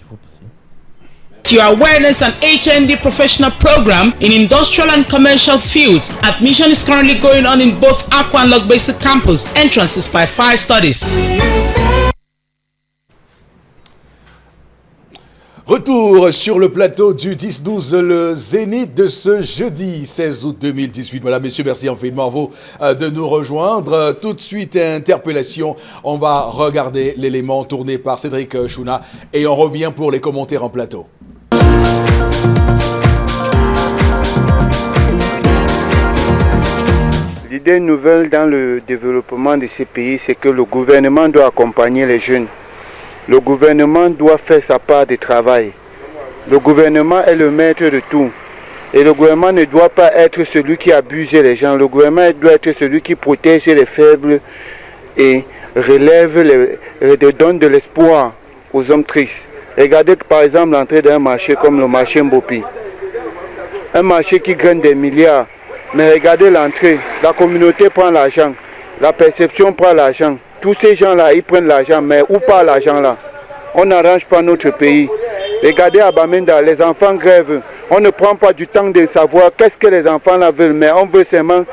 Your awareness and HND professional program in industrial and commercial fields. Admission is currently going on in both Aqua and Log Basic campus. Entrances by Fire Studies. Retour sur le plateau du 10-12, le Zénith de ce jeudi 16 août 2018. Mesdames, messieurs, merci infiniment à vous de nous rejoindre. Tout de suite, interpellation. On va regarder l'élément tourné par Cédric Chouna et on revient pour les commentaires en plateau. L'idée nouvelle dans le développement de ces pays, c'est que le gouvernement doit accompagner les jeunes. Le gouvernement doit faire sa part de travail. Le gouvernement est le maître de tout. Et le gouvernement ne doit pas être celui qui abuse les gens. Le gouvernement doit être celui qui protège les faibles et donne de l'espoir aux hommes tristes. Regardez par exemple l'entrée d'un marché comme le marché Mbopi. Un marché qui gagne des milliards. Mais regardez l'entrée. La communauté prend l'argent. La perception prend l'argent. Tous ces gens-là, ils prennent l'argent. Mais où part l'argent là? On n'arrange pas notre pays. Regardez à Bamenda, les enfants grèvent. On ne prend pas du temps de savoir qu'est-ce que les enfants là veulent. Mais on veut seulement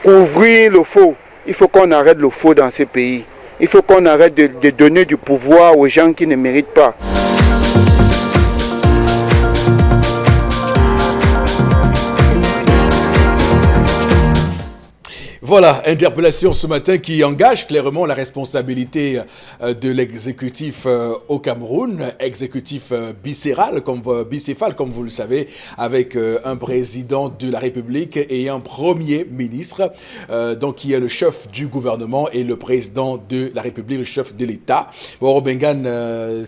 couvrir le faux. Il faut qu'on arrête le faux dans ces pays. Il faut qu'on arrête de donner du pouvoir aux gens qui ne méritent pas. Voilà, interpellation ce matin qui engage clairement la responsabilité de l'exécutif au Cameroun, exécutif bicéphale comme vous le savez, avec un président de la République et un premier ministre, donc qui est le chef du gouvernement et le président de la République, le chef de l'État. Bon, Robengan,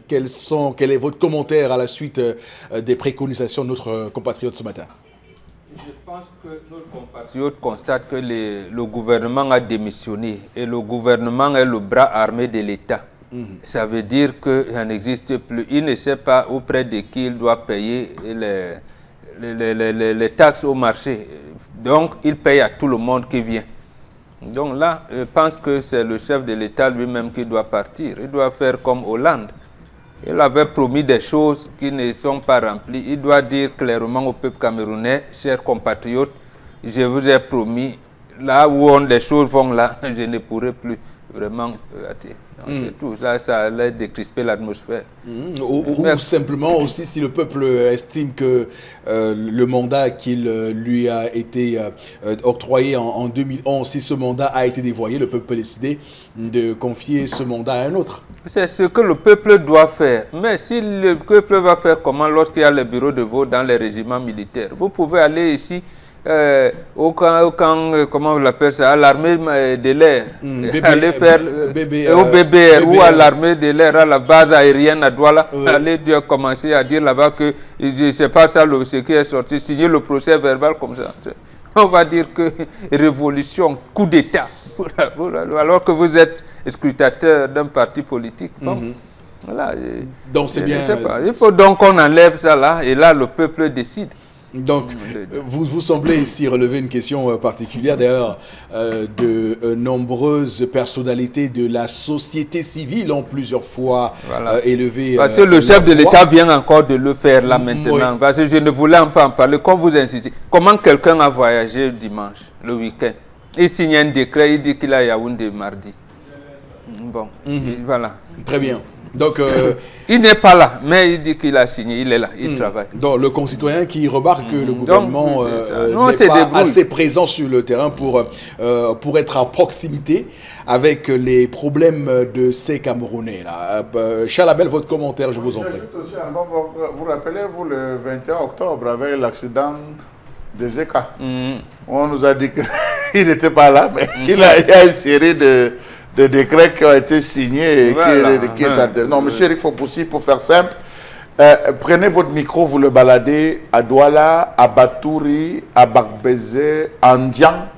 quel est votre commentaire à la suite des préconisations de notre compatriote ce matin? Je pense que nos compatriotes constatent que le gouvernement a démissionné et le gouvernement est le bras armé de l'État. Ça veut dire que ça n'existe plus. Il ne sait pas auprès de qui il doit payer les taxes au marché. Donc, il paye à tout le monde qui vient. Donc là, je pense que c'est le chef de l'État lui-même qui doit partir. Il doit faire comme Hollande. Il avait promis des choses qui ne sont pas remplies. Il doit dire clairement au peuple camerounais, chers compatriotes, je vous ai promis, là où les choses vont là, je ne pourrai plus vraiment attirer. C'est tout. Là, ça allait décrisper l'atmosphère. Ou simplement aussi, si le peuple estime que le mandat qu'il lui a été octroyé en 2011, si ce mandat a été dévoyé, le peuple peut décider de confier ce mandat à un autre. C'est ce que le peuple doit faire. Mais si le peuple va faire comment lorsqu'il y a le bureau de vote dans les régiments militaires? Vous pouvez aller ici au camp, comment on l'appelle ça, à l'armée de l'air, aller faire au BBR ou à l'armée de l'air, à la base aérienne à Douala, aller commencer à dire là-bas que c'est pas ça ce qui est sorti, signer le procès verbal comme ça. On va dire que révolution, coup d'État, alors que vous êtes scrutateur d'un parti politique. Bon, voilà, donc c'est bien. Il faut donc qu'on enlève ça là, et là le peuple décide. Donc, vous semblez ici relever une question particulière. D'ailleurs, de nombreuses personnalités de la société civile ont plusieurs fois élevé. Parce que le chef de l'État vient encore de le faire là maintenant. Oui. Parce que je ne voulais pas en parler. Comme vous insistez, comment quelqu'un a voyagé dimanche, le week-end? Il signe un décret, il dit qu'il a Yaoundé mardi. Bon, voilà. Très bien. Donc, il n'est pas là, mais il dit qu'il a signé, il est là, il travaille. Donc, le concitoyen qui remarque que le gouvernement n'est pas assez présent sur le terrain pour être en proximité avec les problèmes de ces Camerounais. Chalabel, votre commentaire, je vous en prie. Vous rappelez-vous le 21 octobre avec l'accident des ECA? On nous a dit qu'il n'était pas là, mais il y a une série de décrets qui ont été signés et qui est non, monsieur Eric Fopoussi, pour faire simple, prenez votre micro, vous le baladez à Douala, à Batouri, à Bakbezé, à Ndian,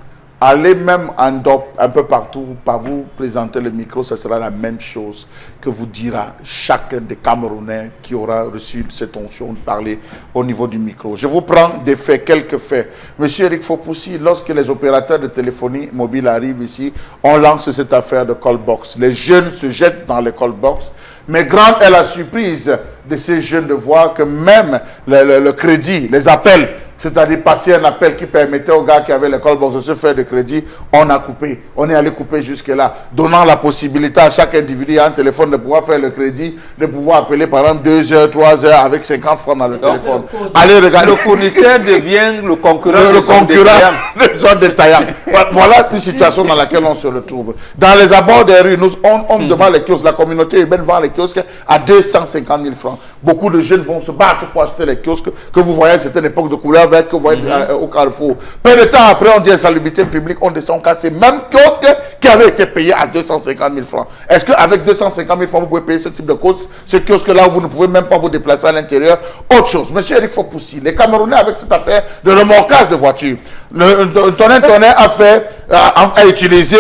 allez même en Dop, un peu partout, par vous présenter le micro, ce sera la même chose que vous dira chacun des Camerounais qui aura reçu cette onction de parler au niveau du micro. Je vous prends des faits, quelques faits. Monsieur Eric Fopoussi, lorsque les opérateurs de téléphonie mobile arrivent ici, on lance cette affaire de callbox. Les jeunes se jettent dans les callbox, mais grande est la surprise de ces jeunes de voir que même le crédit, les appels, c'est-à-dire passer un appel qui permettait aux gars qui avaient le callbox de se faire de crédit, on a coupé. On est allé couper jusque-là, donnant la possibilité à chaque individu à un téléphone de pouvoir faire le crédit, de pouvoir appeler par exemple 2 heures, 3 heures avec 50 francs dans le téléphone. Allez regarder. Le fournisseur devient le concurrent de son détaillant. Voilà une situation dans laquelle on se retrouve. Dans les abords des rues, on demande les kiosques. La communauté urbaine vend les kiosques à 250 000 francs. beaucoup de jeunes vont se battre pour acheter les kiosques que vous voyez à cette époque de couleur verte que vous voyez au Carrefour. Peu de temps après, on dit insalubrité publique, on descend casser même kiosque qui avait été payé à 250 000 francs. Est-ce qu'avec 250 000 francs, vous pouvez payer ce type de kiosque? Ce kiosque-là, vous ne pouvez même pas vous déplacer à l'intérieur. Autre chose, monsieur Eric Fopoussi, les Camerounais avec cette affaire de remorquage de voitures, Tonnet a utilisé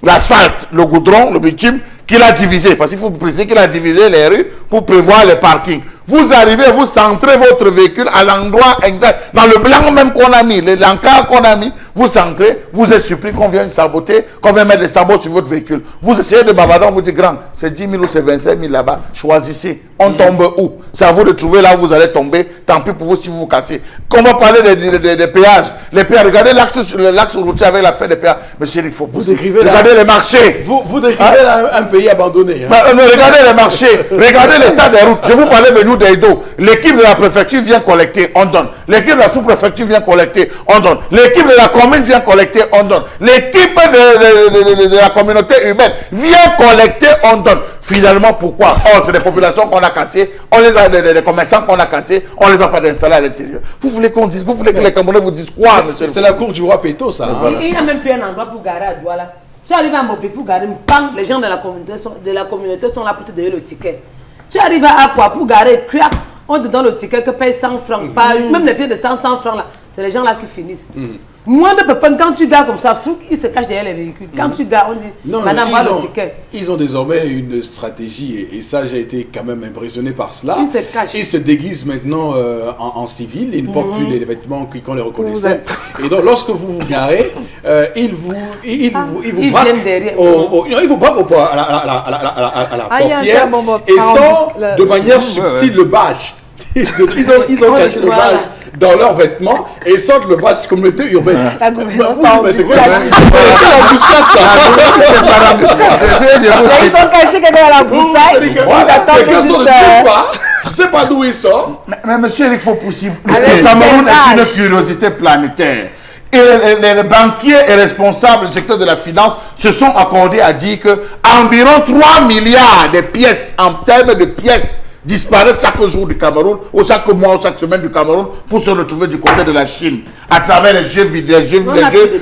l'asphalte, le goudron, le bitume, qu'il a divisé. Parce qu'il faut préciser qu'il a divisé les rues pour prévoir les parkings. Vous arrivez, vous centrez votre véhicule à l'endroit exact, dans le blanc même qu'on a mis, l'encart qu'on a mis, vous centrez, vous êtes surpris qu'on vienne saboter, qu'on vienne mettre des sabots sur votre véhicule. Vous essayez de bavarder, on vous dit grand, c'est 10 000 ou c'est 25 000 là-bas, choisissez. On tombe où? C'est à vous de trouver là où vous allez tomber, tant pis pour vous si vous vous cassez. Quand on va parler des péages, les péages, regardez l'axe routier avec la fin des péages. Monsieur, il faut vous décrivez regardez les marchés. Vous décrivez un pays abandonné. Mais regardez les marchés, regardez l'état des routes. Je vous parlais de nous d'Edo. L'équipe de la préfecture vient collecter, on donne. L'équipe de la sous-préfecture vient collecter, on donne. L'équipe de la commune vient collecter, on donne. L'équipe de la communauté urbaine vient collecter, on donne. Finalement, pourquoi? Oh, c'est des populations qu'on a cassées, on les a, des commerçants qu'on a cassés, on les a pas installés à l'intérieur. Vous voulez qu'on dise, vous voulez que les Camerounais vous disent quoi? C'est la cour du roi Péto, ça. Il n'y a même plus un endroit pour garer à Douala. Tu arrives à Mopé pour garer, bang, les gens de la communauté sont là pour te donner le ticket. Tu arrives à quoi pour garer, crac, on te donne le ticket que paye 100 francs, même les pieds de 100 francs là, c'est les gens là qui finissent. Moi, de pépin, quand tu gares comme ça, fou, ils se cachent derrière les véhicules. Quand tu gares, on dit, non, madame, voilà le ticket. Ils ont désormais une stratégie, et ça, j'ai été quand même impressionné par cela. Ils se cachent. Ils se déguisent maintenant en civil, ils ne portent plus les vêtements qu'on les reconnaissait. Et donc, lorsque vous vous garez, ils vous braquent. Ils vous braquent à la portière et sortent de manière subtile le badge. Ils ont caché le badge dans leurs vêtements et sortent le badge communauté urbaine. Mais c'est quoi? C'est l'embuscade, ça. Ils ont caché quelqu'un à la broussaille. Je ne sais pas d'où ils sortent. Mais monsieur Eric Fopoussi, le Cameroun est une curiosité planétaire. Et les banquiers et responsables du secteur de la finance se sont accordés à dire que environ 3 milliards de pièces, en termes de pièces, disparaissent chaque jour du Cameroun, ou chaque mois, ou chaque semaine du Cameroun, pour se retrouver du côté de la Chine, à travers les jeux vidéo,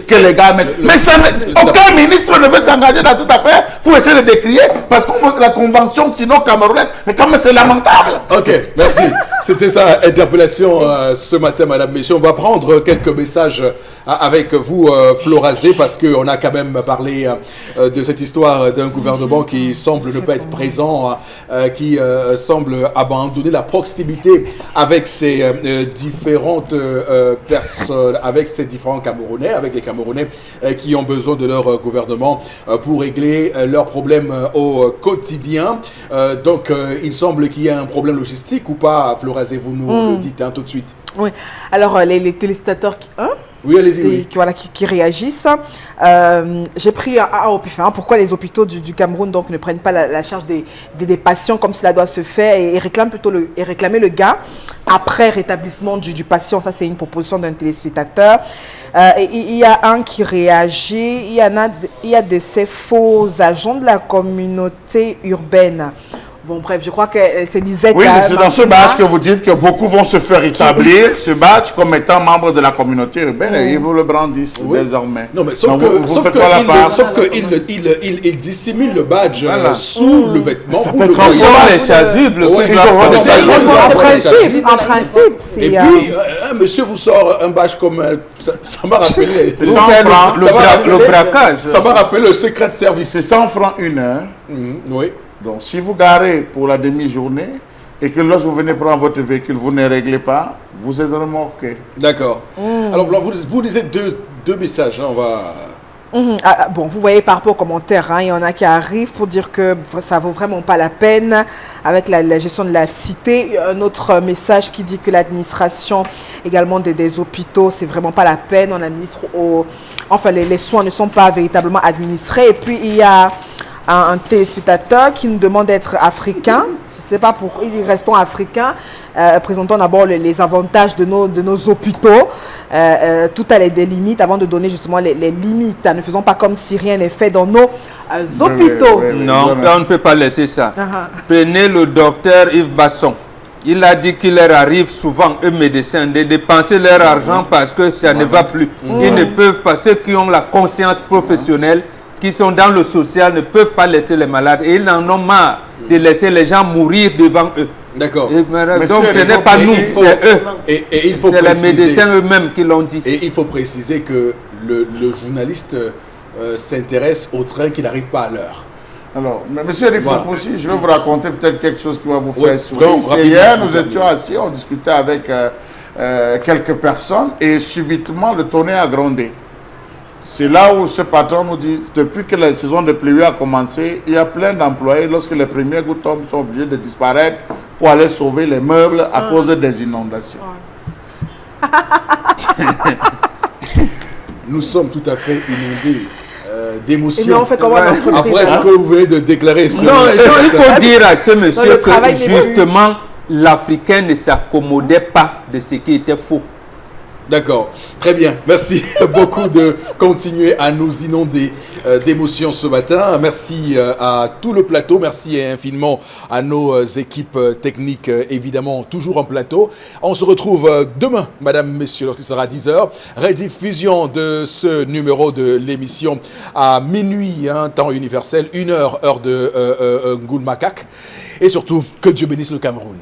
que les gars mettent. Mais aucun ministre ne veut s'engager dans cette affaire pour essayer de décrier, parce qu'on veut la convention sinon camerounaise, mais quand même c'est lamentable. Ok, merci. C'était ça, interpellation ce matin, madame, messieurs. On va prendre quelques messages avec vous, Florazé, parce qu'on a quand même parlé de cette histoire d'un gouvernement qui semble ne pas être présent, qui semble abandonner la proximité avec ces différentes personnes, avec ces différents Camerounais, avec les Camerounais qui ont besoin de leur gouvernement pour régler leurs problèmes au quotidien. Donc, il semble qu'il y a un problème logistique ou pas, Florazé, vous nous le dites tout de suite. Oui, alors les téléspectateurs qui... Oui, allez-y. Oui. Qui réagissent. J'ai pris au pif. Pourquoi les hôpitaux du Cameroun donc, ne prennent pas la charge des patients comme cela doit se faire et réclament plutôt réclamer le gain après rétablissement du patient. Ça, c'est une proposition d'un téléspectateur. Il y a un qui réagit. Il y a de ces faux agents de la communauté urbaine. Bon, bref, je crois que c'est Lisette. Oui, c'est dans ce badge que vous dites que beaucoup vont se faire établir ce badge comme étant membre de la communauté urbaine et ils vous le brandissent désormais. Non, mais sauf qu'il dissimule le badge sous le vêtement. Ça peut être les chasubles. En principe. Et puis, monsieur vous sort un badge comme ça m'a rappelé. C'est 100 francs le braquage. Ça m'a rappelé le secret de service. C'est 100 francs une heure. Oui. Donc, si vous garez pour la demi-journée et que lorsque vous venez prendre votre véhicule, vous ne réglez pas, vous êtes remorqué. D'accord. Alors, vous lisez deux messages. On va... bon, vous voyez par rapport aux commentaires, il y en a qui arrivent pour dire que ça vaut vraiment pas la peine avec la gestion de la cité. Un autre message qui dit que l'administration également des hôpitaux, c'est vraiment pas la peine. On administre enfin, les soins ne sont pas véritablement administrés. Et puis, il y a un téléspectateur qui nous demande d'être africain. Je ne sais pas pourquoi, restons africains. Présentons d'abord les avantages de nos hôpitaux. Tout a des limites avant de donner justement les limites. Ne faisons pas comme si rien n'est fait dans nos hôpitaux. Non, on ne peut pas laisser ça. Prenez le docteur Yves Basson. Il a dit qu'il leur arrive souvent, eux médecins, de dépenser leur argent parce que ça ne va plus. Ils ne peuvent pas, ceux qui ont la conscience professionnelle, qui sont dans le social, ne peuvent pas laisser les malades. Et ils en ont marre de laisser les gens mourir devant eux. D'accord. Donc ce n'est pas nous, c'est eux. Et il faut c'est les préciser, médecins eux-mêmes qui l'ont dit. Et il faut préciser que le journaliste s'intéresse au train qui n'arrive pas à l'heure. Alors, monsieur Rifopoussi, je vais vous raconter peut-être quelque chose qui va vous faire sourire. rapidement, Hier, nous étions assis, on discutait avec quelques personnes et subitement le tonnerre a grondé. C'est là où ce patron nous dit, depuis que la saison de pluie a commencé, il y a plein d'employés, lorsque les premiers gouttes tombent, sont obligés de disparaître pour aller sauver les meubles à cause des inondations. Nous sommes tout à fait inondés d'émotions. Et nous, on fait comment dans notre Après ce que vous venez de déclarer. Non, il faut dire à ce monsieur que travail n'est justement, l'Africain ne s'accommodait pas de ce qui était faux. D'accord, très bien. Merci beaucoup de continuer à nous inonder d'émotions ce matin. Merci à tout le plateau. Merci infiniment à nos équipes techniques, évidemment, toujours en plateau. On se retrouve demain, mesdames, messieurs, lorsqu'il sera 10h. Rediffusion de ce numéro de l'émission à minuit, temps universel, 1h, heure de Ngoul Makak. Et surtout, que Dieu bénisse le Cameroun.